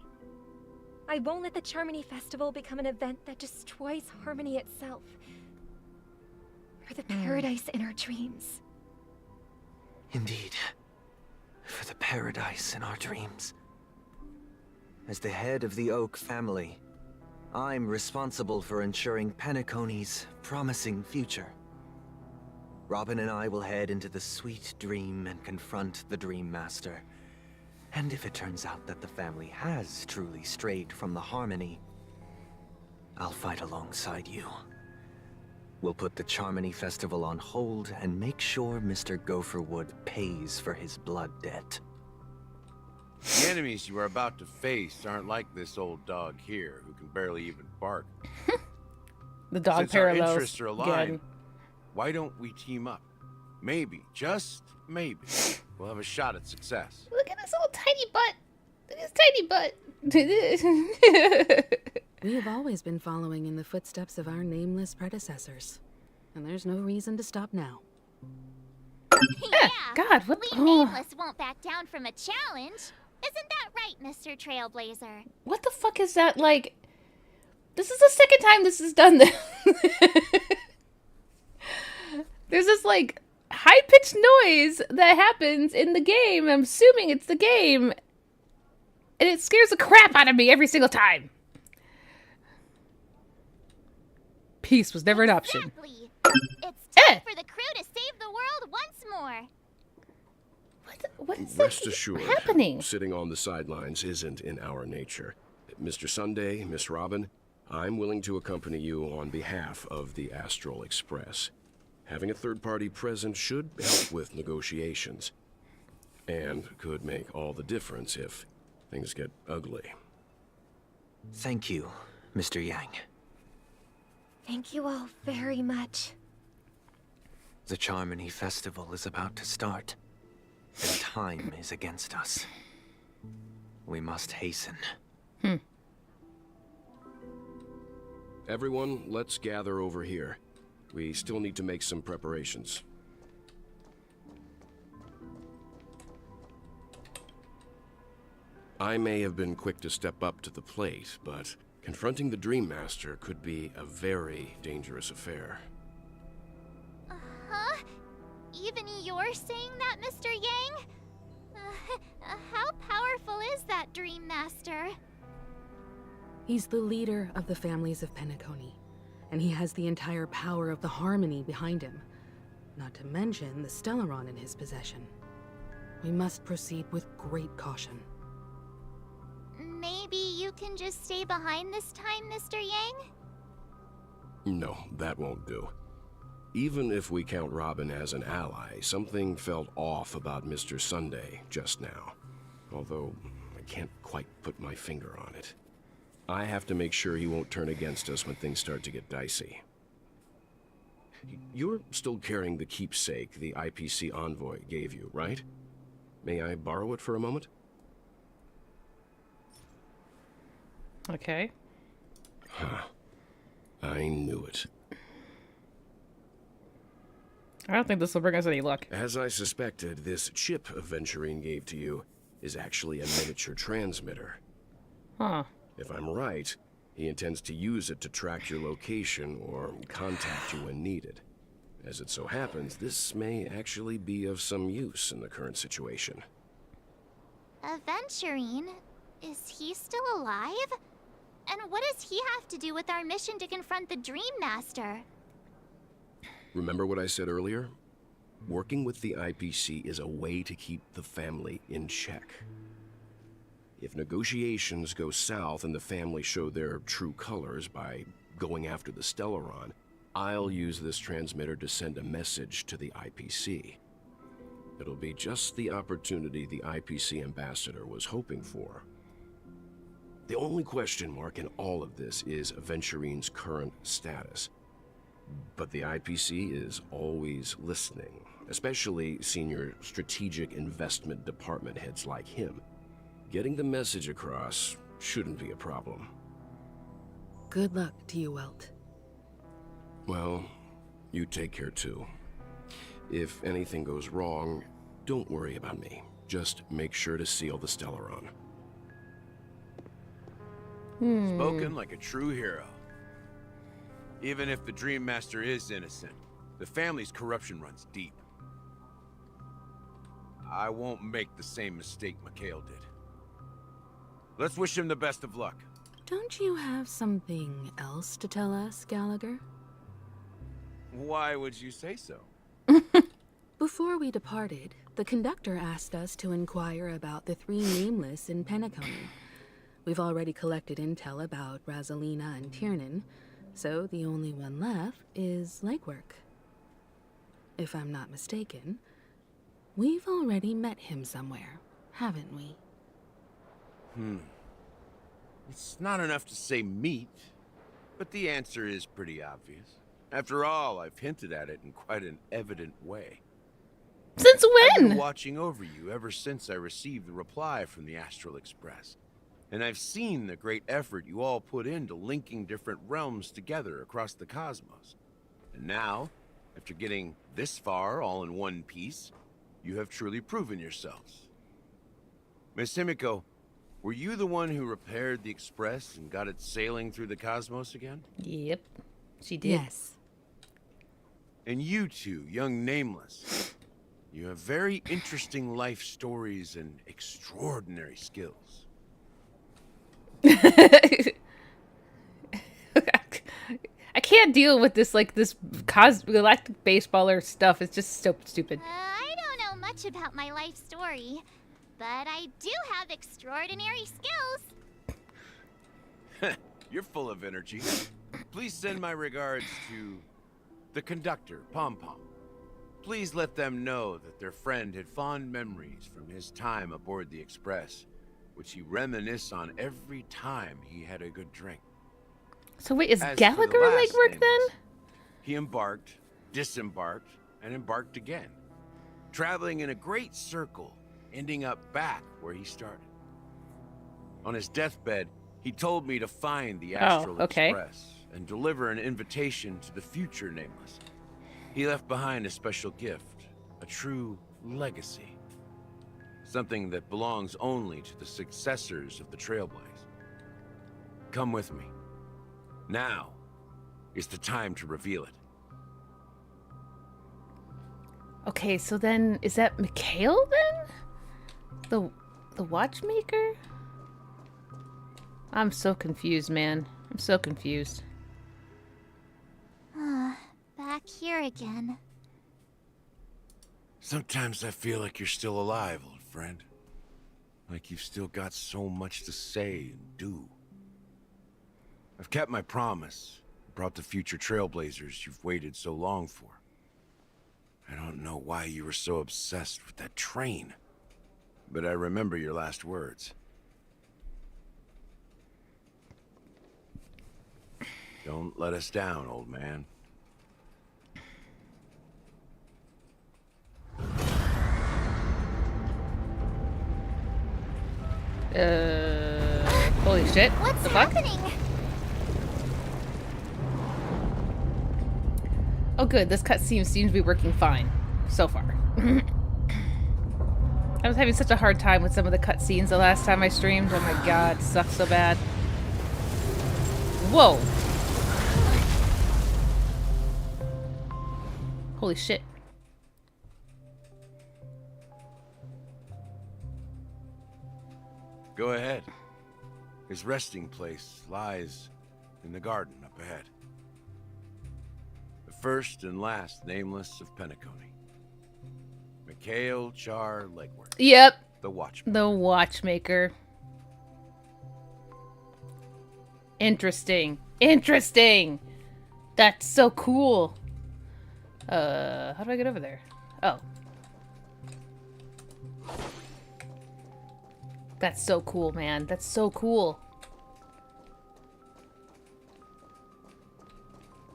I won't let the Charmony Festival become an event that destroys Harmony itself, or the paradise in our dreams. Indeed. for the paradise in our dreams. As the head of the Oak family, I'm responsible for ensuring Penacony's promising future. Robin and I will head into the sweet dream and confront the Dream Master. And if it turns out that the family has truly strayed from the Harmony, I'll fight alongside you. We'll put the Charmony Festival on hold and make sure Mr. Gopherwood pays for his blood debt. The enemies you are about to face aren't like this old dog here, who can barely even bark. The dog Since our parallels interests are aligned, again. why don't we team up? Maybe, just maybe, we'll have a shot at success. Look at this old tiny butt. Look at his tiny butt. We have always been following in the footsteps of our nameless predecessors, and there's no reason to stop now. Yeah, God, what? We nameless won't back down from a challenge. Isn't that right, Mr. Trailblazer? What the fuck is that? Like, this is the second time this has done this. There's this, like, high-pitched noise that happens in the game. I'm assuming it's the game. And it scares the crap out of me every single time. Peace was never an option. Exactly. It's time for the crew to save the world once more. What is Rest assured, happening? Sitting on the sidelines isn't in our nature. Mr. Sunday, Miss Robin, I'm willing to accompany you on behalf of the Astral Express. Having a third party present should help with negotiations, and could make all the difference if things get ugly. Thank you, Mr. Yang. Thank you all very much. The Charmony Festival is about to start, and time is against us. We must hasten. Everyone, let's gather over here. We still need to make some preparations. I may have been quick to step up to the plate, but confronting the Dream Master could be a very dangerous affair. Huh? Even you're saying that, Mr. Yang? How powerful is that Dream Master? He's the leader of the families of Penacony, and he has the entire power of the Harmony behind him, not to mention the Stellaron in his possession. We must proceed with great caution. Maybe you can just stay behind this time, Mr. Yang? No, that won't do. Even if we count Robin as an ally, something felt off about Mr. Sunday just now. Although, I can't quite put my finger on it. I have to make sure he won't turn against us when things start to get dicey. You're still carrying the keepsake the IPC envoy gave you, right? May I borrow it for a moment? Okay. Huh. I knew it. I don't think this will bring us any luck. As I suspected, this chip Aventurine gave to you is actually a miniature transmitter. Huh. If I'm right, he intends to use it to track your location or contact you when needed. As it so happens, this may actually be of some use in the current situation. Aventurine? Is he still alive? And what does he have to do with our mission to confront the Dream Master? Remember what I said earlier? Working with the IPC is a way to keep the family in check. If negotiations go south and the family show their true colors by going after the Stellaron, I'll use this transmitter to send a message to the IPC. It'll be just the opportunity the IPC ambassador was hoping for. The only question mark in all of this is Aventurine's current status. But the IPC is always listening, especially senior strategic investment department heads like him. Getting the message across shouldn't be a problem. Good luck to you, Welt. Well, you take care too. If anything goes wrong, don't worry about me. Just make sure to seal the Stellaron. Spoken like a true hero. Even if the Dream Master is innocent, the family's corruption runs deep. I won't make the same mistake Mikhail did. Let's wish him the best of luck. Don't you have something else to tell us, Gallagher? Why would you say so? Before we departed, the conductor asked us to inquire about the 3 nameless in Penacony. We've already collected intel about Rosalina and Tiernan, so the only one left is legwork. If I'm not mistaken, we've already met him somewhere, haven't we? It's not enough to say meet, but the answer is pretty obvious. After all, I've hinted at it in quite an evident way. Since I've when? been watching over you ever since I received the reply from the Astral Express. And I've seen the great effort you all put into linking different realms together across the cosmos. And now, after getting this far all in one piece, you have truly proven yourselves. Miss Himiko, were you the one who repaired the Express and got it sailing through the cosmos again? Yep, she did. Yes. And you two, young Nameless, you have very interesting life stories and extraordinary skills. I can't deal with this, like, this galactic baseballer stuff. It's just so stupid. I don't know much about my life story, but I do have extraordinary skills. You're full of energy. Please send my regards to the conductor, Pom Pom. Please let them know that their friend had fond memories from his time aboard the Express, which he reminisced on every time he had a good drink. So wait, is As for the Gallagher last legwork then? Nameless, he embarked, disembarked, and embarked again, traveling in a great circle, ending up back where he started. On his deathbed, he told me to find the Astral Express and deliver an invitation to the future Nameless. He left behind a special gift, a true legacy. Something that belongs only to the successors of the Trailblaze. Come with me. Now is the time to reveal it. Okay, so then is that Mikhail then? The watchmaker? I'm so confused, man. I'm so confused. Back here again. Sometimes I feel like you're still alive, old friend. Like you've still got so much to say and do. I've kept my promise, brought the future Trailblazers you've waited so long for. I don't know why you were so obsessed with that train, but I remember your last words. Don't let us down, old man. Holy shit. What's The fuck? happening? Oh good, this cutscene seems to be working fine. So far. I was having such a hard time with some of the cutscenes the last time I streamed. Oh my god, it sucks so bad. Whoa! Holy shit. Go ahead. His resting place lies in the garden up ahead. The first and last Nameless of Penacony. Mikhail Char Legwork. Yep. The Watchman. The watchmaker. Interesting. Interesting! That's so cool. How do I get over there? Oh. That's so cool, man. That's so cool.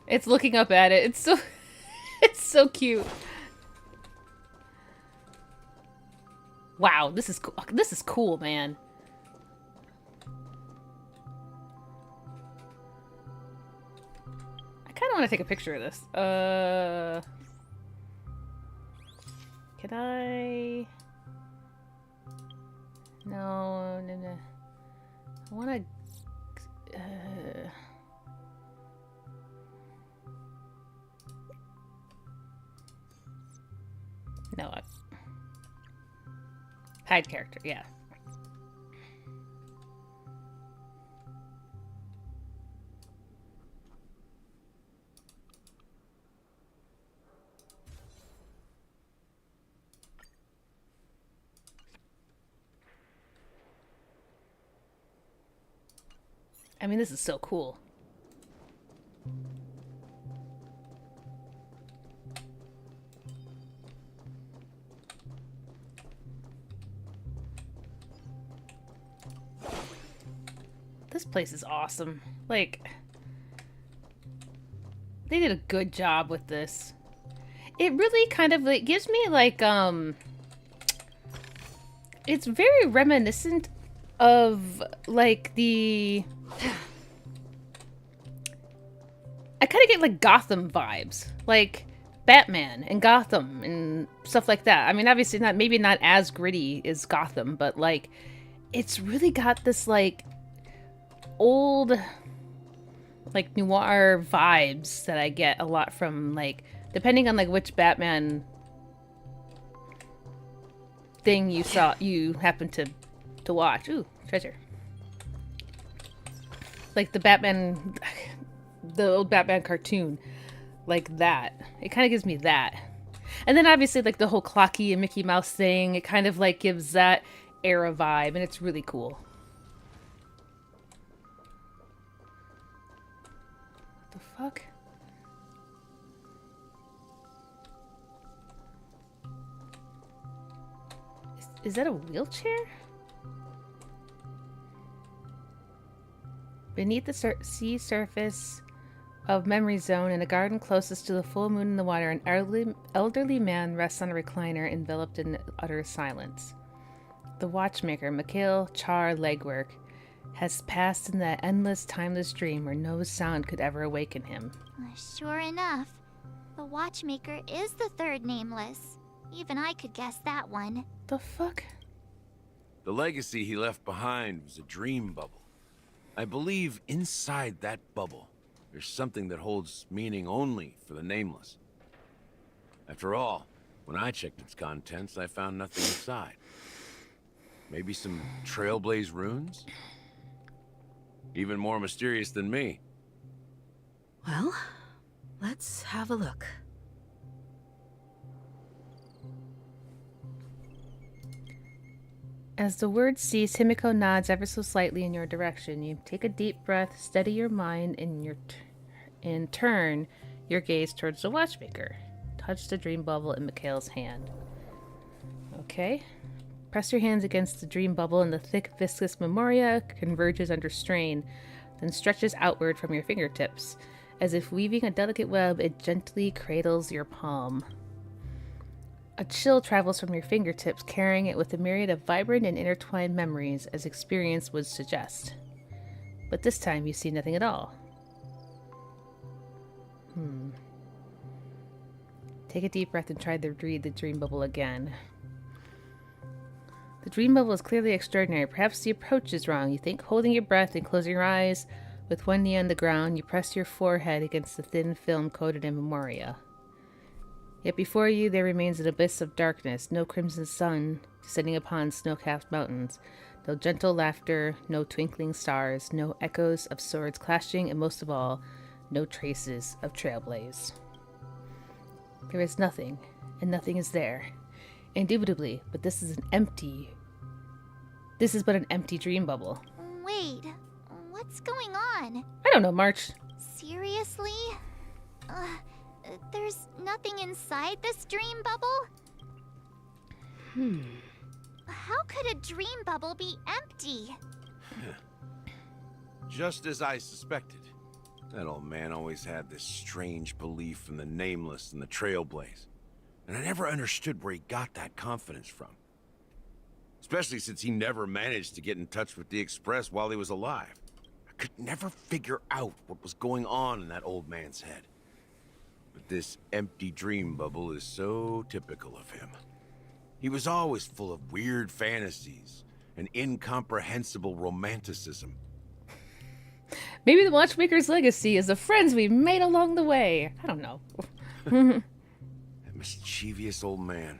It's looking up at it. It's so it's so cute. Wow, this is cool. This is cool, man. I kind of want to take a picture of this. Can I? No. I want to. No. Side character, yeah. I mean, this is so cool. This place is awesome. Like, they did a good job with this. It really kind of like gives me like it's very reminiscent of like the I kind of get like Gotham vibes, like Batman and Gotham and stuff like that. I mean, obviously not, maybe not as gritty as Gotham, but like it's really got this like old like noir vibes that I get a lot from, like, depending on like which Batman thing you happen to watch. Ooh, treasure. Like the old Batman cartoon, like that. It kind of gives me that. And then obviously like the whole Clocky and Mickey Mouse thing, it kind of like gives that era vibe, and it's really cool. What the fuck? Is that a wheelchair? Beneath the sea surface of Memory Zone, in a garden closest to the full moon in the water, an elderly man rests on a recliner, enveloped in utter silence. The watchmaker, Mikhail Char Legwork, has passed in that endless, timeless dream where no sound could ever awaken him. Sure enough, the watchmaker is the third nameless. Even I could guess that one. The fuck? The legacy he left behind was a dream bubble. I believe inside that bubble, there's something that holds meaning only for the nameless. After all, when I checked its contents, I found nothing inside. Maybe some Trailblaze runes? Even more mysterious than me. Well, let's have a look. As the words cease, Himiko nods ever so slightly in your direction. You take a deep breath, steady your mind, and turn your gaze towards the watchmaker. Touch the dream bubble in Mikhail's hand. Okay. Press your hands against the dream bubble, and the thick, viscous memoria converges under strain, then stretches outward from your fingertips. As if weaving a delicate web, it gently cradles your palm. A chill travels from your fingertips, carrying it with a myriad of vibrant and intertwined memories, as experience would suggest. But this time you see nothing at all. Take a deep breath and try to read the dream bubble again. The dream bubble is clearly extraordinary. Perhaps the approach is wrong. You think, holding your breath and closing your eyes. With one knee on the ground, you press your forehead against the thin film coated in memoria. Yet before you there remains an abyss of darkness, no crimson sun descending upon snow-capped mountains, no gentle laughter, no twinkling stars, no echoes of swords clashing, and most of all, no traces of Trailblaze. There is nothing, and nothing is there. Indubitably, but this is but an empty dream bubble. Wait, what's going on? I don't know, March. Seriously? There's nothing inside this dream bubble? How could a dream bubble be empty? Just as I suspected. That old man always had this strange belief in the nameless and the Trailblaze. And I never understood where he got that confidence from. Especially since he never managed to get in touch with the Express while he was alive. I could never figure out what was going on in that old man's head. But this empty dream bubble is so typical of him. He was always full of weird fantasies and incomprehensible romanticism. Maybe the watchmaker's legacy is the friends we made along the way. I don't know. That mischievous old man.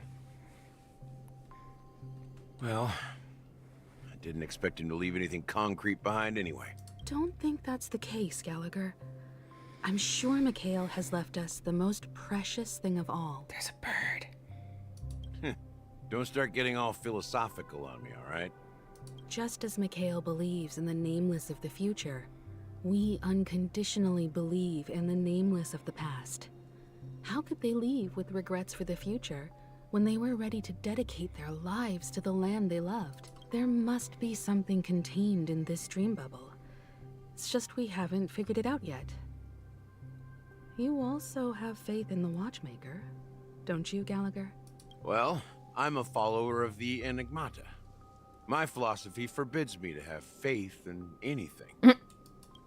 Well, I didn't expect him to leave anything concrete behind anyway. Don't think that's the case, Gallagher. I'm sure Mikhail has left us the most precious thing of all. There's a bird. Don't start getting all philosophical on me, all right? Just as Mikhail believes in the nameless of the future, we unconditionally believe in the nameless of the past. How could they leave with regrets for the future when they were ready to dedicate their lives to the land they loved? There must be something contained in this dream bubble. It's just we haven't figured it out yet. You also have faith in the Watchmaker, don't you, Gallagher? Well, I'm a follower of the Enigmata. My philosophy forbids me to have faith in anything.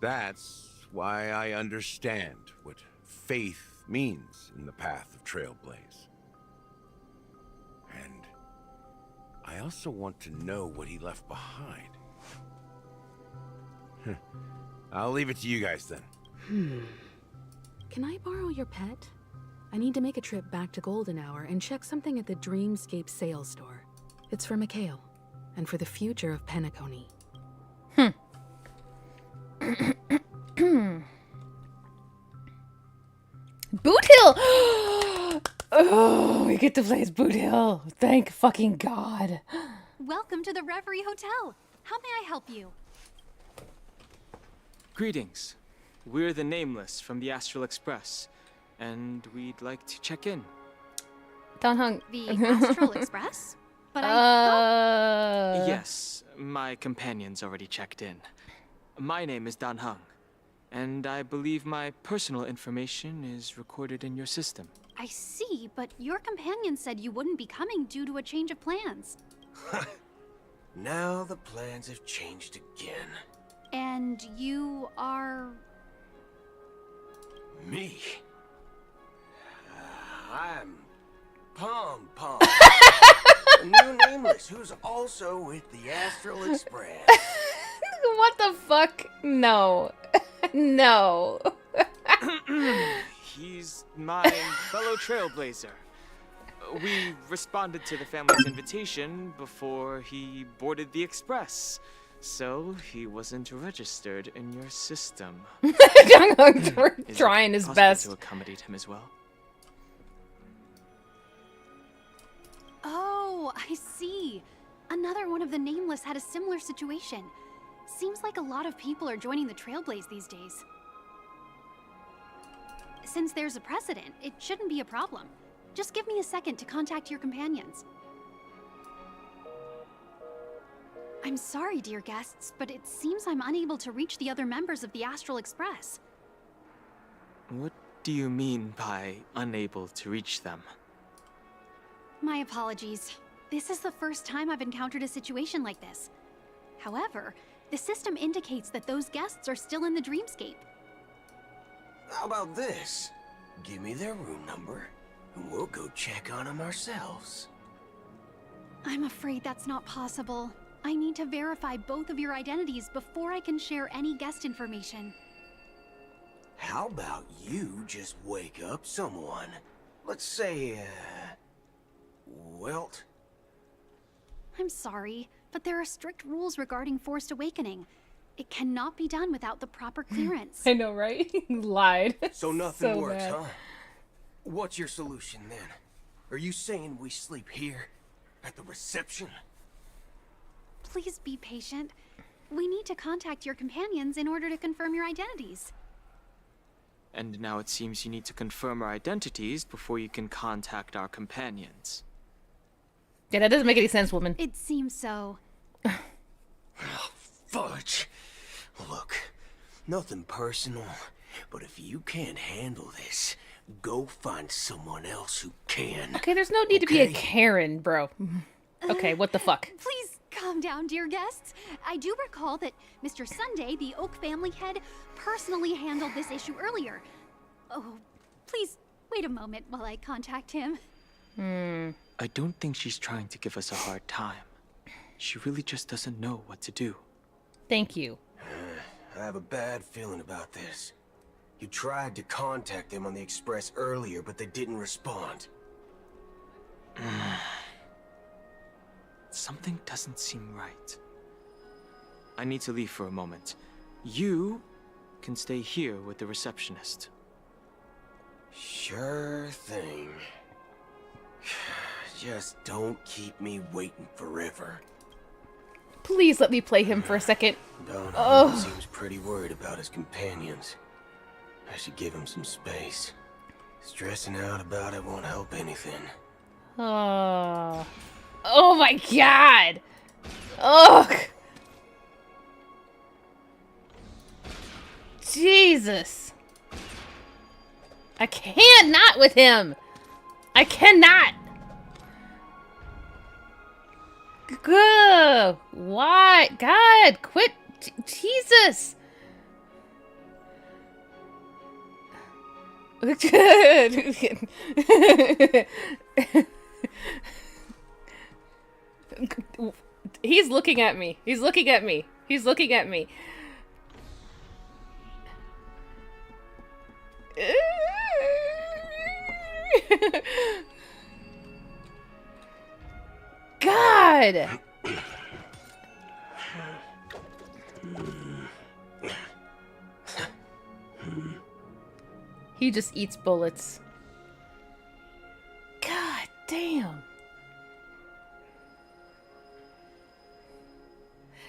That's why I understand what faith means in the path of Trailblaze. And I also want to know what he left behind. I'll leave it to you guys then. Can I borrow your pet? I need to make a trip back to Golden Hour and check something at the Dreamscape sales store. It's for Mikhail, and for the future of Penacony. Boot Hill! Oh, we get to play as Boot Hill. Thank fucking God. Welcome to the Reverie Hotel. How may I help you? Greetings. We're the Nameless from the Astral Express, and we'd like to check in. Dan Hung. The Astral Express? But I thought... Yes, my companion's already checked in. My name is Dan Hung, and I believe my personal information is recorded in your system. I see, but your companion said you wouldn't be coming due to a change of plans. Now the plans have changed again. And you are... Me? I'm Pom Pom. A new Nameless who's also with the Astral Express. What the fuck? No. No. He's my fellow trailblazer. We responded to the family's invitation before he boarded the express, so he wasn't registered in your system. Trying his Is it possible best to accommodate him as well. Oh, I see. Another one of the Nameless had a similar situation. Seems like a lot of people are joining the Trailblaze these days. Since there's a precedent, it shouldn't be a problem. Just give me a second to contact your companions. I'm sorry, dear guests, but it seems I'm unable to reach the other members of the Astral Express. What do you mean by unable to reach them? My apologies. This is the first time I've encountered a situation like this. However, the system indicates that those guests are still in the Dreamscape. How about this? Give me their room number, and we'll go check on them ourselves. I'm afraid that's not possible. I need to verify both of your identities before I can share any guest information. How about you just wake up someone? Let's say, Welt? I'm sorry, but there are strict rules regarding forced awakening. It cannot be done without the proper clearance. I know, right? Lied. So nothing So works, bad. huh? What's your solution then? Are you saying we sleep here? At the reception? Please be patient. We need to contact your companions in order to confirm your identities. And now it seems you need to confirm our identities before you can contact our companions. Yeah, that doesn't make any sense, woman. It seems so. Fudge! Look, nothing personal, but if you can't handle this, go find someone else who can. Okay, there's no need to be a Karen, bro. Okay, what the fuck? Please calm down, dear guests. I do recall that Mr. Sunday, the Oak family head, personally handled this issue earlier. Oh, please wait a moment while I contact him. I don't think she's trying to give us a hard time. She really just doesn't know what to do. Thank you. I have a bad feeling about this. You tried to contact them on the Express earlier, but they didn't respond. something doesn't seem right. I need to leave for a moment. You can stay here with the receptionist. Sure thing. Just don't keep me waiting forever. Please let me play him for a second. Donovan seems pretty worried about his companions. I should give him some space. Stressing out about it won't help anything. Oh. Oh my god! Ugh! Jesus! I can't not with him! I cannot! Good. Why? God, quit. Jesus. He's looking at me. He's looking at me. He's looking at me. God! He just eats bullets. God damn.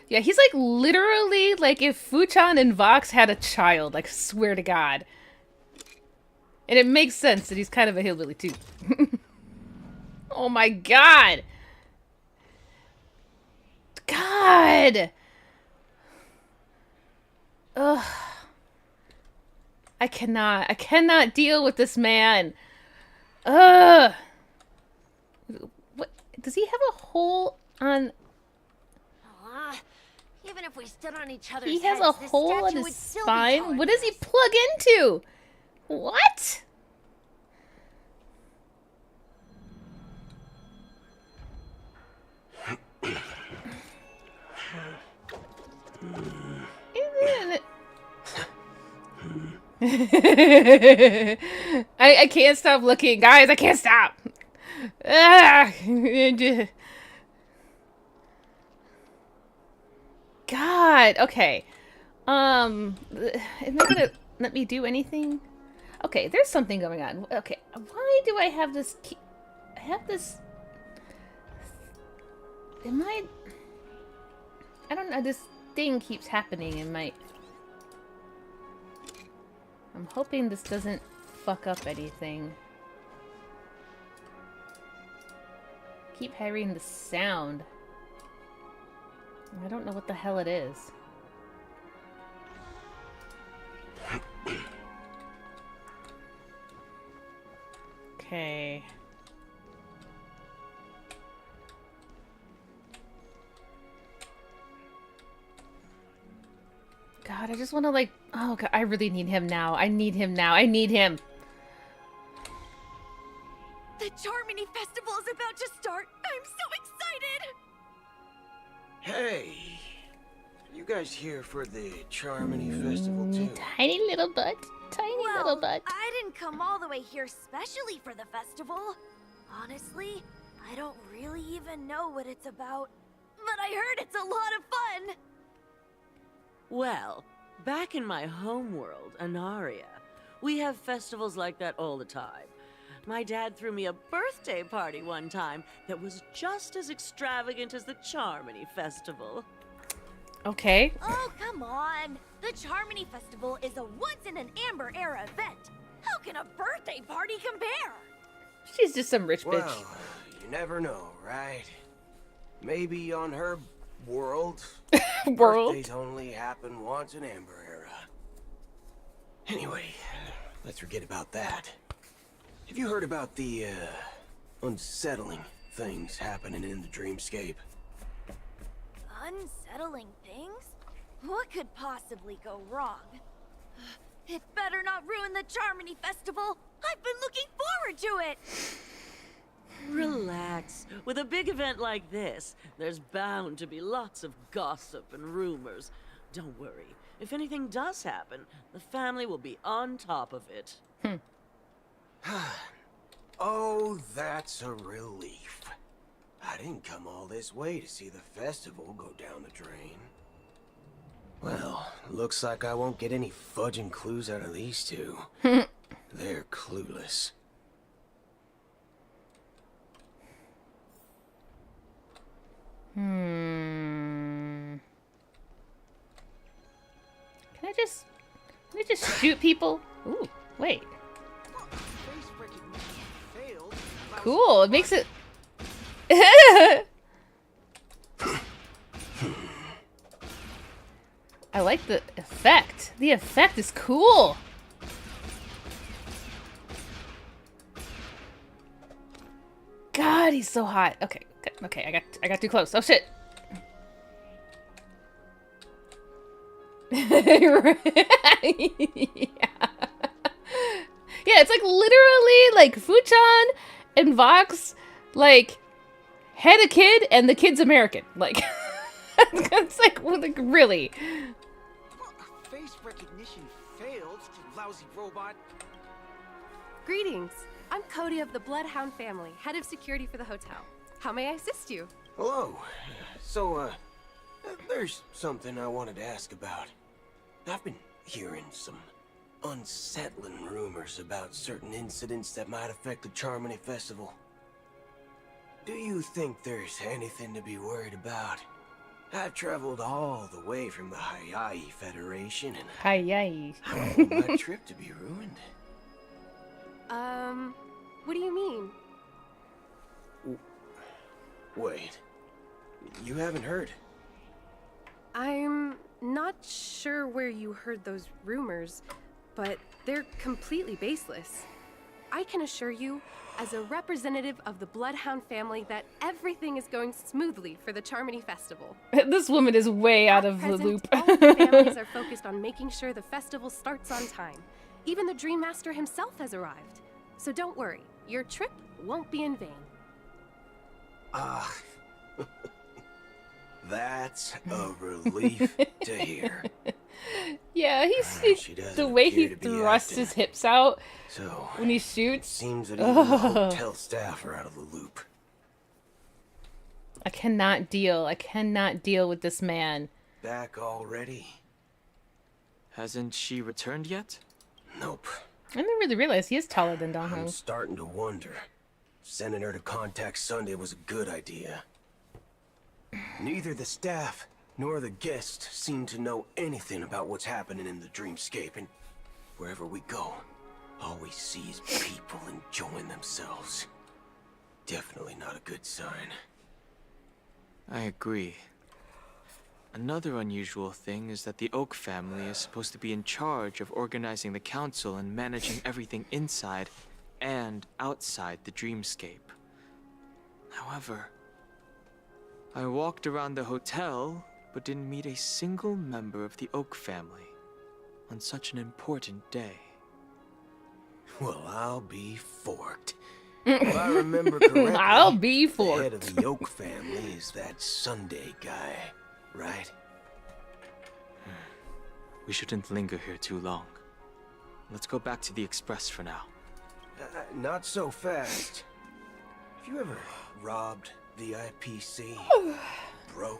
Yeah, he's like literally like if Fuchan and Vox had a child, like swear to God. And it makes sense that he's kind of a hillbilly too. Oh my God. God. Ugh. I cannot deal with this man. Ugh. What? Does he have a hole on? Even if we stood on each other's He has heads, a this hole in statue his would still be spine? taller What than does he us. plug into? What? I can't stop looking, guys. I can't stop. Ah. God. Okay. Am I gonna let me do anything? Okay, there's something going on. Okay, why do I have this key? I have this. Am I don't know. This thing keeps happening in my. I'm hoping this doesn't fuck up anything. Keep hearing the sound. I don't know what the hell it is. Okay. God, I just want to like... Oh, God, I really need him now. I need him now. I need him. The Charmony Festival is about to start. I'm so excited! Hey, you guys here for the Charmony Festival too? Tiny little butt. Tiny little butt. I didn't come all the way here specially for the festival. Honestly, I don't really even know what it's about. But I heard it's a lot of fun! Well, back in my homeworld, Anaria, we have festivals like that all the time. My dad threw me a birthday party one time that was just as extravagant as the Charmony Festival. Okay. Oh, come on! The Charmony Festival is a once-in-an-Amber Era event. How can a birthday party compare? She's just some rich bitch. Well, you never know, right? Maybe on her world, birthdays only happen once in Amber Era. Anyway, let's forget about that. Have you heard about the, unsettling things happening in the dreamscape? Unsettling things? What could possibly go wrong? It better not ruin the Charmony Festival! I've been looking forward to it! Relax. With a big event like this, there's bound to be lots of gossip and rumors. Don't worry. If anything does happen, the family will be on top of it. Oh, that's a relief. I didn't come all this way to see the festival go down the drain. Well, looks like I won't get any fudging clues out of these two. They're clueless. Can I just shoot people? Ooh, wait. Cool, it makes it... I like the effect. The effect is cool. God, he's so hot. Okay, okay, I got too close. Oh shit. Yeah. Yeah, it's like literally like Fuchan and Vox like had a kid and the kid's American. Like it's like really. Face recognition failed, you lousy robot. Greetings. I'm Cody of the Bloodhound family, head of security for the hotel. How may I assist you? Hello. So, there's something I wanted to ask about. I've been hearing some unsettling rumors about certain incidents that might affect the Charmony Festival. Do you think there's anything to be worried about? I've traveled all the way from the Hayai Federation and Hayai. I don't want my trip to be ruined. What do you mean? Wait, you haven't heard? I'm not sure where you heard those rumors, but they're completely baseless. I can assure you, as a representative of the Bloodhound family, that everything is going smoothly for the Charmony Festival. This woman is way out of the loop. All the families are focused on making sure the festival starts on time. Even the Dream Master himself has arrived. So don't worry, your trip won't be in vain. Ah, that's a relief to hear. Yeah, he's the way he thrusts his hips out when he shoots. Seems that even the hotel staff are out of the loop. I cannot deal with this man. Back already? Hasn't she returned yet? Nope. I didn't really realize he is taller than Dong I'm Ho. starting to wonder. Sending her to contact Sunday was a good idea. Neither the staff nor the guests seem to know anything about what's happening in the dreamscape, and wherever we go, all we see is people enjoying themselves. Definitely not a good sign. I agree. Another unusual thing is that the Oak family is supposed to be in charge of organizing the council and managing everything inside and outside the dreamscape. However, I walked around the hotel, but didn't meet a single member of the Oak family on such an important day. Well, I'll be forked. If I remember correctly, I'll be the head forked. of the Oak family is that Sunday guy, right? We shouldn't linger here too long. Let's go back to the Express for now. Not so fast. Have you ever robbed the IPC? Bro?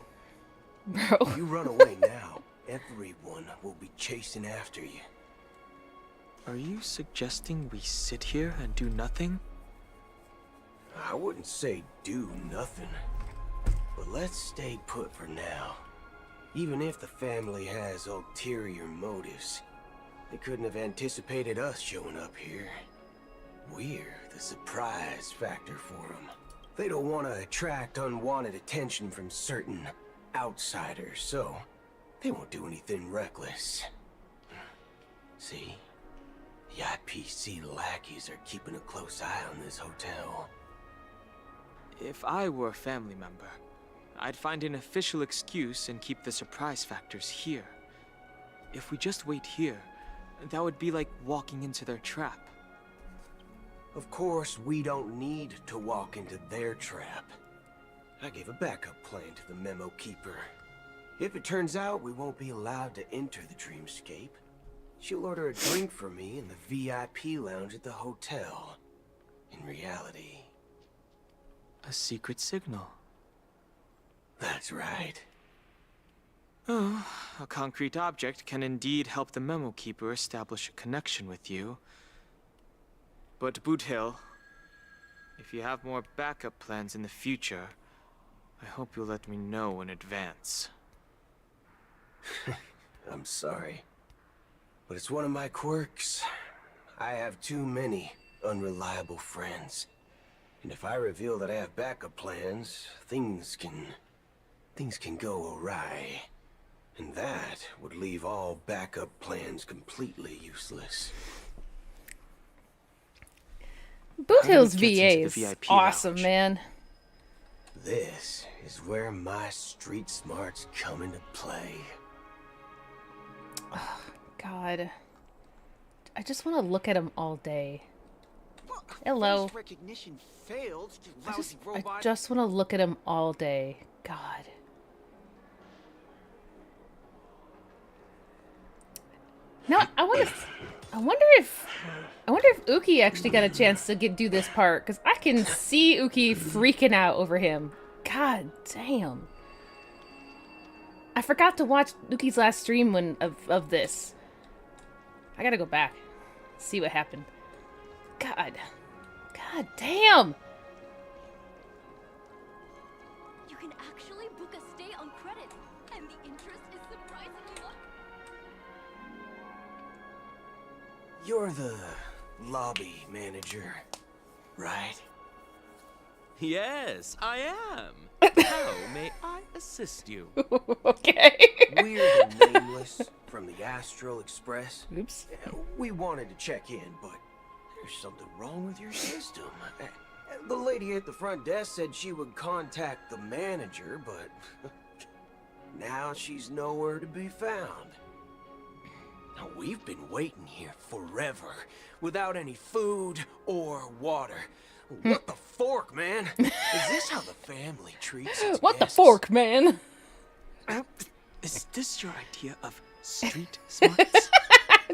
If you run away now, everyone will be chasing after you. Are you suggesting we sit here and do nothing? I wouldn't say do nothing, but let's stay put for now. Even if the family has ulterior motives, they couldn't have anticipated us showing up here. We're the surprise factor for them. They don't want to attract unwanted attention from certain outsiders, so they won't do anything reckless. See? The IPC lackeys are keeping a close eye on this hotel. If I were a family member, I'd find an official excuse and keep the surprise factors here. If we just wait here, that would be like walking into their trap. Of course, we don't need to walk into their trap. I gave a backup plan to the memo keeper. If it turns out we won't be allowed to enter the dreamscape, she'll order a drink for me in the VIP lounge at the hotel. In reality... A secret signal. That's right. Oh, a concrete object can indeed help the Memo Keeper establish a connection with you. But Boot Hill, if you have more backup plans in the future, I hope you'll let me know in advance. I'm sorry, but it's one of my quirks. I have too many unreliable friends. And if I reveal that I have backup plans, things can go awry. And that would leave all backup plans completely useless. Boot Hill's VA is awesome, man. This is where my street smarts come into play. Oh, God. I just want to look at him all day. Hello. Face recognition failed, you I lousy robot. just want to look at him all day. God. No, I wonder if Uki actually got a chance to do this part, because I can see Uki freaking out over him. God damn. I forgot to watch Uki's last stream of this. I gotta go back. See what happened. God damn. You can actually book a stay on credit, and the interest is surprisingly low. You're the lobby manager, right? Yes, I am. How may I assist you? Okay. We're the Nameless from the Astral Express. Oops. We wanted to check in, but there's something wrong with your system. The lady at the front desk said she would contact the manager, but now she's nowhere to be found. Now, we've been waiting here forever, without any food or water. What the fork, man? Is this how the family treats its What the guests? fork, man? Is this your idea of street smarts?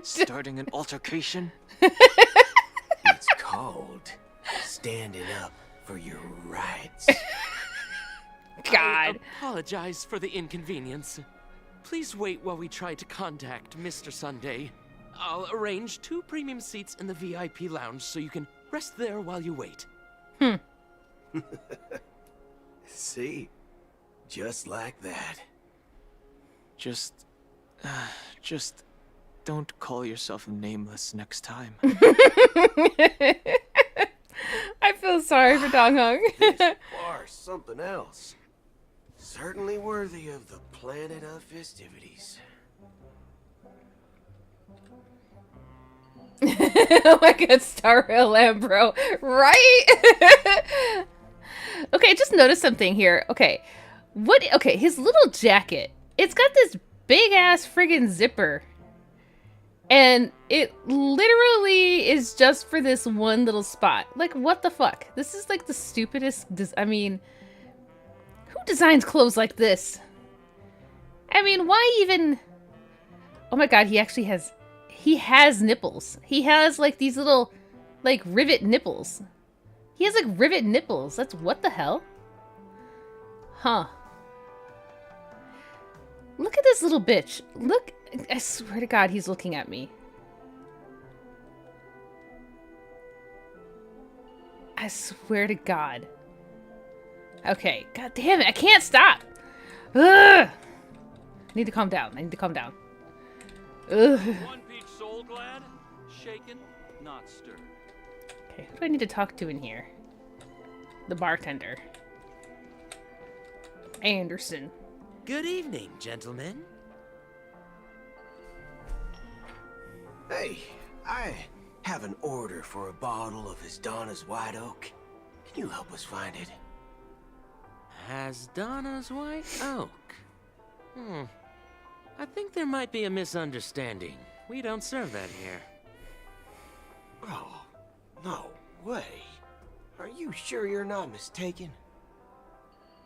Starting an altercation? It's called standing up for your rights. I apologize for the inconvenience. Please wait while we try to contact Mr. Sunday. I'll arrange 2 premium seats in the VIP lounge so you can rest there while you wait. See? Just like that. Just don't call yourself Nameless next time. I feel sorry for Dong Hung. This bar's something else. Certainly worthy of the planet of festivities. Oh my god, Star Rail Lambro. Right? Okay, I just noticed something here. Okay. Okay, his little jacket. It's got this big ass friggin' zipper. And it literally is just for this one little spot. Like, what the fuck? This is like the stupidest. I mean, who designs clothes like this? I mean, why even? Oh my god, he actually has. He has nipples. He has like these little, like rivet nipples. He has like rivet nipples. That's what the hell? Huh. Look at this little bitch. Look. I swear to God, he's looking at me. I swear to God. Okay. God damn it. I can't stop. Ugh. I need to calm down. I need to calm down. Ugh. One peach soul glad, shaken, not stirred. Okay, who do I need to talk to in here? The bartender. Anderson. Good evening, gentlemen. Hey, I have an order for a bottle of Hasdana's White Oak. Can you help us find it? Hasdana's White Oak? I think there might be a misunderstanding. We don't serve that here. Oh, no way. Are you sure you're not mistaken?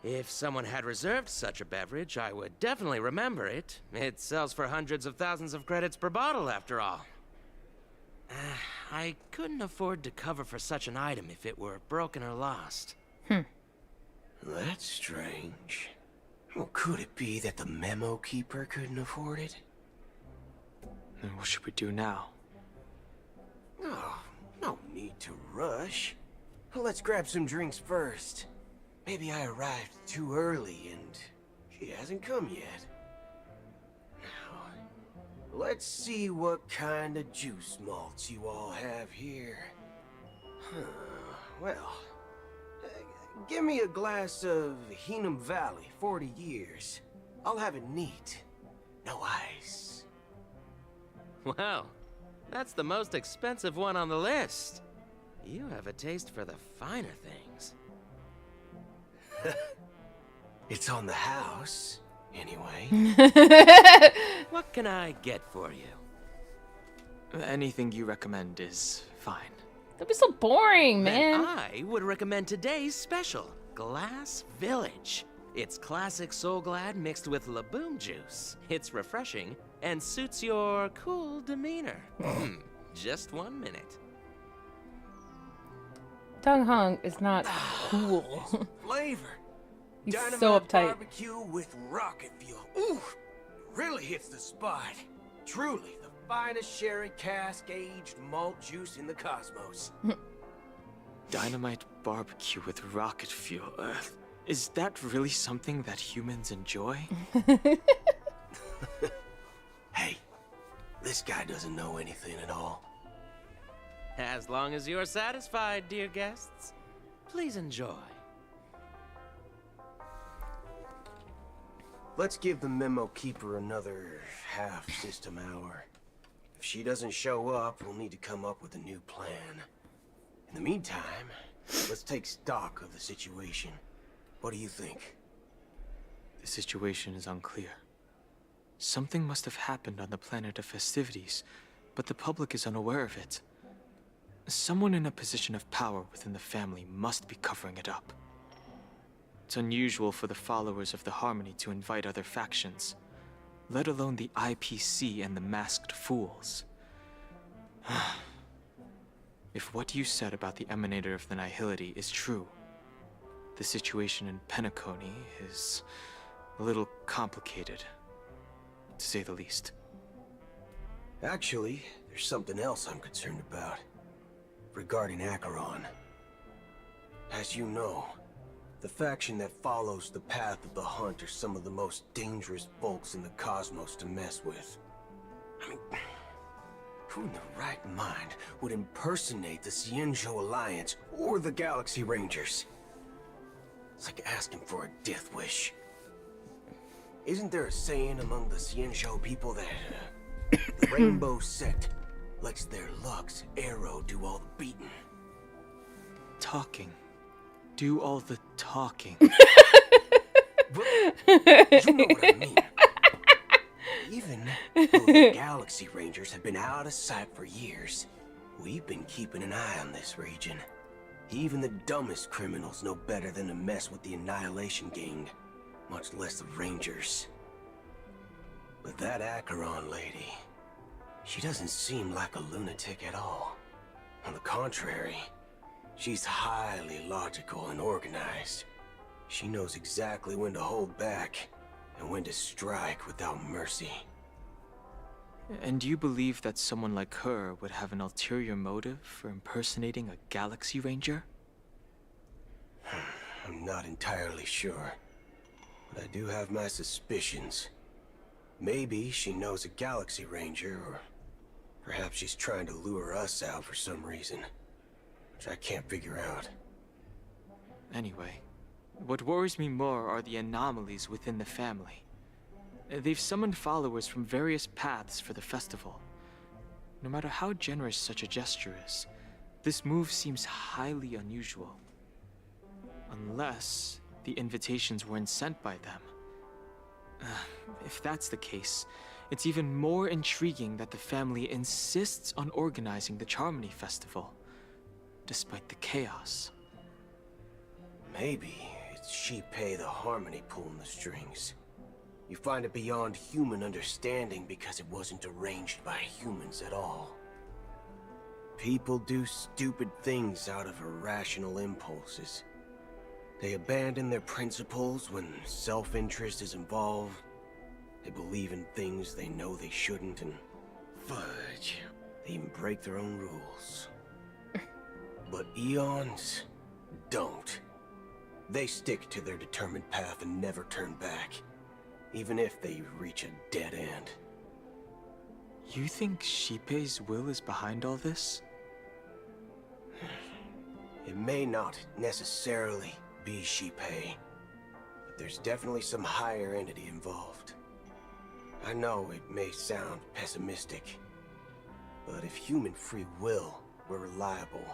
If someone had reserved such a beverage, I would definitely remember it. It sells for hundreds of thousands of credits per bottle, after all. I couldn't afford to cover for such an item if it were broken or lost. That's strange. Well, could it be that the memo keeper couldn't afford it? Then what should we do now? Oh, no need to rush. Let's grab some drinks first. Maybe I arrived too early and she hasn't come yet. Now, let's see what kind of juice malts you all have here. Well, give me a glass of Heenum Valley, 40 years. I'll have it neat. No ice. Wow, that's the most expensive one on the list. You have a taste for the finer things. It's on the house, anyway. What can I get for you? Anything you recommend is fine. That'd be so boring, Then man. I would recommend today's special, Glass Village. It's classic Soul Glad mixed with Laboom juice. It's refreshing and suits your cool demeanor. Just 1 minute. Tung Hung is not cool. Flavor. He's Dynamite so uptight. barbecue with rocket fuel. Ooh, really hits the spot. Truly the finest sherry cask-aged malt juice in the cosmos. Dynamite barbecue with rocket fuel. Is that really something that humans enjoy? Hey, this guy doesn't know anything at all. As long as you're satisfied, dear guests, please enjoy. Let's give the memo keeper another half-system hour. If she doesn't show up, we'll need to come up with a new plan. In the meantime, let's take stock of the situation. What do you think? The situation is unclear. Something must have happened on the planet of festivities, but the public is unaware of it. Someone in a position of power within the family must be covering it up. It's unusual for the followers of the Harmony to invite other factions, let alone the IPC and the Masked Fools. If what you said about the Emanator of the Nihility is true, the situation in Penacony is a little complicated, to say the least. Actually, there's something else I'm concerned about. Regarding Acheron. As you know, the faction that follows the path of the Hunt are some of the most dangerous folks in the cosmos to mess with. I mean, who in their right mind would impersonate the Xianzhou Alliance or the Galaxy Rangers? It's like asking for a death wish. Isn't there a saying among the Xianzhou people that the Rainbow Sect lets their Lux arrow do all the beating? Talking. Do all the talking. You know what I mean. Even though the Galaxy Rangers have been out of sight for years, we've been keeping an eye on this region. Even the dumbest criminals know better than to mess with the Annihilation Gang, much less the Rangers. But that Acheron lady, she doesn't seem like a lunatic at all. On the contrary, she's highly logical and organized. She knows exactly when to hold back and when to strike without mercy. And you believe that someone like her would have an ulterior motive for impersonating a Galaxy Ranger? I'm not entirely sure, but I do have my suspicions. Maybe she knows a Galaxy Ranger, or perhaps she's trying to lure us out for some reason, which I can't figure out. Anyway, what worries me more are the anomalies within the family. They've summoned followers from various paths for the festival. No matter how generous such a gesture is, this move seems highly unusual. Unless the invitations weren't sent by them. If that's the case, it's even more intriguing that the family insists on organizing the Charmony Festival, despite the chaos. Maybe it's Shi-Pei the Harmony pulling the strings. You find it beyond human understanding because it wasn't arranged by humans at all. People do stupid things out of irrational impulses. They abandon their principles when self-interest is involved. They believe in things they know they shouldn't, and fudge, they even break their own rules. But Eons don't. They stick to their determined path and never turn back, even if they reach a dead end. You think Shippei's will is behind all this? It may not necessarily be Shippei, but there's definitely some higher entity involved. I know it may sound pessimistic, but if human free will were reliable,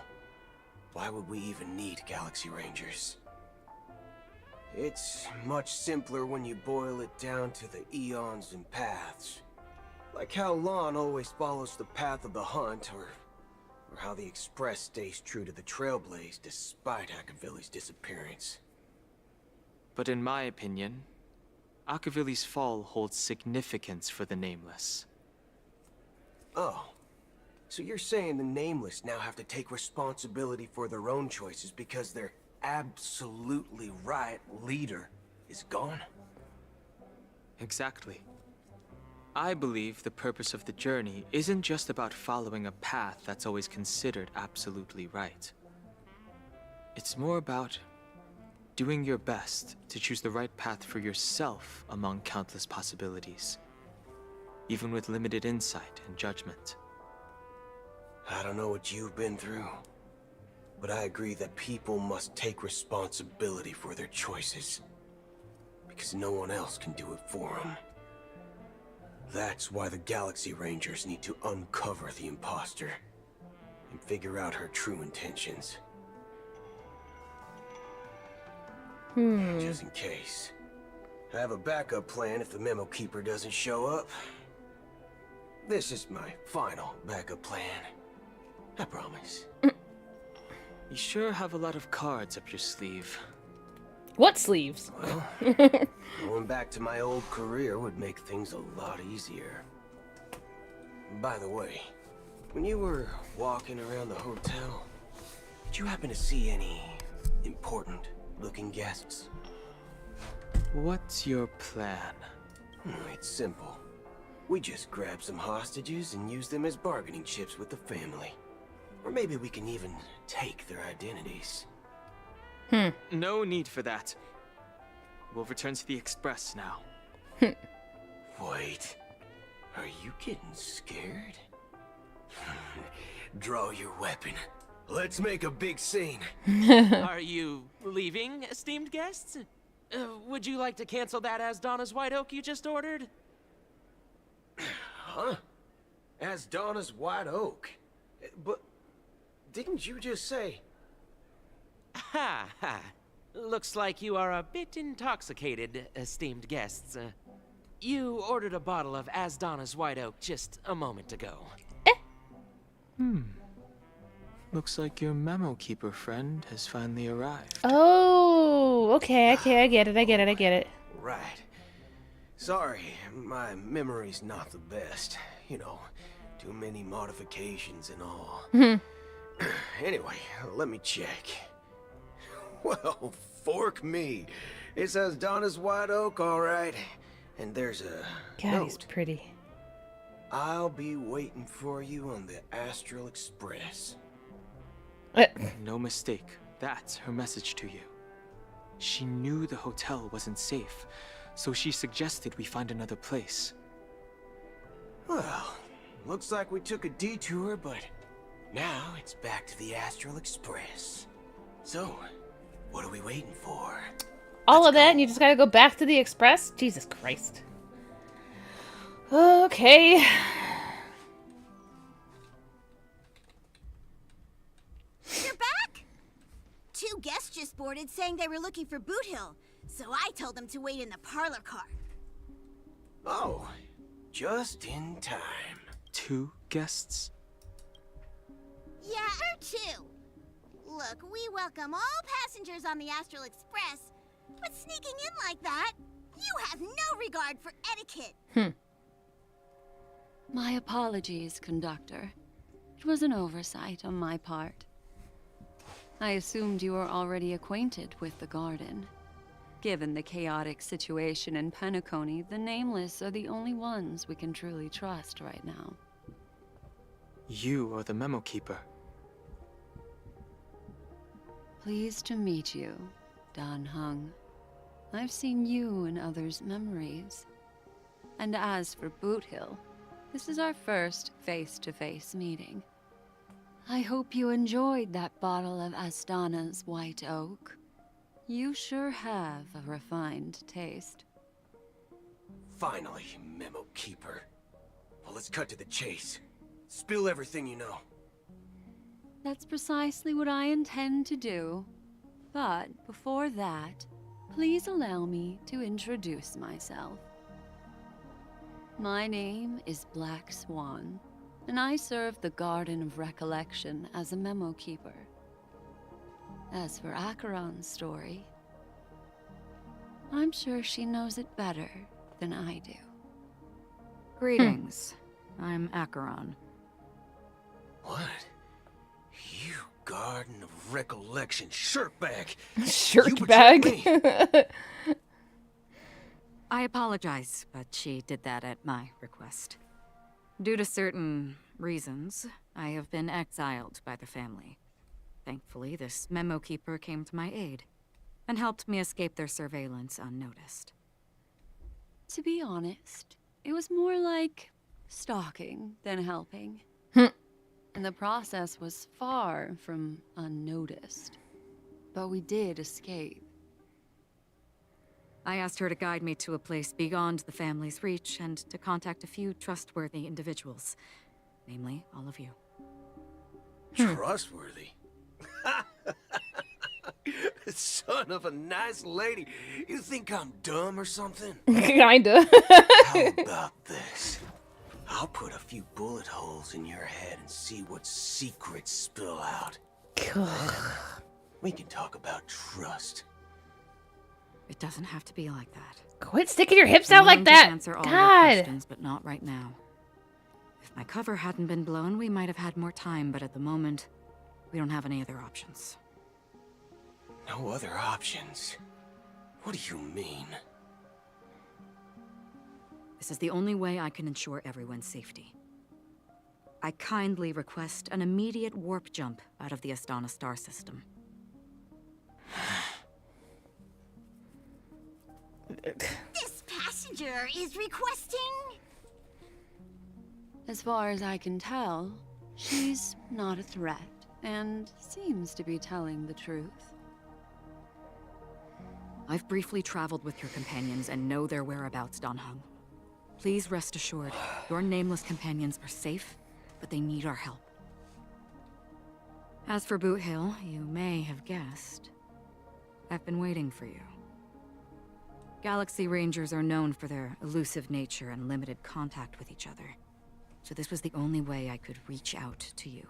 why would we even need Galaxy Rangers? It's much simpler when you boil it down to the eons and paths. Like how Lon always follows the path of the hunt, or how the Express stays true to the Trailblaze despite Akavilli's disappearance. But in my opinion, Akavilli's fall holds significance for the Nameless. Oh. So you're saying the Nameless now have to take responsibility for their own choices because their absolutely right leader is gone? Exactly. I believe the purpose of the journey isn't just about following a path that's always considered absolutely right. It's more about doing your best to choose the right path for yourself among countless possibilities, even with limited insight and judgment. I don't know what you've been through, but I agree that people must take responsibility for their choices, because no one else can do it for them. That's why the Galaxy Rangers need to uncover the imposter and figure out her true intentions. Just in case. I have a backup plan if the Memo Keeper doesn't show up. This is my final backup plan. I promise. You sure have a lot of cards up your sleeve. What sleeves? Well, going back to my old career would make things a lot easier. By the way, when you were walking around the hotel, did you happen to see any important-looking guests? What's your plan? It's simple. We just grab some hostages and use them as bargaining chips with the family. Or maybe we can even take their identities. No need for that. We'll return to the Express now. Wait. Are you getting scared? Draw your weapon. Let's make a big scene. Are you leaving, esteemed guests? Would you like to cancel that as Donna's White Oak you just ordered? Huh? As Donna's White Oak? But didn't you just say... Ha ha. Looks like you are a bit intoxicated, esteemed guests. You ordered a bottle of As Donna's White Oak just a moment ago. Looks like your Memo Keeper friend has finally arrived. Oh, okay, I get it. Right. Sorry, my memory's not the best. You know, too many modifications and all. Anyway, let me check. Well, fork me. It says Donna's White Oak, all right. And there's a God, he's pretty. I'll be waiting for you on the Astral Express. No mistake. That's her message to you. She knew the hotel wasn't safe, so she suggested we find another place. Well, looks like we took a detour, but now it's back to the Astral Express. So, what are we waiting for? All of that, and you just gotta go back to the Express? Jesus Christ. Okay. You're back? Two guests just boarded saying they were looking for Boot Hill, so I told them to wait in the parlor car. Oh, just in time. 2 guests? Yeah, or 2. Look, we welcome all passengers on the Astral Express, but sneaking in like that, you have no regard for etiquette. My apologies, conductor. It was an oversight on my part. I assumed you were already acquainted with the garden. Given the chaotic situation in Penacony, the Nameless are the only ones we can truly trust right now. You are the Memo Keeper. Pleased to meet you, Dan Heng. I've seen you in others' memories. And as for Boot Hill, this is our first face-to-face meeting. I hope you enjoyed that bottle of Astana's White Oak. You sure have a refined taste. Finally, Memo Keeper. Well, let's cut to the chase. Spill everything you know. That's precisely what I intend to do. But before that, please allow me to introduce myself. My name is Black Swan, and I serve the Garden of Recollection as a Memo Keeper. As for Acheron's story, I'm sure she knows it better than I do. Greetings. I'm Acheron. What? You Garden of Recollection shirtbag! Shirtbag? I apologize, but she did that at my request. Due to certain reasons, I have been exiled by the family. Thankfully, this Memo Keeper came to my aid and helped me escape their surveillance unnoticed. To be honest, it was more like stalking than helping. And the process was far from unnoticed. But we did escape. I asked her to guide me to a place beyond the family's reach and to contact a few trustworthy individuals. Namely, all of you. Trustworthy? Son of a nice lady. You think I'm dumb or something? Kinda. How about this? I'll put a few bullet holes in your head and see what secrets spill out. Then we can talk about trust. It doesn't have to be like that. Quit sticking your hips out I'm like willing to that. answer all your God. questions, but not right now. If my cover hadn't been blown, we might have had more time, but at the moment, we don't have any other options. No other options? What do you mean? This is the only way I can ensure everyone's safety. I kindly request an immediate warp jump out of the Astana star system. This passenger is requesting... As far as I can tell, she's not a threat and seems to be telling the truth. I've briefly traveled with your companions and know their whereabouts, Dan Heng. Please rest assured, your nameless companions are safe, but they need our help. As for Boot Hill, you may have guessed. I've been waiting for you. Galaxy Rangers are known for their elusive nature and limited contact with each other. So this was the only way I could reach out to you.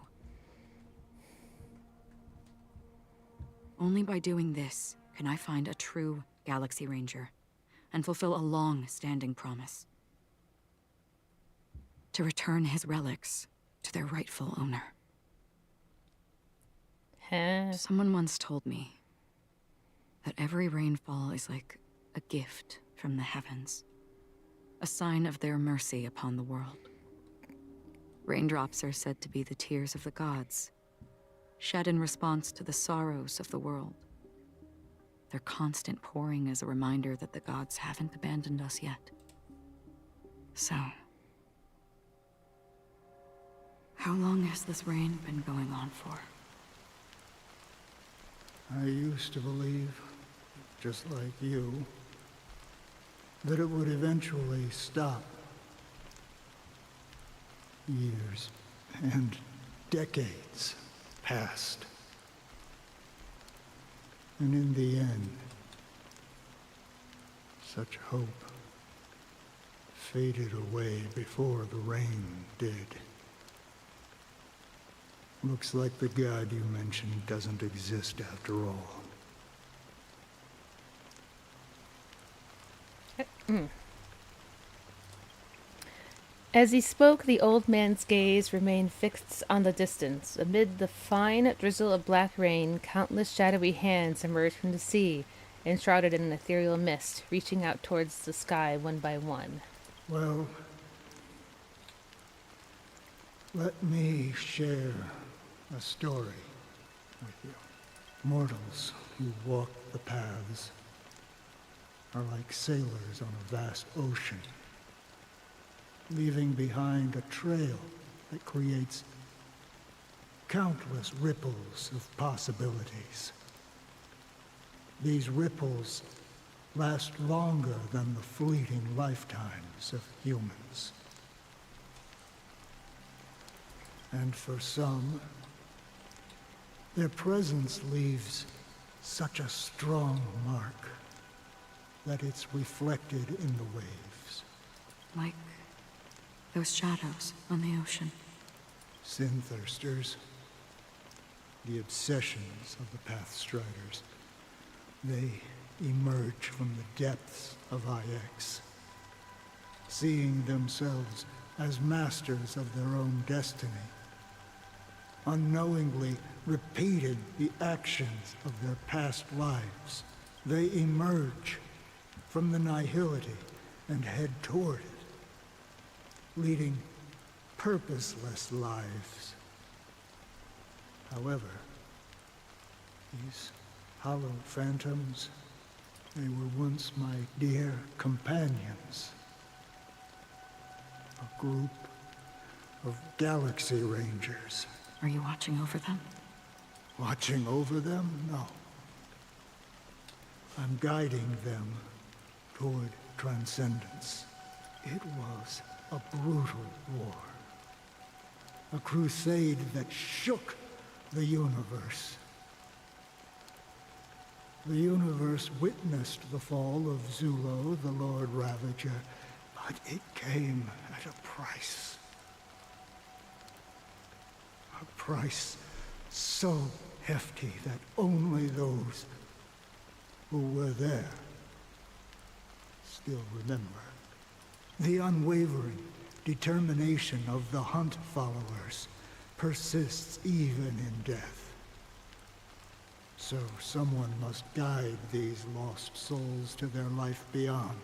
Only by doing this can I find a true Galaxy Ranger and fulfill a long-standing promise. To return his relics to their rightful owner. Someone once told me that every rainfall is like a gift from the heavens, a sign of their mercy upon the world. Raindrops are said to be the tears of the gods, shed in response to the sorrows of the world. Their constant pouring is a reminder that the gods haven't abandoned us yet. So, how long has this rain been going on for? I used to believe, just like you, that it would eventually stop. Years and decades passed. And in the end, such hope faded away before the rain did. Looks like the god you mentioned doesn't exist after all. As he spoke, the old man's gaze remained fixed on the distance. Amid the fine drizzle of black rain, countless shadowy hands emerged from the sea, enshrouded in an ethereal mist, reaching out towards the sky one by one. Well, let me share a story with you. Mortals who walk the paths are like sailors on a vast ocean, leaving behind a trail that creates countless ripples of possibilities. These ripples last longer than the fleeting lifetimes of humans. And for some, their presence leaves such a strong mark that it's reflected in the waves. Like those shadows on the ocean. Sin-thirsters, the obsessions of the Pathstriders, they emerge from the depths of IX, seeing themselves as masters of their own destiny, unknowingly repeating the actions of their past lives. They emerge from the nihility and head toward it, leading purposeless lives. However, these hollow phantoms, they were once my dear companions. A group of galaxy rangers. Are you watching over them? Watching over them? No. I'm guiding them toward transcendence. It was a brutal war. A crusade that shook the universe. The universe witnessed the fall of Zulo, the Lord Ravager, but it came at a price. A price so hefty that only those who were there still remember. The unwavering determination of the Hunt followers persists even in death. So someone must guide these lost souls to their life beyond.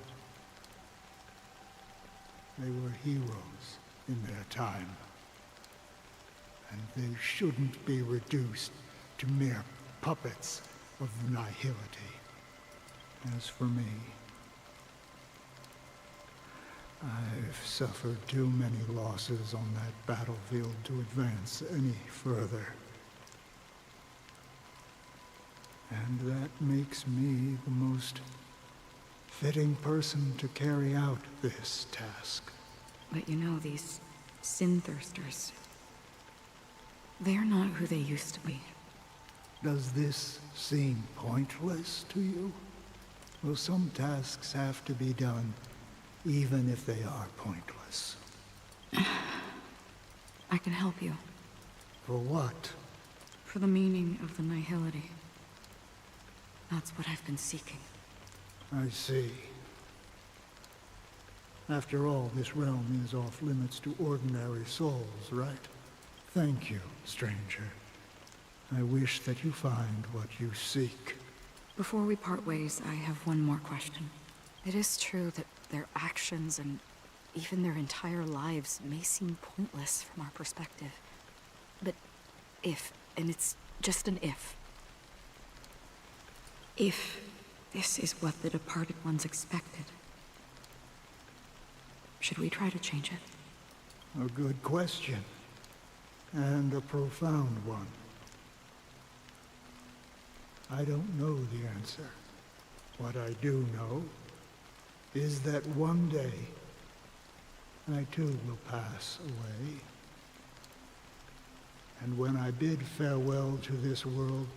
They were heroes in their time, and they shouldn't be reduced to mere puppets of the nihility. As for me, I've suffered too many losses on that battlefield to advance any further. And that makes me the most fitting person to carry out this task. But you know, these sin-thirsters, they're not who they used to be. Does this seem pointless to you? Well, some tasks have to be done, even if they are pointless. I can help you. For what? For the meaning of the nihility. That's what I've been seeking. I see. After all, this realm is off limits to ordinary souls, right? Thank you, stranger. I wish that you find what you seek. Before we part ways, I have one more question. It is true that their actions and even their entire lives may seem pointless from our perspective. But if, and it's just an if this is what the departed ones expected, should we try to change it? A good question. And a profound one. I don't know the answer. What I do know is that one day, I too will pass away. And when I bid farewell to this world,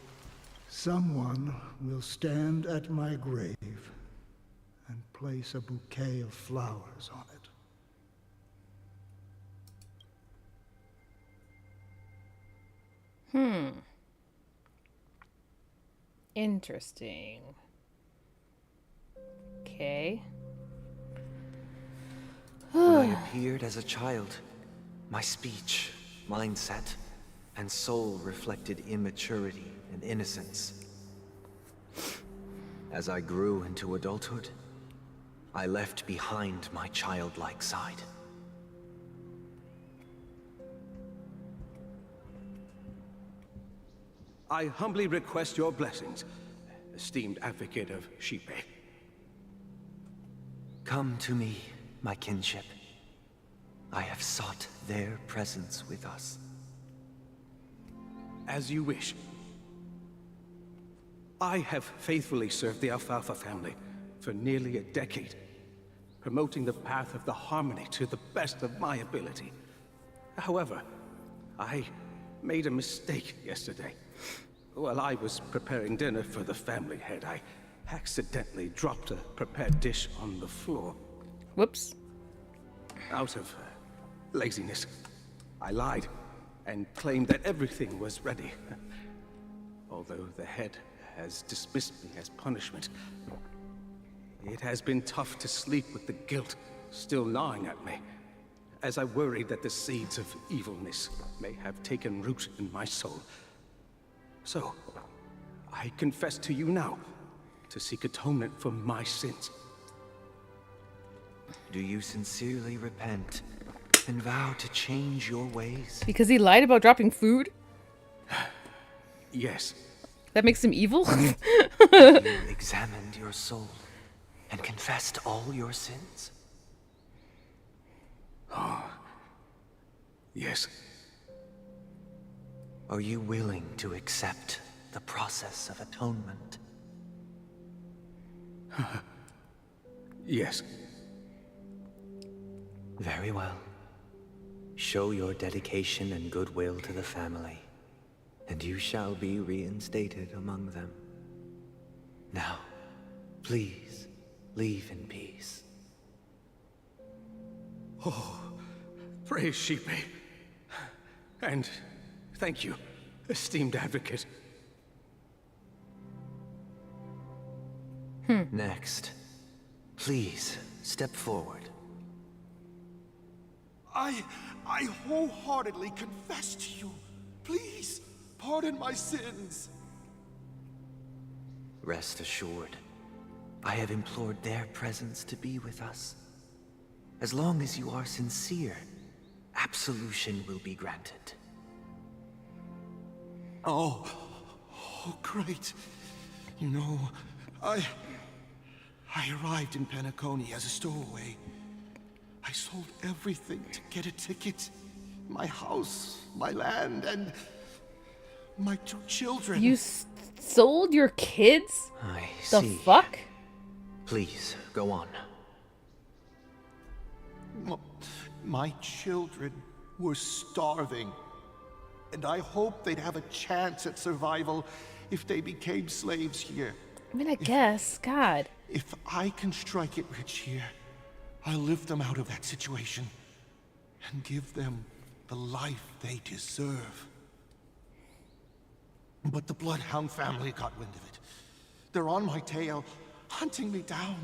someone will stand at my grave and place a bouquet of flowers on it. Interesting. Okay. When I appeared as a child, my speech, mindset, and soul reflected immaturity and innocence. As I grew into adulthood, I left behind my childlike side. I humbly request your blessings, esteemed advocate of Shipe. Come to me, my kinship. I have sought their presence with us. As you wish. I have faithfully served the Alfalfa family for nearly a decade, promoting the path of the harmony to the best of my ability. However, I made a mistake yesterday. While I was preparing dinner for the family head, I accidentally dropped a prepared dish on the floor. Whoops. Out of laziness, I lied and claimed that everything was ready. Although the head has dismissed me as punishment, it has been tough to sleep with the guilt still gnawing at me, as I worried that the seeds of evilness may have taken root in my soul. So, I confess to you now, to seek atonement for my sins. Do you sincerely repent and vow to change your ways? Because he lied about dropping food? Yes. That makes him evil? You examined your soul and confessed all your sins? Oh. Yes. Are you willing to accept the process of atonement? Yes. Very well. Show your dedication and goodwill to the family, and you shall be reinstated among them. Now, please, leave in peace. Oh, praise Shipe. And thank you, esteemed advocate. Next, please step forward. I wholeheartedly confess to you. Please, pardon my sins. Rest assured, I have implored their presence to be with us. As long as you are sincere, absolution will be granted. Oh, great. You know, I arrived in Penacony as a stowaway. I sold everything to get a ticket. My house, my land, and my 2 children. You sold your kids? I the see. Fuck? Please, go on. My children were starving, and I hoped they'd have a chance at survival if they became slaves here. I mean, I guess. God. If I can strike it rich here, I'll lift them out of that situation and give them the life they deserve. But the Bloodhound family got wind of it. They're on my tail, hunting me down.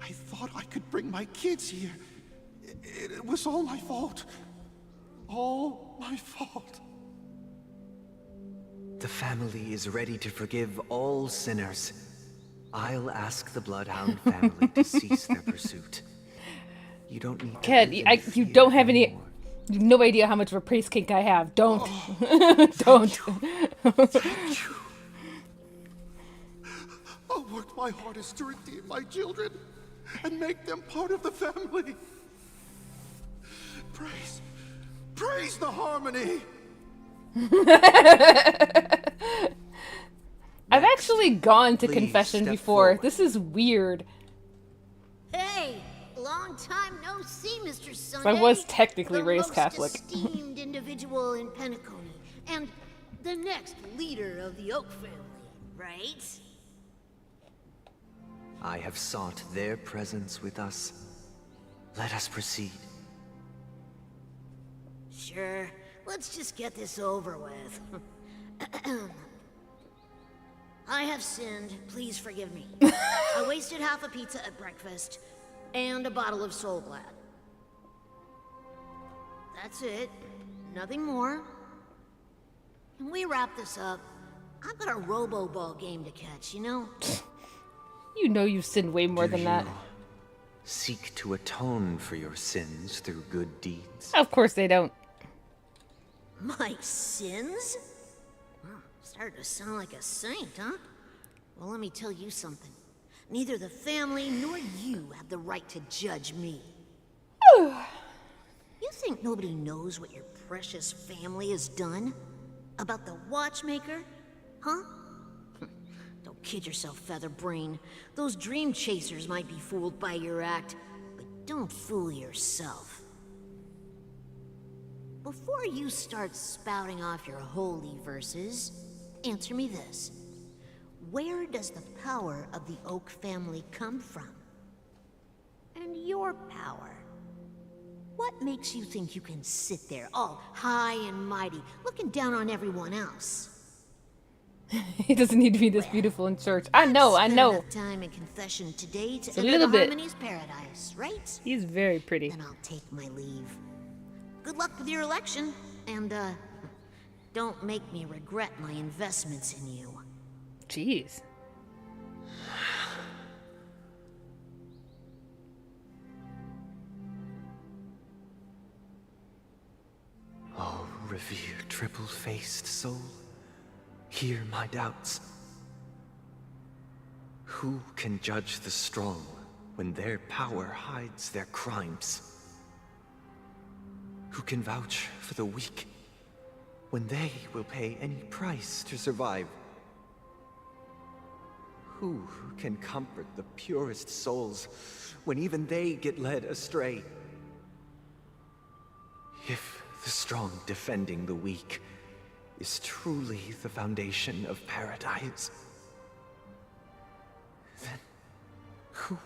I thought I could bring my kids here. It was all my fault. All my fault. The family is ready to forgive all sinners. I'll ask the Bloodhound family to cease their pursuit. You don't need to. Ked, you don't have any. You have no idea how much of a priest kink I have. Don't. Don't. Thank you. I'll work my hardest to redeem my children and make them part of the family. Praise the harmony. I've actually gone to confession before. Forward. This is weird. Hey, long time no see, Mr. Sunday. I was technically the raised most Catholic. esteemed individual in Penacony, and the next leader of the Oak family, right? I have sought their presence with us. Let us proceed. Sure. Let's just get this over with. I have sinned. Please forgive me. I wasted half a pizza at breakfast and a bottle of Soul Glad. That's it. Nothing more. Can we wrap this up? I've got a robo-ball game to catch, you know? You know you've sinned way more than that. Seek to atone for your sins through good deeds. Of course they don't. My sins? Well, started to sound like a saint, huh? Well, let me tell you something. Neither the family nor you have the right to judge me. You think nobody knows what your precious family has done? About the watchmaker? Huh? Don't kid yourself, Featherbrain. Those dream chasers might be fooled by your act, but don't fool yourself. Before you start spouting off your holy verses, answer me this. Where does the power of the Oak family come from? And your power? What makes you think you can sit there all high and mighty, looking down on everyone else? He doesn't need to be this beautiful in church. I know. Spent enough time in confession today to enter the Harmony's paradise, right? He's very pretty. Then I'll take my leave. Good luck with your election, and don't make me regret my investments in you. Jeez. Oh, revered triple-faced soul, hear my doubts. Who can judge the strong when their power hides their crimes? Who can vouch for the weak when they will pay any price to survive? Who can comfort the purest souls when even they get led astray? If the strong defending the weak is truly the foundation of paradise, then who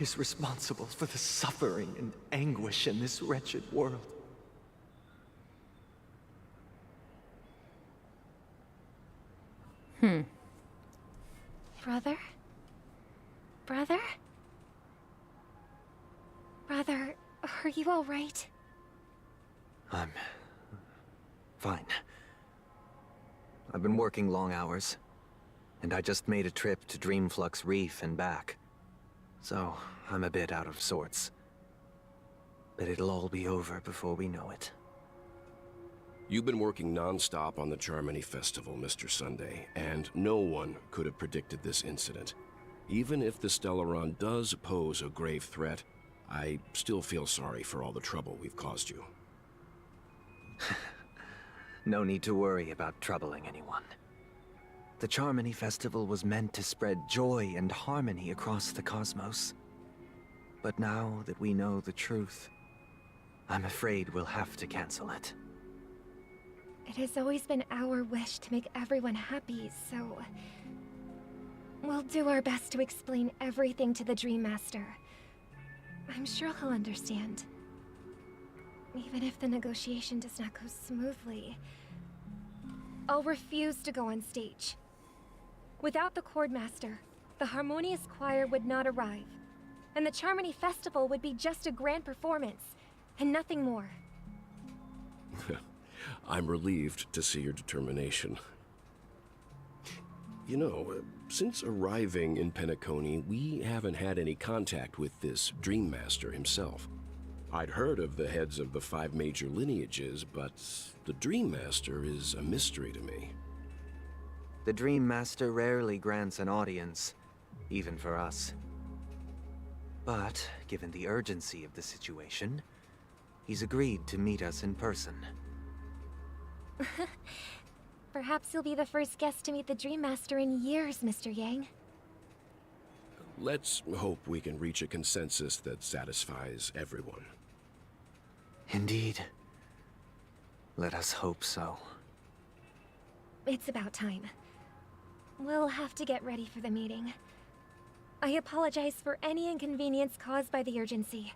is responsible for the suffering and anguish in this wretched world? Brother? Brother? Brother, are you all right? I'm fine. I've been working long hours, and I just made a trip to Dreamflux Reef and back. So, I'm a bit out of sorts. But it'll all be over before we know it. You've been working non-stop on the Charmony Festival, Mr. Sunday, and no one could have predicted this incident. Even if the Stellaron does pose a grave threat, I still feel sorry for all the trouble we've caused you. No need to worry about troubling anyone. The Charmony Festival was meant to spread joy and harmony across the cosmos. But now that we know the truth, I'm afraid we'll have to cancel it. It has always been our wish to make everyone happy, so... we'll do our best to explain everything to the Dream Master. I'm sure he'll understand. Even if the negotiation does not go smoothly, I'll refuse to go on stage. Without the Chord Master, the Harmonious Choir would not arrive, and the Charmony Festival would be just a grand performance, and nothing more. I'm relieved to see your determination. You know, since arriving in Penacony, we haven't had any contact with this Dream Master himself. I'd heard of the heads of the 5 major lineages, but the Dream Master is a mystery to me. The Dream Master rarely grants an audience, even for us. But, given the urgency of the situation, he's agreed to meet us in person. Perhaps you'll be the first guest to meet the Dream Master in years, Mr. Yang. Let's hope we can reach a consensus that satisfies everyone. Indeed. Let us hope so. It's about time. We'll have to get ready for the meeting. I apologize for any inconvenience caused by the urgency.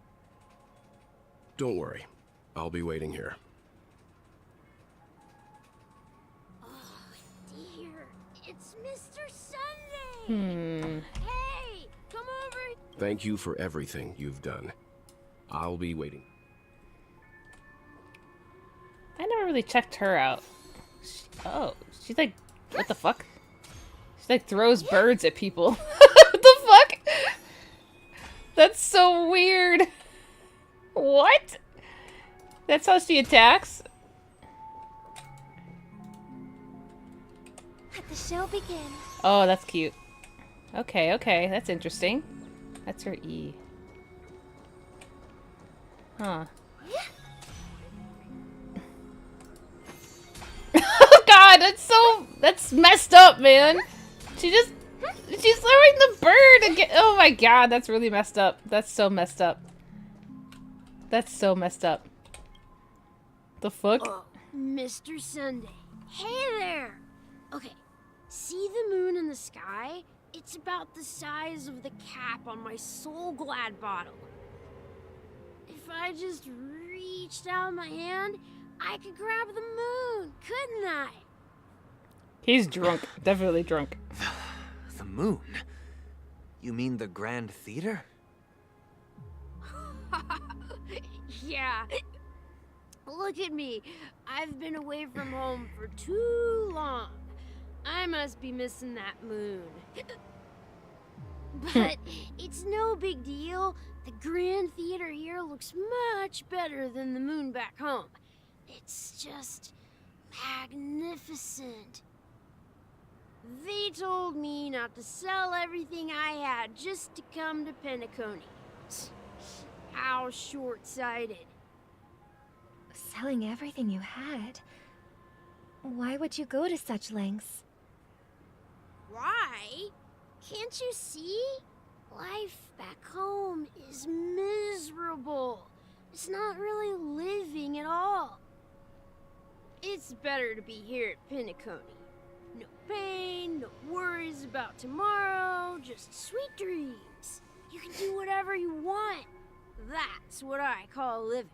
Don't worry. I'll be waiting here. Dear, it's Mr. Sunday! Hey, come over! Thank you for everything you've done. I'll be waiting. I never really checked her out. Oh, she's like, what the fuck? She like throws birds at people. What the fuck? That's so weird. What? That's how she attacks? Let the show begin. Oh, that's cute. Okay, okay, that's interesting. That's her E. Huh. Oh god, that's messed up, man. She's throwing the bird again. Oh my god, that's really messed up. That's so messed up. That's so messed up. The fuck? Oh, Mr. Sunday. Hey there! Okay, see the moon in the sky? It's about the size of the cap on my Soul Glad bottle. If I just reached out my hand, I could grab the moon, couldn't I? He's drunk. Definitely drunk. The moon? You mean the Grand Theater? Yeah. Look at me. I've been away from home for too long. I must be missing that moon. But it's no big deal. The Grand Theater here looks much better than the moon back home. It's just magnificent. They told me not to sell everything I had just to come to Penacony. How short-sighted. Selling everything you had? Why would you go to such lengths? Why? Can't you see? Life back home is miserable. It's not really living at all. It's better to be here at Penacony. No pain, no worries about tomorrow, just sweet dreams. You can do whatever you want. That's what I call living.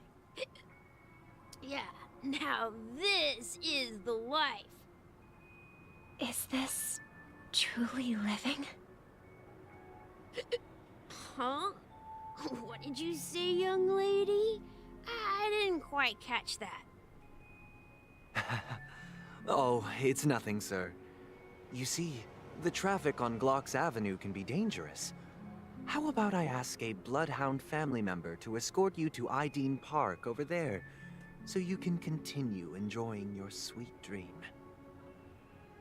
Yeah, now this is the life. Is this truly living? Huh? What did you say, young lady? I didn't quite catch that. Oh, it's nothing, sir. You see, the traffic on Glock's Avenue can be dangerous. How about I ask a Bloodhound family member to escort you to Ideen Park over there, so you can continue enjoying your sweet dream?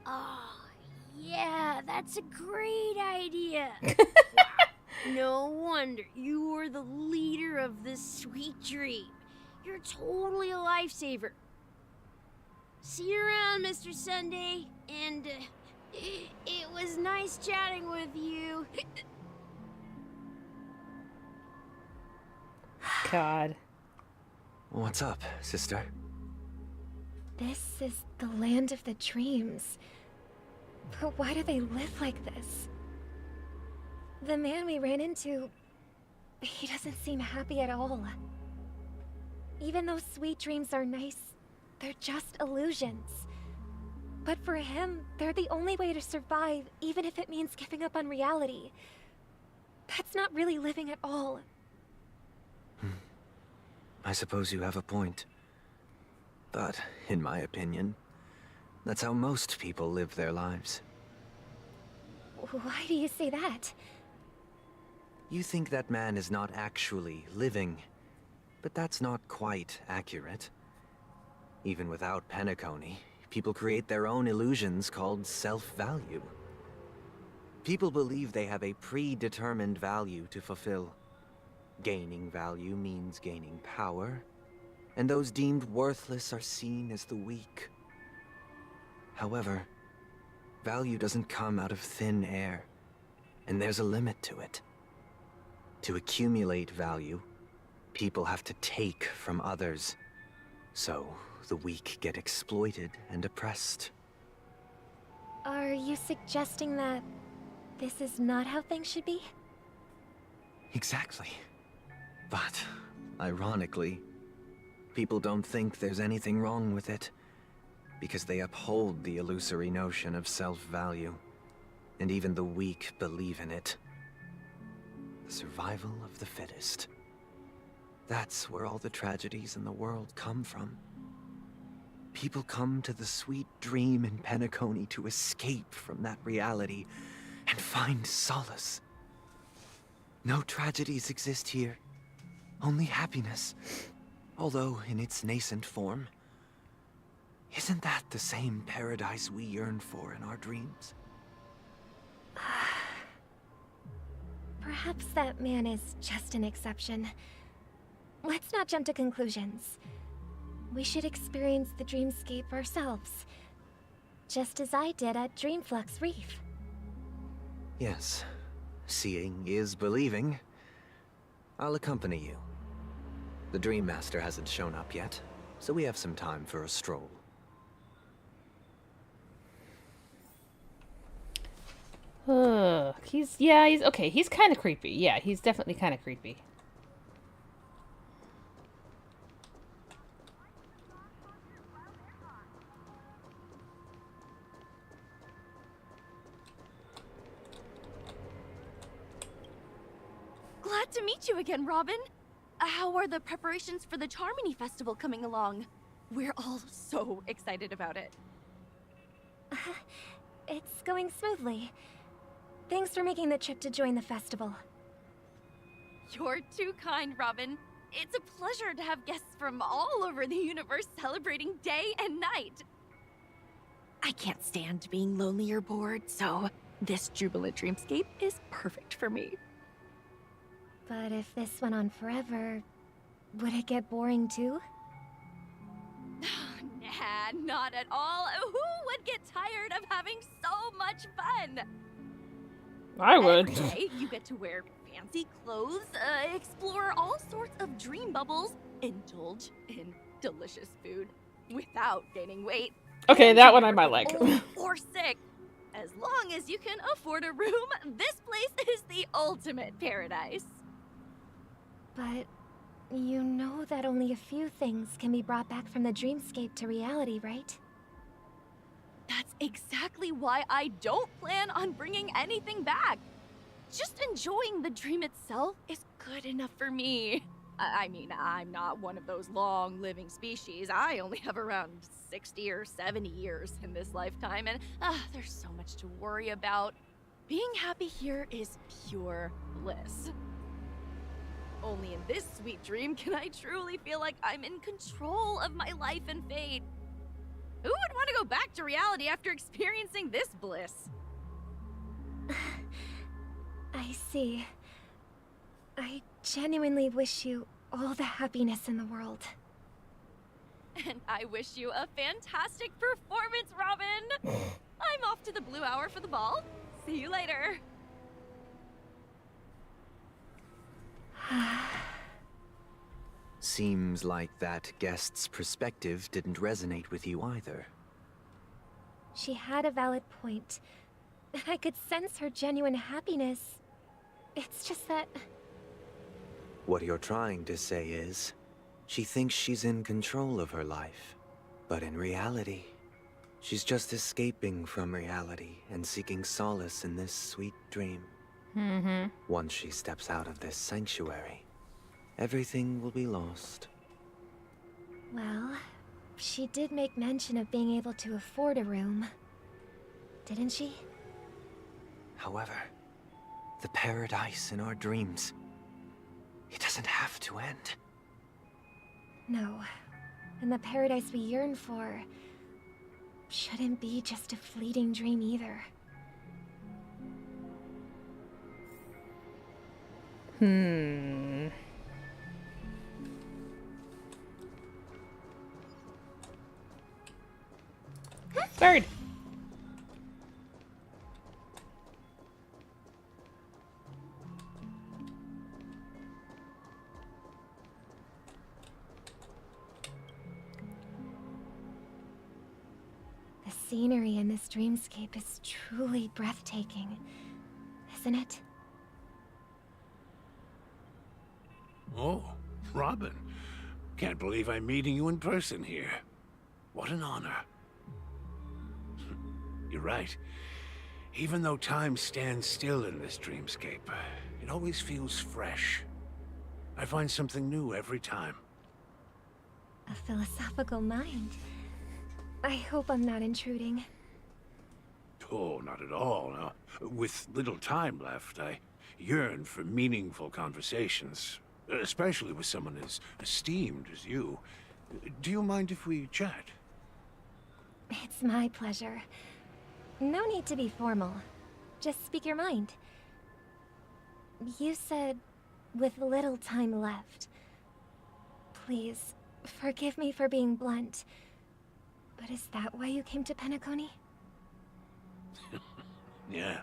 Oh, yeah, that's a great idea. No wonder you were the leader of this sweet dream. You're totally a lifesaver. See you around, Mr. Sunday, and it was nice chatting with you. God. What's up, sister? This is the land of the dreams. But why do they live like this? The man we ran into, he doesn't seem happy at all. Even though sweet dreams are nice, they're just illusions. But for him, they're the only way to survive, even if it means giving up on reality. That's not really living at all. I suppose you have a point. But, in my opinion, that's how most people live their lives. Why do you say that? You think that man is not actually living, but that's not quite accurate. Even without Penacony, people create their own illusions called self-value. People believe they have a predetermined value to fulfill. Gaining value means gaining power, and those deemed worthless are seen as the weak. However, value doesn't come out of thin air, and there's a limit to it. To accumulate value, people have to take from others, so the weak get exploited and oppressed. Are you suggesting that this is not how things should be? Exactly. But, ironically, people don't think there's anything wrong with it, because they uphold the illusory notion of self-value, and even the weak believe in it. The survival of the fittest. That's where all the tragedies in the world come from. People come to the sweet dream in Penacony to escape from that reality and find solace. No tragedies exist here, only happiness, although in its nascent form. Isn't that the same paradise we yearn for in our dreams? Perhaps that man is just an exception. Let's not jump to conclusions. We should experience the dreamscape ourselves, just as I did at Dreamflux Reef. Yes, seeing is believing. I'll accompany you. The Dream Master hasn't shown up yet, so we have some time for a stroll. He's okay. He's kind of creepy. Yeah, he's definitely kind of creepy. Glad to meet you again, Robin. How are the preparations for the Charmony Festival coming along? We're all so excited about it. It's going smoothly. Thanks for making the trip to join the festival. You're too kind, Robin. It's a pleasure to have guests from all over the universe celebrating day and night. I can't stand being lonely or bored, so this jubilant dreamscape is perfect for me. But if this went on forever, would it get boring too? Nah, not at all. Who would get tired of having so much fun? I would. Every day you get to wear fancy clothes, explore all sorts of dream bubbles, indulge in delicious food without gaining weight. Okay, that one I might like. Old or sick. As long as you can afford a room, this place is the ultimate paradise. But you know that only a few things can be brought back from the dreamscape to reality, right? That's exactly why I don't plan on bringing anything back. Just enjoying the dream itself is good enough for me. I mean, I'm not one of those long-living species. I only have around 60 or 70 years in this lifetime, and there's so much to worry about. Being happy here is pure bliss. Only in this sweet dream can I truly feel like I'm in control of my life and fate. Who would want to go back to reality after experiencing this bliss? I see. I genuinely wish you all the happiness in the world. And I wish you a fantastic performance, Robin! I'm off to the Blue Hour for the ball. See you later. Seems like that guest's perspective didn't resonate with you either. She had a valid point. I could sense her genuine happiness. It's just that... What you're trying to say is, she thinks she's in control of her life. But in reality, she's just escaping from reality and seeking solace in this sweet dream. Once she steps out of this sanctuary, everything will be lost. Well, she did make mention of being able to afford a room. Didn't she? However, the paradise in our dreams, it doesn't have to end. No. And the paradise we yearn for shouldn't be just a fleeting dream either. Bird. The scenery in this dreamscape is truly breathtaking, isn't it? Oh, Robin. Can't believe I'm meeting you in person here. What an honor. You're right. Even though time stands still in this dreamscape, it always feels fresh. I find something new every time. A philosophical mind. I hope I'm not intruding. Oh, not at all. Now, with little time left, I yearn for meaningful conversations, especially with someone as esteemed as you. Do you mind if we chat? It's my pleasure. No need to be formal. Just speak your mind. You said, with little time left. Please, forgive me for being blunt. But is that why you came to Penacony? Yeah.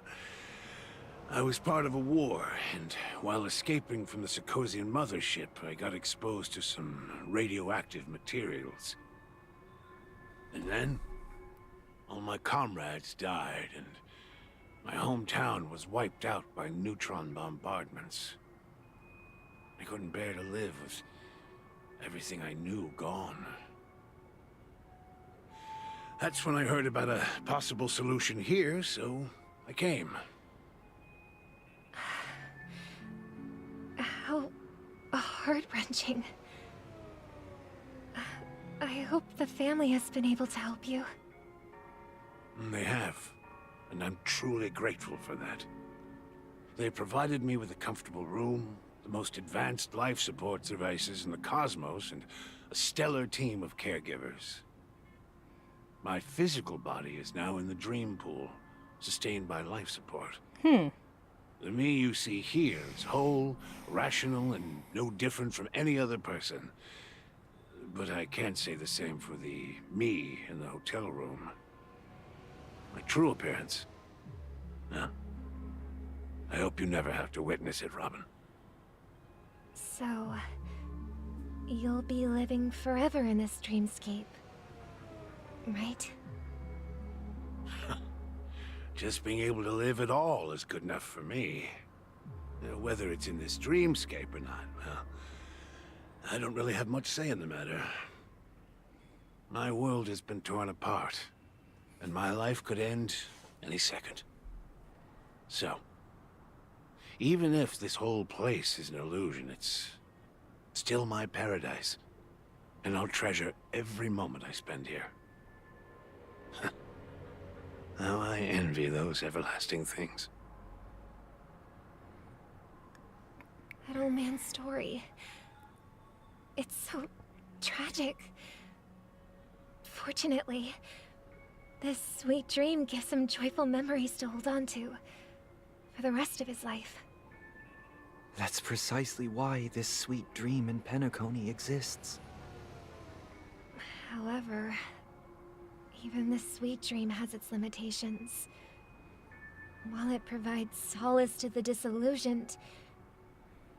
I was part of a war, and while escaping from the Sarkosian mothership, I got exposed to some radioactive materials. And then, all my comrades died, and my hometown was wiped out by neutron bombardments. I couldn't bear to live with everything I knew gone. That's when I heard about a possible solution here, so I came. How heart-wrenching. I hope the family has been able to help you. They have, and I'm truly grateful for that. They provided me with a comfortable room, the most advanced life support devices in the cosmos, and a stellar team of caregivers. My physical body is now in the dream pool, sustained by life support. The me you see here is whole, rational, and no different from any other person. But I can't say the same for the me in the hotel room. My true appearance? No. I hope you never have to witness it, Robin. So, you'll be living forever in this dreamscape, right? Just being able to live at all is good enough for me. Whether it's in this dreamscape or not, well, I don't really have much say in the matter. My world has been torn apart, and my life could end any second. So, even if this whole place is an illusion, it's still my paradise, and I'll treasure every moment I spend here. How I envy those everlasting things. That old man's story. It's so tragic. Fortunately, this sweet dream gives him joyful memories to hold on to for the rest of his life. That's precisely why this sweet dream in Penacony exists. However, even this sweet dream has its limitations. While it provides solace to the disillusioned,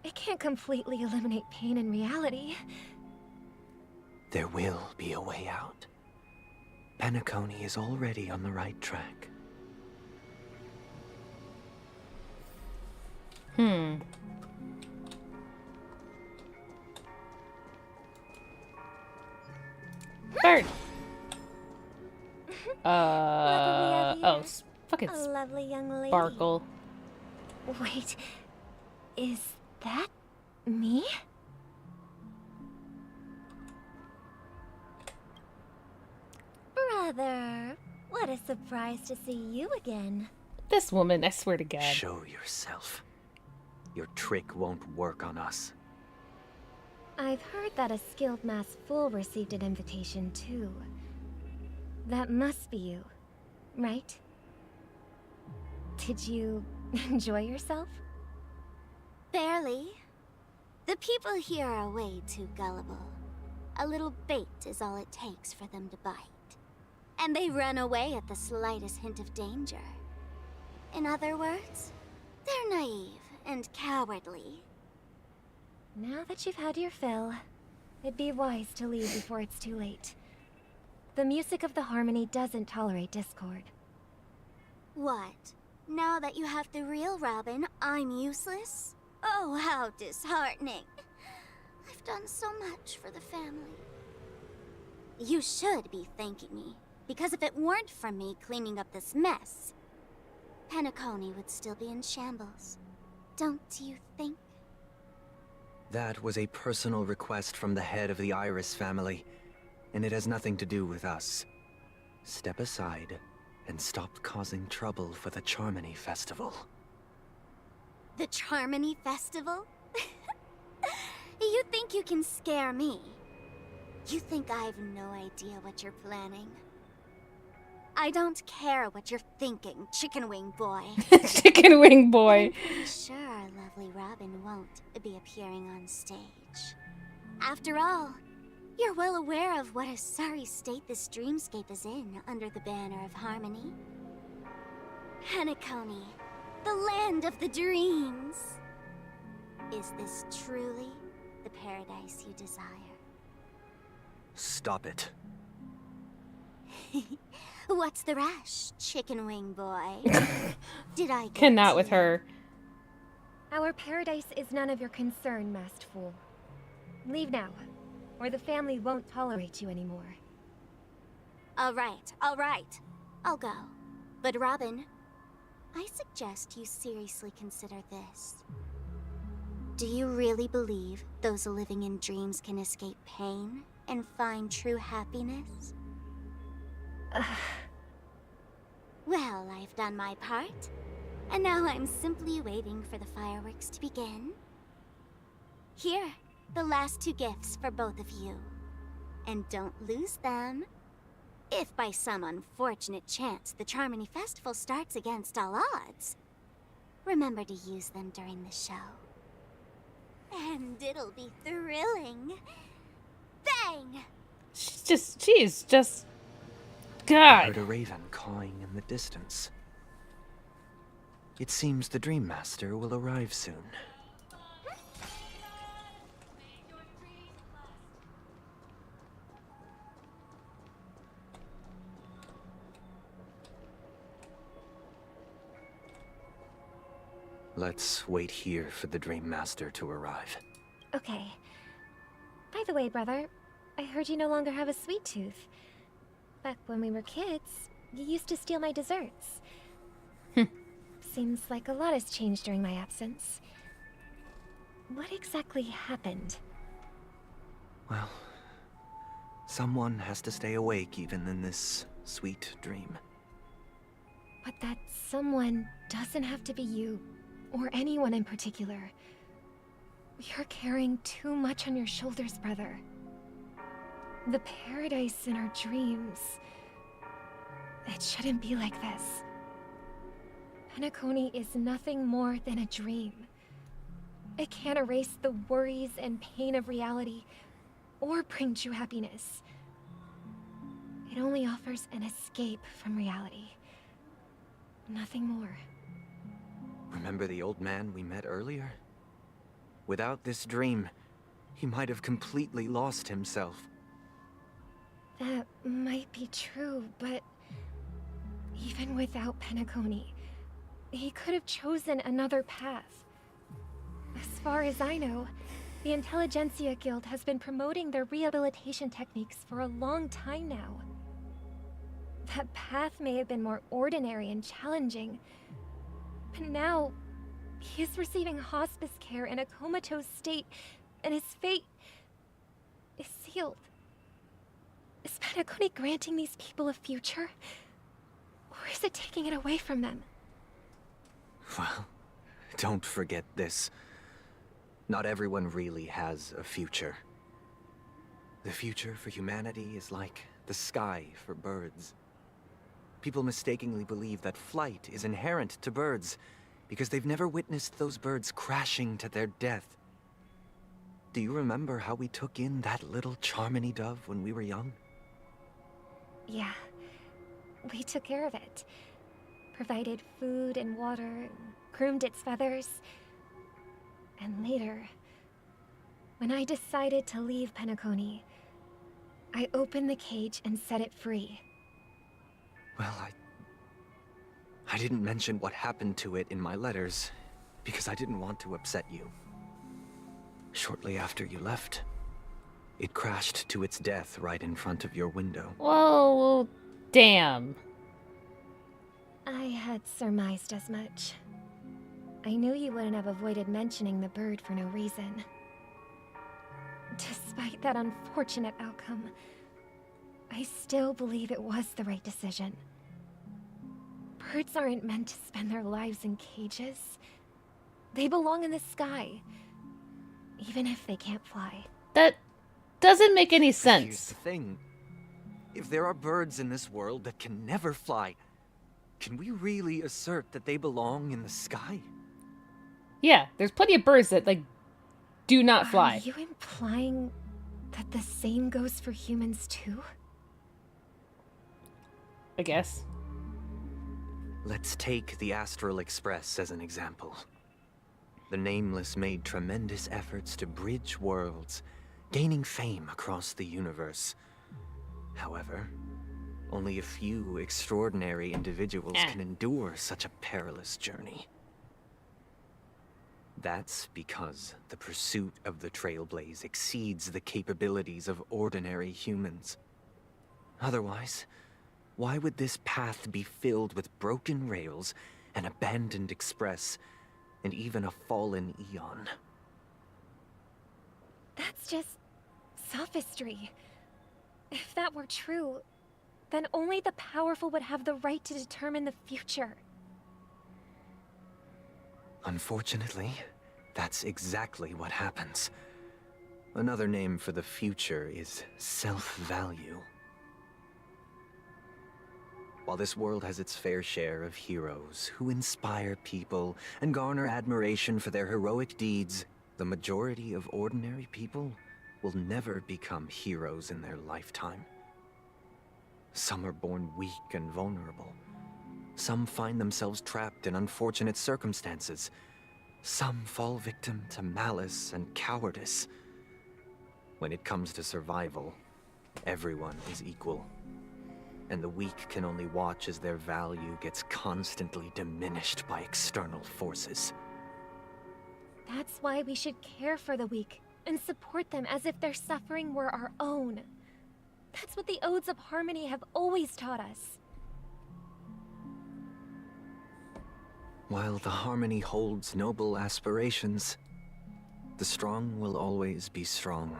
it can't completely eliminate pain in reality. There will be a way out. Penacony is already on the right track. Bird. Fucking A lovely young lady. Sparkle. Wait, is that me? Brother, what a surprise to see you again. This woman, I swear to God. Show yourself. Your trick won't work on us. I've heard that a skilled masked fool received an invitation too. That must be you, right? Did you enjoy yourself? Barely. The people here are way too gullible. A little bait is all it takes for them to bite. And they run away at the slightest hint of danger. In other words, they're naive and cowardly. Now that you've had your fill, it'd be wise to leave before it's too late. The music of the harmony doesn't tolerate discord. What? Now that you have the real Robin, I'm useless? Oh, how disheartening. I've done so much for the family. You should be thanking me, because if it weren't for me cleaning up this mess, Penacony would still be in shambles. Don't you think? That was a personal request from the head of the Iris family, and it has nothing to do with us. Step aside and stop causing trouble for the Charmony Festival. The Charmony Festival? You think you can scare me? You think I have no idea what you're planning? I don't care what you're thinking, Chicken Wing Boy. Chicken Wing Boy. I'm pretty sure our lovely Robin won't be appearing on stage. After all, you're well aware of what a sorry state this dreamscape is in under the banner of harmony. Penacony, the land of the dreams. Is this truly the paradise you desire? Stop it. What's the rush, Chicken Wing Boy? Did I get Cannot with you? her. Our paradise is none of your concern, masked fool. Leave now, or the family won't tolerate you anymore. All right. I'll go. But Robin, I suggest you seriously consider this. Do you really believe those living in dreams can escape pain and find true happiness? Well, I've done my part, and now I'm simply waiting for the fireworks to begin. Here, the last 2 gifts for both of you. And don't lose them. If by some unfortunate chance the Charmony Festival starts against all odds, remember to use them during the show. And it'll be thrilling. Bang! She's just... I God. heard a raven cawing in the distance. It seems the Dream Master will arrive soon. Let's wait here for the Dream Master to arrive. Okay. By the way, brother, I heard you no longer have a sweet tooth. Back when we were kids, you used to steal my desserts. Seems like a lot has changed during my absence. What exactly happened? Well, someone has to stay awake even in this sweet dream. But that someone doesn't have to be you, or anyone in particular. You're carrying too much on your shoulders, brother. The paradise in our dreams. It shouldn't be like this. Penacony is nothing more than a dream. It can't erase the worries and pain of reality, or bring true happiness. It only offers an escape from reality. Nothing more. Remember the old man we met earlier? Without this dream, he might have completely lost himself. That might be true, but even without Penacony, he could have chosen another path. As far as I know, the Intelligentsia Guild has been promoting their rehabilitation techniques for a long time now. That path may have been more ordinary and challenging, but now he is receiving hospice care in a comatose state, and his fate is sealed. Is Penacony granting these people a future? Or is it taking it away from them? Well, don't forget this. Not everyone really has a future. The future for humanity is like the sky for birds. People mistakenly believe that flight is inherent to birds because they've never witnessed those birds crashing to their death. Do you remember how we took in that little Charmony dove when we were young? Yeah, we took care of it. Provided food and water, groomed its feathers. And later, when I decided to leave Penacony, I opened the cage and set it free. Well, I didn't mention what happened to it in my letters because I didn't want to upset you. Shortly after you left, it crashed to its death right in front of your window. Well, damn. I had surmised as much. I knew you wouldn't have avoided mentioning the bird for no reason. Despite that unfortunate outcome, I still believe it was the right decision. Birds aren't meant to spend their lives in cages. They belong in the sky, even if they can't fly. That doesn't make any Here's sense. the thing. If there are birds in this world that can never fly, can we really assert that they belong in the sky? Yeah, there's plenty of birds that, like, do not fly. Are you implying that the same goes for humans too? I guess. Let's take the Astral Express as an example. The Nameless made tremendous efforts to bridge worlds, gaining fame across the universe. However, only a few extraordinary individuals can endure such a perilous journey. That's because the pursuit of the Trailblaze exceeds the capabilities of ordinary humans. Otherwise, why would this path be filled with broken rails, an abandoned express, and even a fallen Eon? That's just sophistry. If that were true, then only the powerful would have the right to determine the future. Unfortunately, that's exactly what happens. Another name for the future is self-value. While this world has its fair share of heroes who inspire people and garner admiration for their heroic deeds, the majority of ordinary people will never become heroes in their lifetime. Some are born weak and vulnerable. Some find themselves trapped in unfortunate circumstances. Some fall victim to malice and cowardice. When it comes to survival, everyone is equal. And the weak can only watch as their value gets constantly diminished by external forces. That's why we should care for the weak and support them as if their suffering were our own. That's what the Odes of Harmony have always taught us. While the Harmony holds noble aspirations, the strong will always be strong,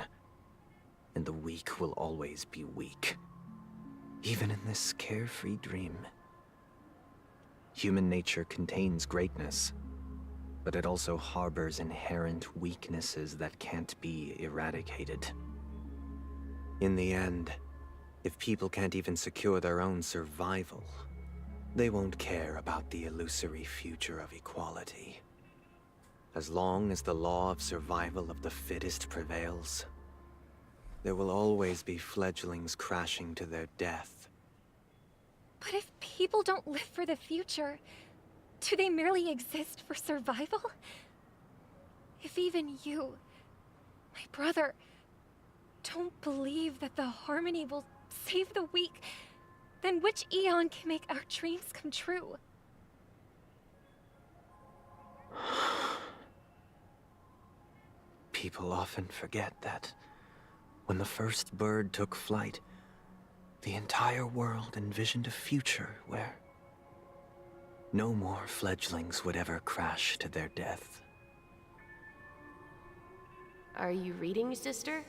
and the weak will always be weak. Even in this carefree dream. Human nature contains greatness, but it also harbors inherent weaknesses that can't be eradicated. In the end, if people can't even secure their own survival, they won't care about the illusory future of equality. As long as the law of survival of the fittest prevails, there will always be fledglings crashing to their death. But if people don't live for the future, do they merely exist for survival? If even you, my brother, don't believe that the Harmony will save the weak, then which Eon can make our dreams come true? People often forget that when the first bird took flight, the entire world envisioned a future where no more fledglings would ever crash to their death. Are you reading, sister?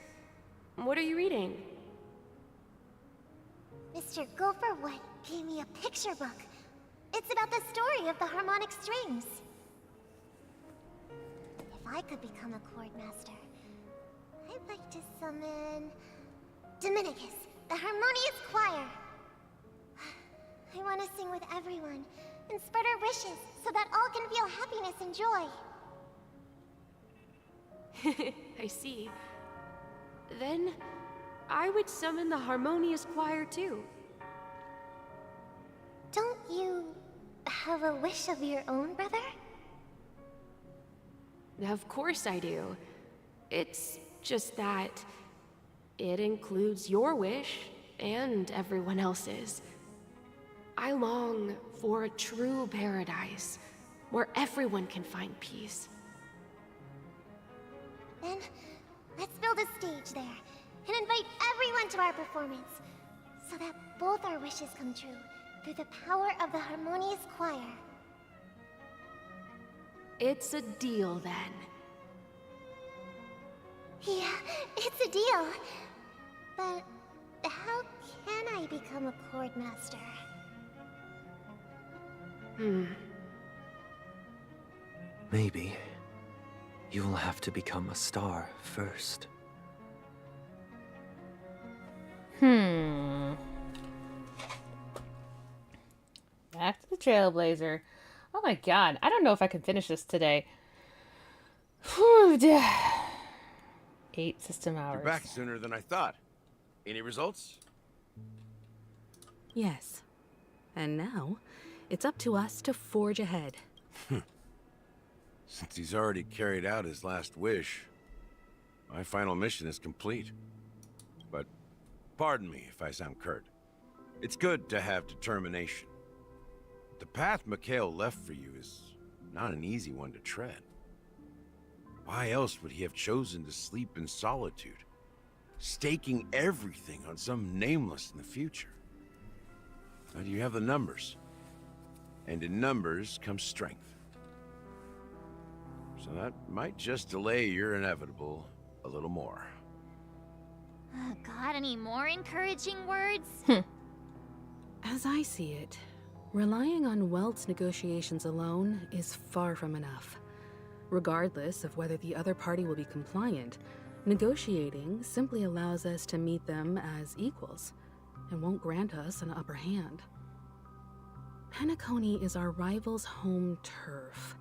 What are you reading? Mr. Gopherwood gave me a picture book. It's about the story of the harmonic strings. If I could become a chord master, I'd like to summon Dominicus, the harmonious choir. I want to sing with everyone and spread our wishes so that all can feel happiness and joy. I see. Then, I would summon the harmonious choir too. Don't you have a wish of your own, brother? Of course I do. It's just that it includes your wish and everyone else's. I long for a true paradise where everyone can find peace. Then, let's build a stage there and invite everyone to our performance so that both our wishes come true through the power of the harmonious choir. It's a deal then. Yeah, it's a deal. But how can I become a Cord Master? Maybe you'll have to become a star first. Back to the Trailblazer. Oh my god, I don't know if I can finish this today. Whew, 8 system hours. You're back sooner than I thought. Any results? Yes. And now, it's up to us to forge ahead. Since he's already carried out his last wish, my final mission is complete. But pardon me if I sound curt. It's good to have determination. The path Mikhail left for you is not an easy one to tread. Why else would he have chosen to sleep in solitude, staking everything on some nameless in the future? But you have the numbers, and in numbers comes strength. So that might just delay your inevitable a little more. Got any more encouraging words? As I see it, relying on Welt's negotiations alone is far from enough. Regardless of whether the other party will be compliant, negotiating simply allows us to meet them as equals and won't grant us an upper hand. Penacony is our rival's home turf,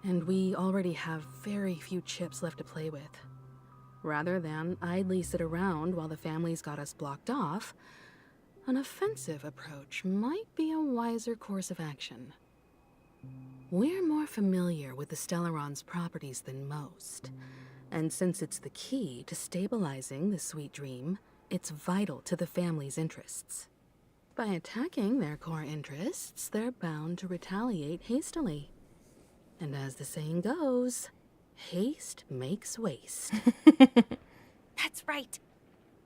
and we already have very few chips left to play with. Rather than idly sit around while the family's got us blocked off, an offensive approach might be a wiser course of action. We're more familiar with the Stellaron's properties than most, and since it's the key to stabilizing the Sweet Dream, it's vital to the family's interests. By attacking their core interests, they're bound to retaliate hastily. And as the saying goes, haste makes waste. That's right.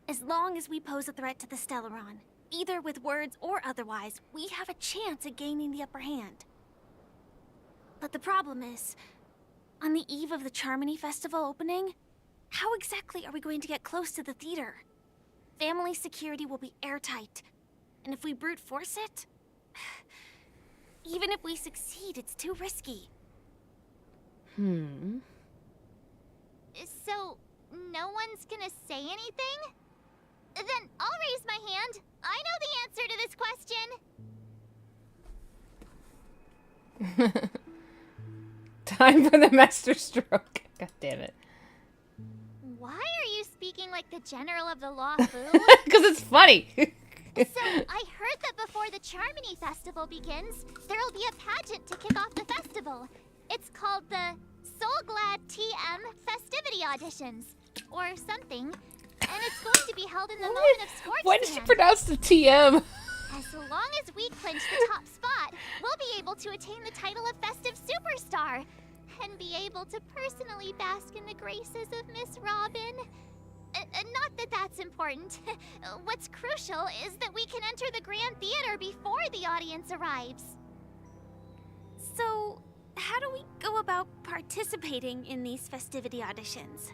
As long as we pose a threat to the Stellaron, either with words or otherwise, we have a chance at gaining the upper hand. But the problem is, on the eve of the Charmony Festival opening, how exactly are we going to get close to the theater? Family security will be airtight, and if we brute force it, even if we succeed, it's too risky. So, no one's gonna say anything? Then I'll raise my hand. I know the answer to this question. Time for the master stroke. God damn it. Why are you speaking like the general of the law, Boo? Because it's funny. So, I heard that before the Charmony Festival begins, there'll be a pageant to kick off the festival. It's called the Soul Glad TM Festivity Auditions, or something. And it's going to be held in the moment of Scorch Why did she pronounce the TM? As long as we clinch the top spot, we'll be able to attain the title of Festive Superstar, and be able to personally bask in the graces of Miss Robin. Not that that's important. What's crucial is that we can enter the Grand Theater before the audience arrives. So, how do we go about participating in these festivity auditions?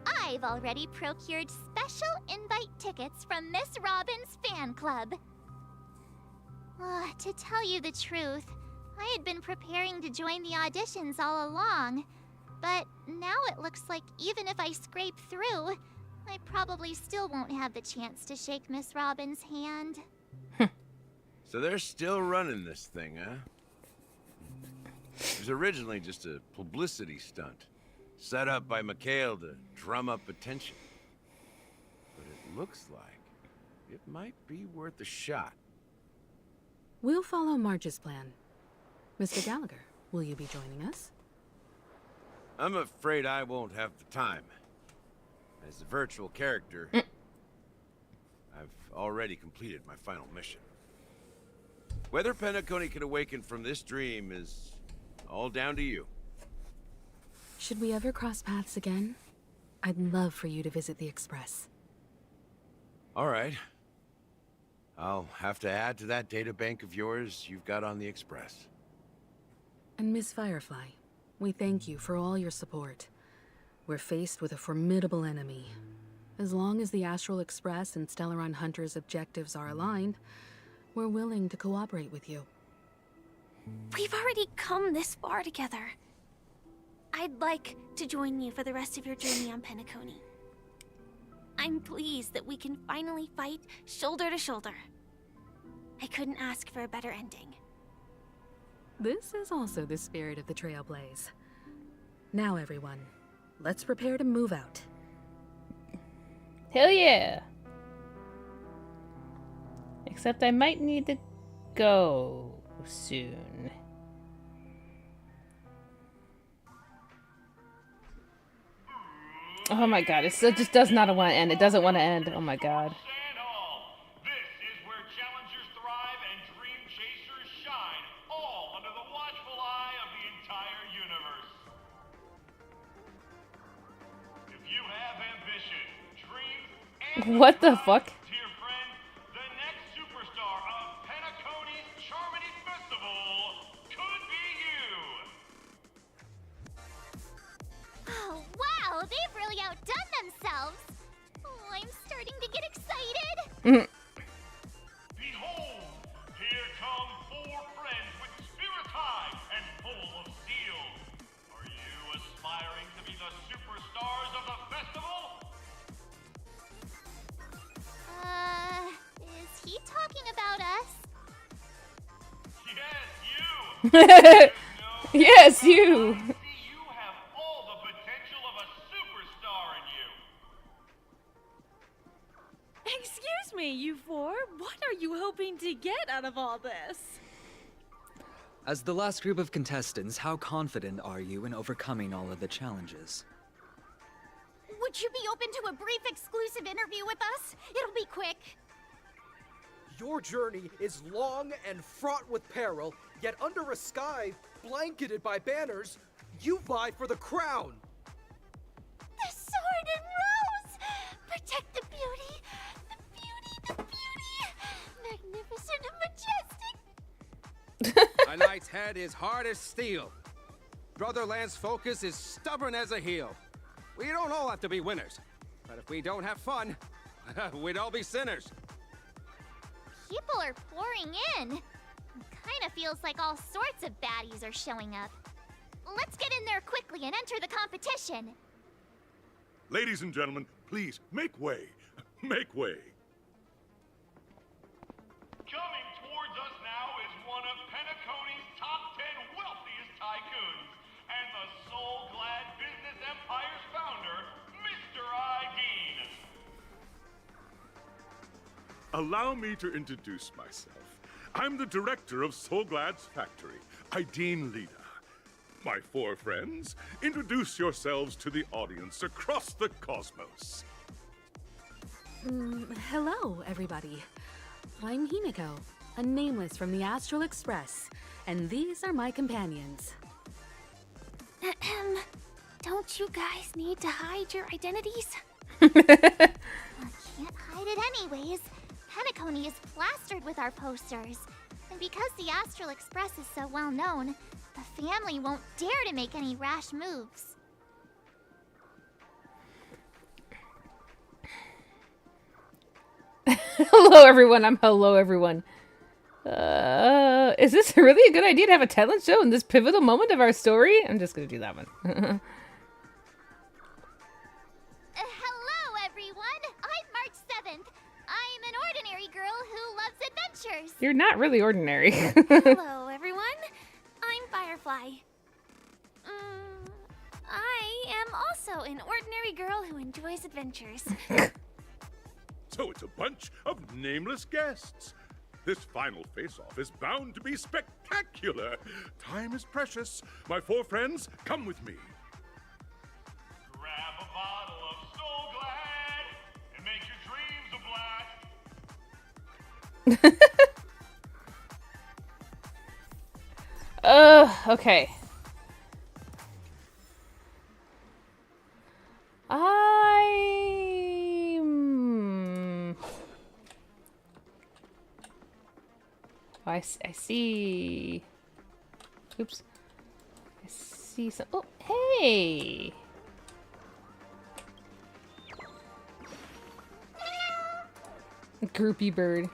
I've already procured special invite tickets from Miss Robin's fan club. To tell you the truth, I had been preparing to join the auditions all along. But now it looks like even if I scrape through, I probably still won't have the chance to shake Miss Robin's hand. So they're still running this thing, huh? It was originally just a publicity stunt, set up by Mikhail to drum up attention. But it looks like it might be worth a shot. We'll follow Marge's plan. Mr. Gallagher, will you be joining us? I'm afraid I won't have the time. As a virtual character, I've already completed my final mission. Whether Penacony can awaken from this dream is all down to you. Should we ever cross paths again? I'd love for you to visit the Express. All right. I'll have to add to that databank of yours you've got on the Express. And Miss Firefly, we thank you for all your support. We're faced with a formidable enemy, As long as the Astral Express and Stellaron Hunter's objectives are aligned, we're willing to cooperate with you. We've already come this far together. I'd like to join you for the rest of your journey on Penacony. I'm pleased that we can finally fight shoulder to shoulder. I couldn't ask for a better ending. This is also the spirit of the Trailblaze. Now, everyone, let's prepare to move out. Hell yeah! Except I might need to go soon. Oh my god, it just does not want to end. It doesn't want to end. Oh my god. What the fuck? Oh, wow! They've really outdone themselves! Oh, I'm starting to get excited! Behold! Here come 4 friends with spirit high and full of zeal. Are you aspiring to be the superstars of the festival? Is he talking about us? Yes, you! Yes, you! You have all the potential of a superstar in you. Excuse me, you 4. What are you hoping to get out of all this? As the last group of contestants, how confident are you in overcoming all of the challenges? Would you be open to a brief exclusive interview with us? It'll be quick. Your journey is long and fraught with peril, yet under a sky blanketed by banners, you vie for the crown. The sword and rose! Protect the beauty! The beauty, the beauty! Magnificent and majestic! My knight's head is hard as steel. Brother Lance's focus is stubborn as a heel. We don't all have to be winners, but if we don't have fun, we'd all be sinners. People are pouring in. Kinda feels like all sorts of baddies are showing up. Let's get in there quickly and enter the competition. Ladies and gentlemen, please make way. Make way. Coming towards us now is one of Penacony's top 10 wealthiest tycoons and the soul-glad business empire's founder, Mr. Ideen. Allow me to introduce myself. I'm the director of Soulglad's factory, Ideen Lida. My 4 friends, introduce yourselves to the audience across the cosmos. Hello, everybody. I'm Himiko, a nameless from the Astral Express, and these are my companions. Don't you guys need to hide your identities? I can't hide it anyways. Penacony is plastered with our posters. And because the Astral Express is so well known, the family won't dare to make any rash moves. Hello everyone, I'm hello everyone. Is this really a good idea to have a talent show in this pivotal moment of our story? I'm just gonna do that one. Hello everyone, I'm March 7th. I'm an ordinary girl who loves adventures. You're not really ordinary. Hello, everyone. I'm Firefly. I am also an ordinary girl who enjoys adventures. So it's a bunch of nameless guests. This final face-off is bound to be spectacular. Time is precious. My 4 friends, come with me. Grab a bottle of Soul Glad and make your dreams a blast. Okay. I see. Oops. I see some. Oh, hey. Groupie bird.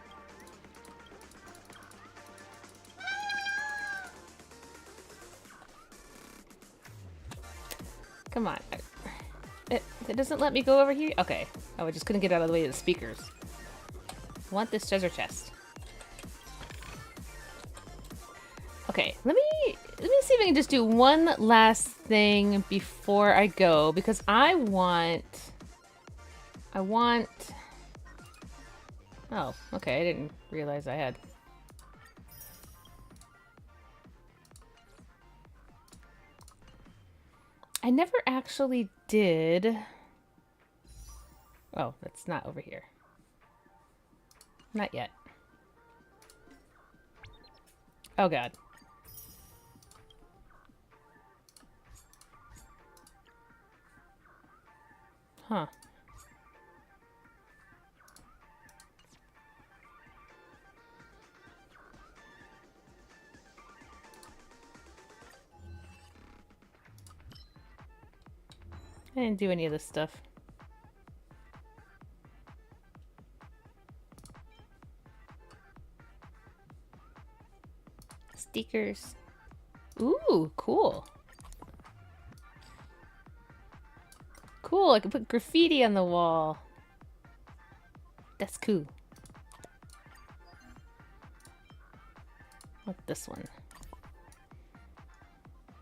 Come on. It doesn't let me go over here? Okay. Oh, I just couldn't get out of the way of the speakers. I want this treasure chest. Okay, let me see if I can just do one last thing before I go, because I want... Oh, okay, I didn't realize I had... I never actually did... Oh, that's not over here. Not yet. Oh god. Huh. I didn't do any of this stuff. Stickers. Ooh, cool. Cool, I can put graffiti on the wall. That's cool. What this one?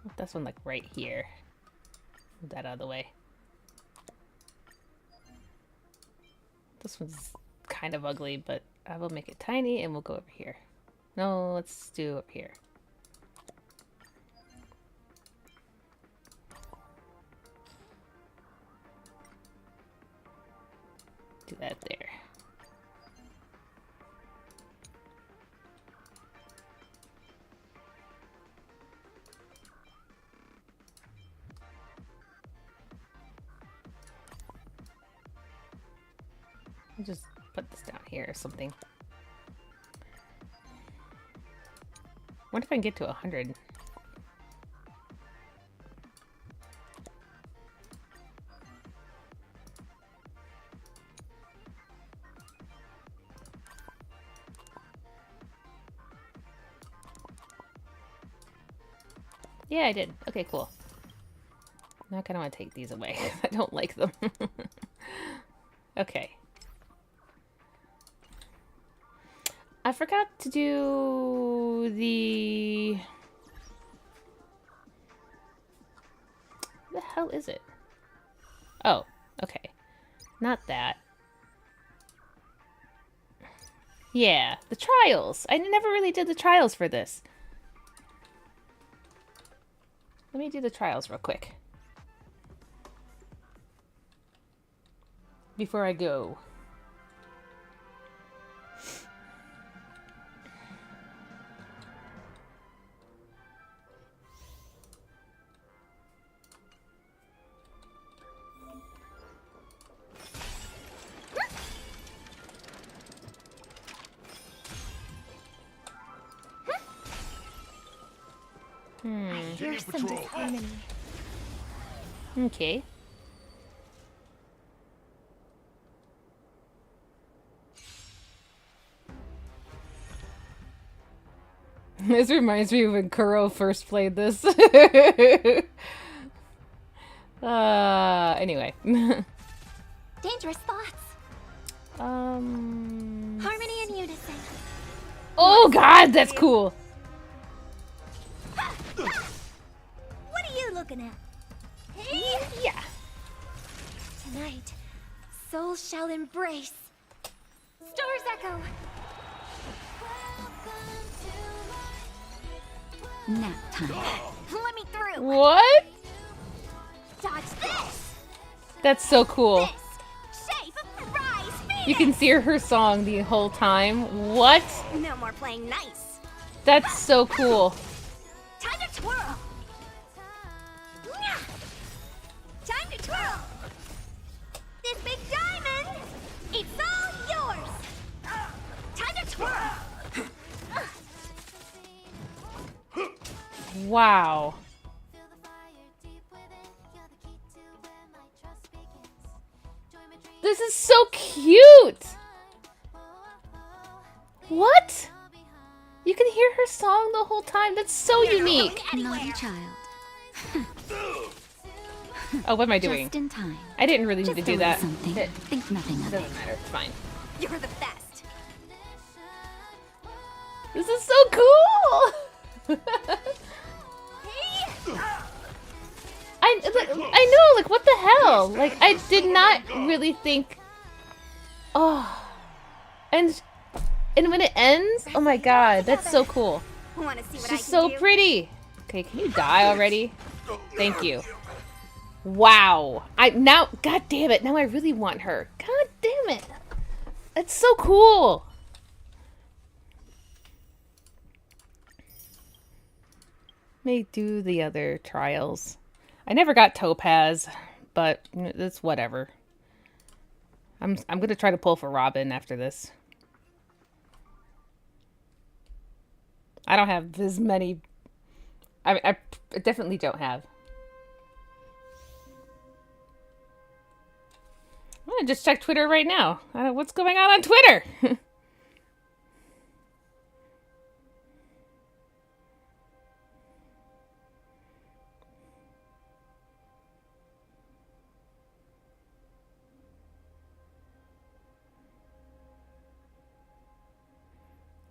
What this one like right here? Move that out of the way. This one's kind of ugly, but I will make it tiny and we'll go over here. No, let's do up here. Do that there. I'll just put this down here or something. What if I can get to 100? Yeah, I did. Okay, cool. Now I kind of want to take these away. I don't like them. Okay. I forgot to do the... What the hell is it? Oh, okay. Not that. Yeah, the trials. I never really did the trials for this. Let me do the trials real quick. Before I go. I hear some disharmony. Okay. This reminds me of when Kuro first played this. Anyway. Dangerous thoughts. Harmony and unison. Oh god, that's cool. What are you looking at? Hey? Yeah. Tonight, souls shall embrace. Stars echo. Nap time. Let me through. What? Dodge this. That's so cool. Shape, rise, You can see her song the whole time. What? No more playing nice. That's so cool. Time to twirl. Time to twirl. This big diamond, it's all yours. Time to twirl. Wow. This is so cute. What? You can hear her song the whole time. That's so unique. Naughty child. Oh, what am I doing? Just in time. I didn't really need to do that. Something. Think nothing of it. Doesn't matter. It's fine. You're the best. This is so cool. I know, like, what the hell? Like, I did not really think. Oh, and when it ends, oh my god, that's so cool. She's so pretty. Okay, can you die already? Thank you. Wow. God damn it. Now I really want her. God damn it. That's so cool. May do the other trials. I never got Topaz, but it's whatever. I'm gonna try to pull for Robin after this. I don't have as many. I definitely don't have. I'm gonna just check Twitter right now. What's going on Twitter?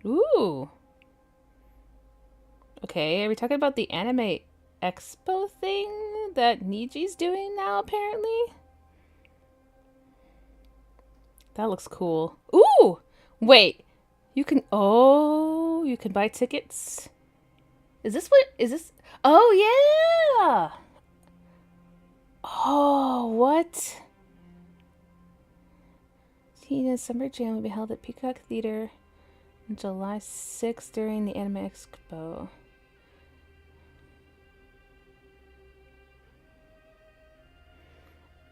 Ooh. Okay, are we talking about the anime expo thing that Niji's doing now, apparently? That looks cool. Ooh! Wait. You can buy tickets? Is this? Oh, yeah! Oh, what? Tina's Summer Jam will be held at Peacock Theater on July 6th during the Anime Expo.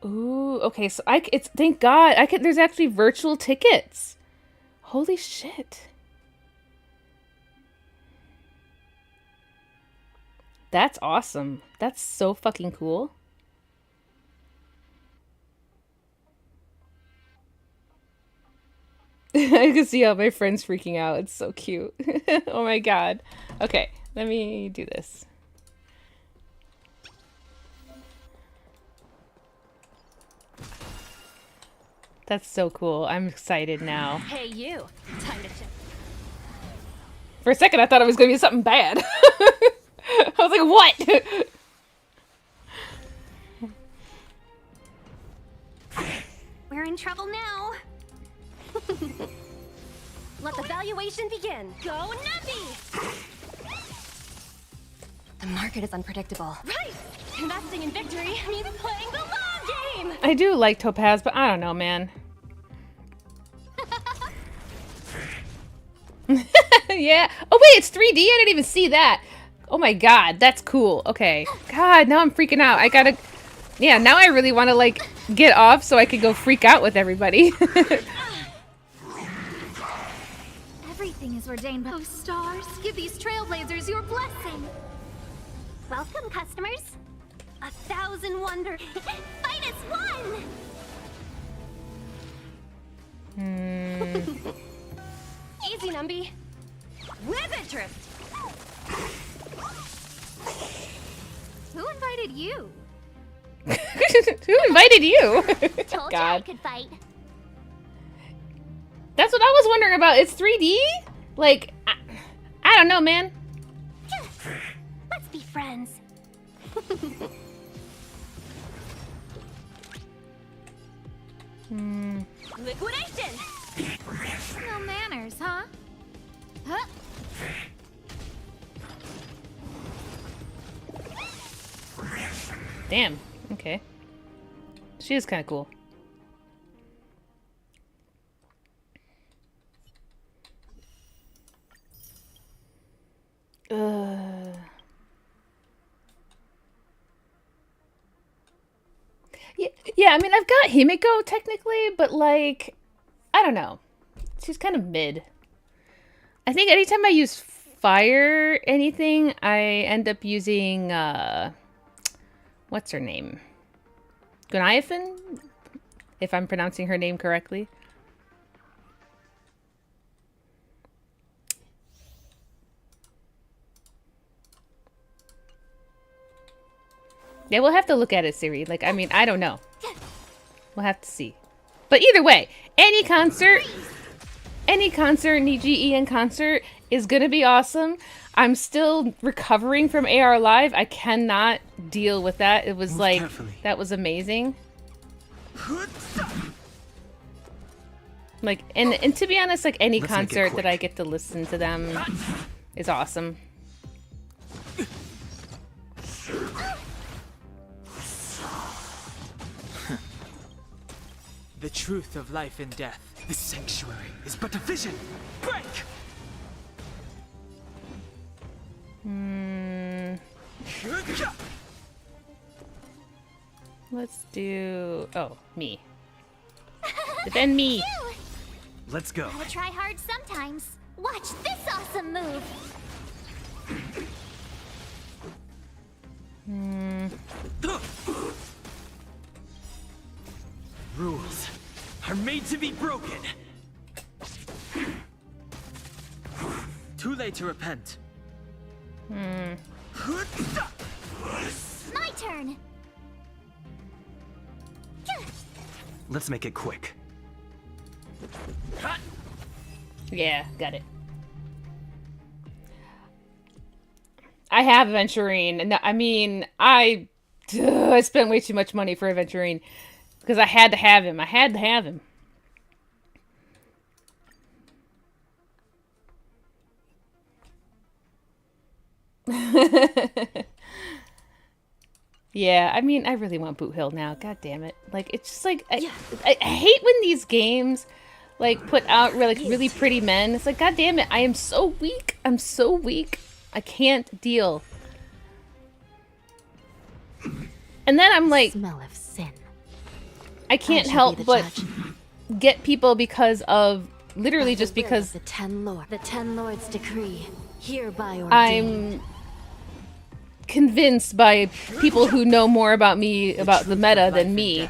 Ooh, okay, so thank God, there's actually virtual tickets. Holy shit. That's awesome. That's so fucking cool. I can see all my friends freaking out. It's so cute. Oh my god. Okay, let me do this. That's so cool. I'm excited now. Hey, you. Time to check. For a second, I thought it was going to be something bad. I was like, what? We're in trouble now. Let the valuation begin. Go Navi! The market is unpredictable. Right! Investing in victory means playing the long game! I do like Topaz, but I don't know, man. Yeah. Oh, wait, it's 3D? I didn't even see that. Oh my god, that's cool. Okay. God, now I'm freaking out. I gotta... Yeah, now I really want to, like, get off so I can go freak out with everybody. Everything is ordained by... Oh, stars, give these trailblazers your blessing. Welcome, customers. 1,000 wonders. Fight as one! Easy, Numby. Whip it, Drift. Who invited you? Who invited you? Told God. you I could fight. That's what I was wondering about. It's 3D? Like, I don't know, man. Let's be friends. Liquidation! No manners, huh? Huh? Damn. Okay. She is kind of cool. Yeah, I mean, I've got Himiko technically, but like, I don't know. She's kind of mid. I think anytime I use fire anything, I end up using, what's her name? Gunayafin? If I'm pronouncing her name correctly. Yeah, we'll have to look at it, Siri. Like, I mean, I don't know. We'll have to see. But either way, any concert, Niji in concert is gonna be awesome. I'm still recovering from AR Live. I cannot deal with that. It was like, that was amazing. Like, and to be honest, like any concert that I get to listen to them is awesome. The truth of life and death. The sanctuary is but a vision. Break! Let's do... Oh, me. Defend me. Let's go. Gotta try hard sometimes. Watch this awesome move. Rules are made to be broken. Too late to repent. My turn. Let's make it quick. Yeah, got it. I have Aventurine, and I mean, I spent way too much money for Aventurine because I had to have him. I had to have him. Yeah, I mean, I really want Boot Hill now. God damn it! Like, it's just like I hate when these games like put out really pretty men. It's like, god damn it! I am so weak. I'm so weak. I can't deal. And then I'm like, Smell of sin. I can't help but get people because of literally just because The Ten Lords decree, hereby ordained. I'm convinced by people who know more about me, about the meta than me.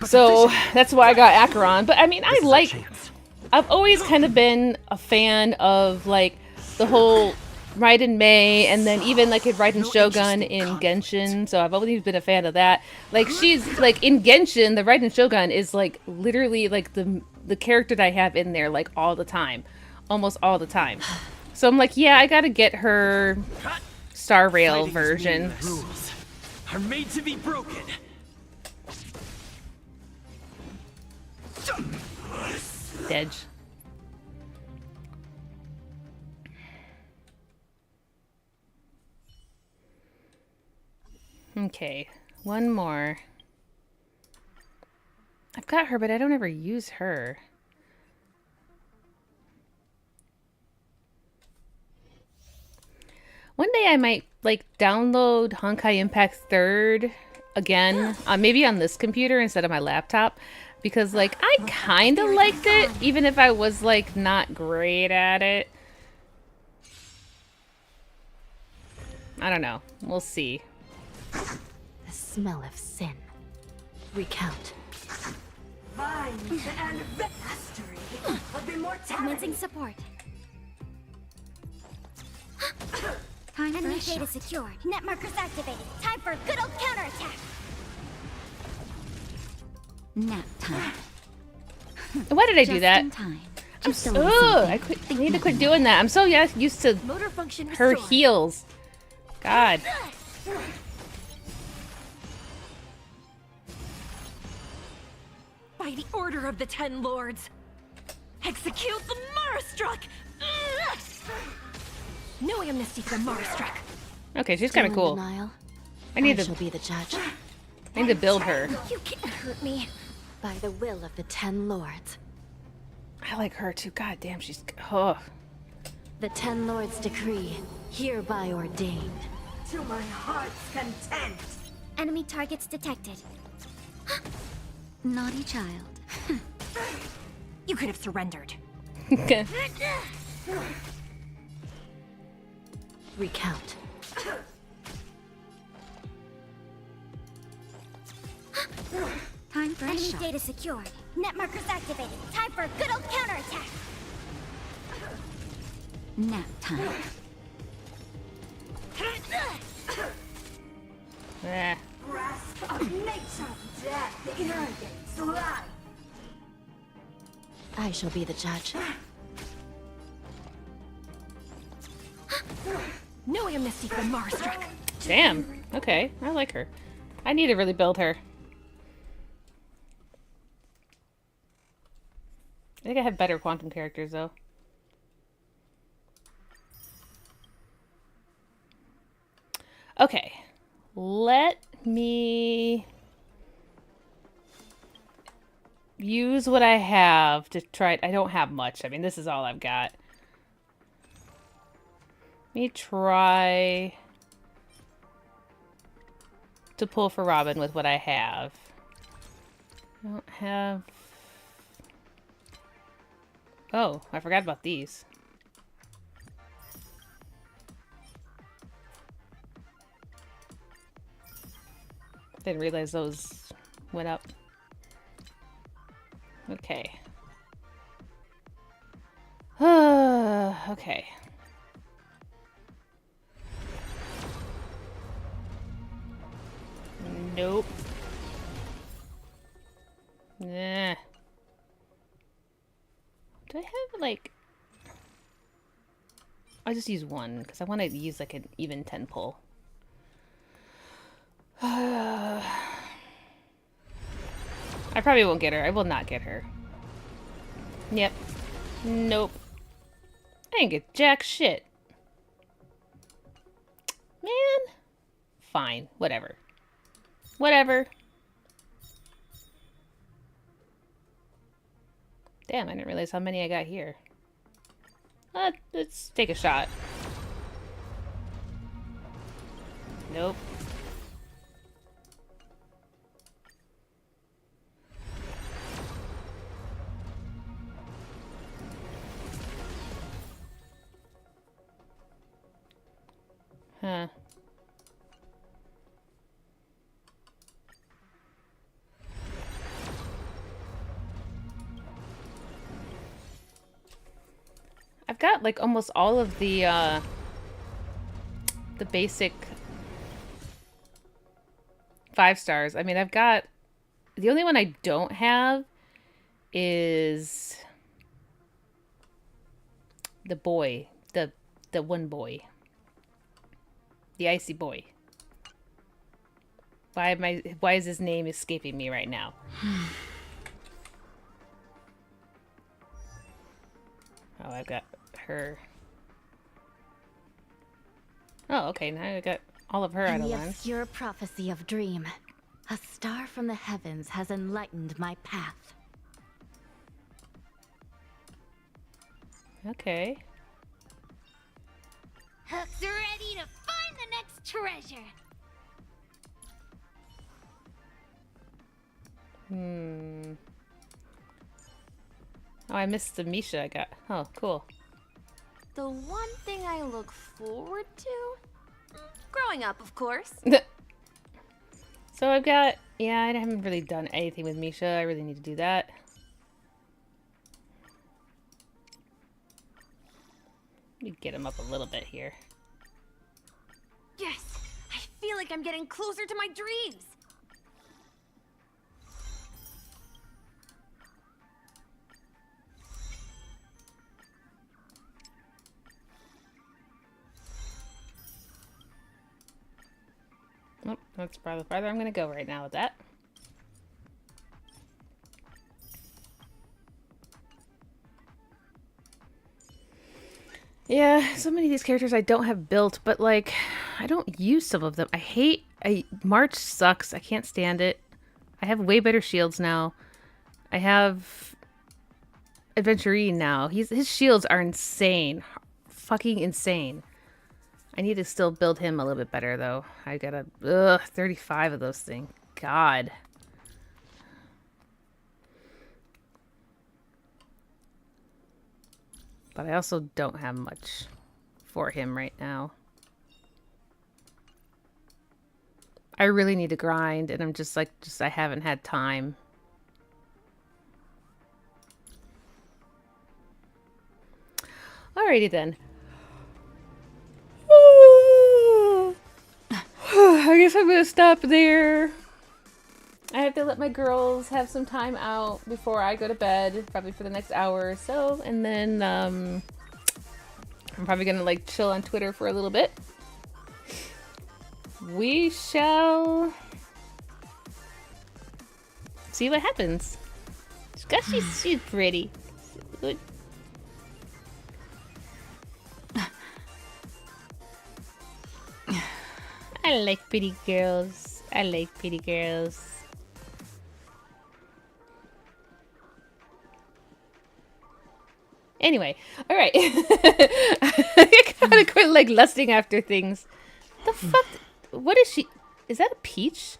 So that's why I got Acheron. But I mean, I've always kind of been a fan of like the whole Raiden Mei, and then even like Raiden Shogun in Genshin. So I've always been a fan of that. Like, she's like in Genshin, the Raiden Shogun is like literally like the character that I have in there like all the time, almost all the time. So I'm like, yeah, I gotta get her Star Rail version. Rules are made to be broken. Dedge. Okay, one more. I've got her, but I don't ever use her. One day I might like download Honkai Impact 3rd again, maybe on this computer instead of my laptop, because like I kind of liked it, even if I was like not great at it. I don't know. We'll see. The smell of sin. Recount. Find the mastery of immortality. Commencing support. Time for Enemy a data shot. secured. Net markers activated. Time for a good old counterattack. Nap time. Why did I do Just that? in time. I'm Just a so, little I something. need to quit doing that. I'm so used to Motor function her restored. heels. God. By the order of the Ten Lords, execute the Marastruck! No amnesty for the Marastruck. Okay, she's kind of Still in cool. denial? I need shall to be the judge. I need to build her. You can't hurt me. By the will of the Ten Lords. I like her too. God damn, she's oh. The Ten Lords decree, hereby ordained. To my heart's content. Enemy targets detected. Naughty child. You could have surrendered. Okay. Recount. Time for a Enemy shot. data secured. Net markers activated. Time for a good old counterattack. Nap time. Eh. Grasp of nature, death irrigates life. I shall be the judge. No amnesty for Marstruck. Damn. Okay, I like her. I need to really build her. I think I have better quantum characters, though. Okay. Let me use what I have to try. I don't have much. I mean, this is all I've got. Let me try to pull for Robin with what I have. I don't have... Oh, I forgot about these. Didn't realize those went up. Okay. Okay. Nope. Nah. Do I have, like... I'll just use one, because I want to use, like, an even 10 pull. I probably won't get her. I will not get her. Yep. Nope. I didn't get jack shit. Man. Fine. Whatever. Whatever. Damn, I didn't realize how many I got here. Let's take a shot. Nope. Huh. I've got like almost all of the basic 5 stars. I mean, I've got the only one I don't have is the boy, the one boy. The icy boy. Why is his name escaping me right now? Oh, I've got her. Oh, okay, now I got all of her In out of the line. obscure prophecy of Dream, a star from the heavens has enlightened my path. Okay. Hook's ready to find the next treasure. Oh, I missed the Misha I got. Oh, cool. The one thing I look forward to? Growing up, of course. So I've got... Yeah, I haven't really done anything with Misha. I really need to do that. Let me get him up a little bit here. Yes! I feel like I'm getting closer to my dreams! Oh, that's probably farther I'm gonna go right now with that. Yeah, so many of these characters I don't have built, but like, I don't use some of them. March sucks. I can't stand it. I have way better shields now. I have Adventurine now. His shields are insane. Fucking insane. I need to still build him a little bit better, though. I got 35 of those things. God. But I also don't have much for him right now. I really need to grind, and I'm just I haven't had time. Alrighty then. I guess I'm gonna stop there. I have to let my girls have some time out before I go to bed, probably for the next hour or so, and then I'm probably gonna like chill on Twitter for a little bit. We shall see what happens. Gosh, she's pretty. Good. I like pretty girls. I like pretty girls. Anyway, all right. I gotta quit like lusting after things. The fuck? What is she? Is that a peach?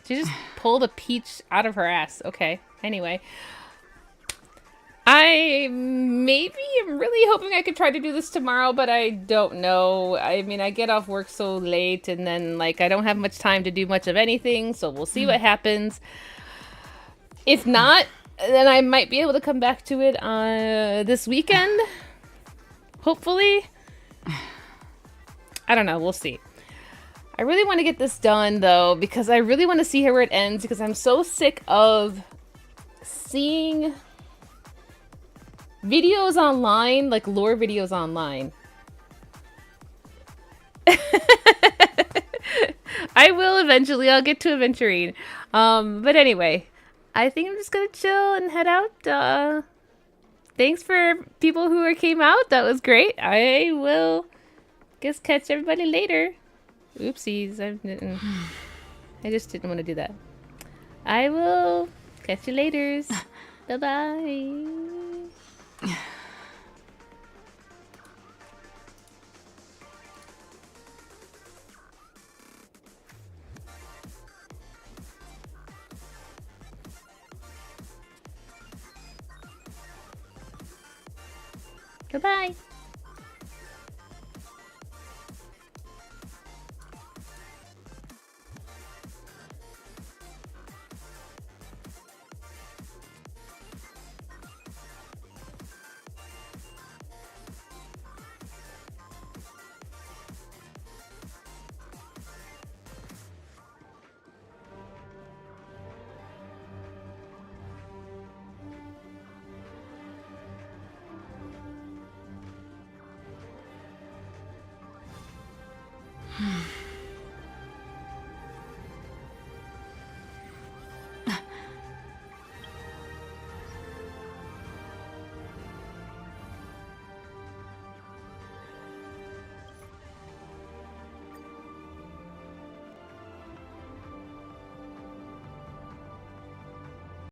She just pulled a peach out of her ass. Okay. Anyway. I maybe am really hoping I could try to do this tomorrow, but I don't know. I mean, I get off work so late and then like I don't have much time to do much of anything, so we'll see what happens. If not, then I might be able to come back to it this weekend. Hopefully. I don't know. We'll see. I really want to get this done, though, because I really want to see where it ends, because I'm so sick of seeing videos online, like lore videos online. I will eventually. I'll get to adventuring. But anyway, I think I'm just going to chill and head out. Thanks for people who came out. That was great. I will guess catch everybody later. Oopsies. I just didn't want to do that. I will catch you later. Bye-bye. Goodbye.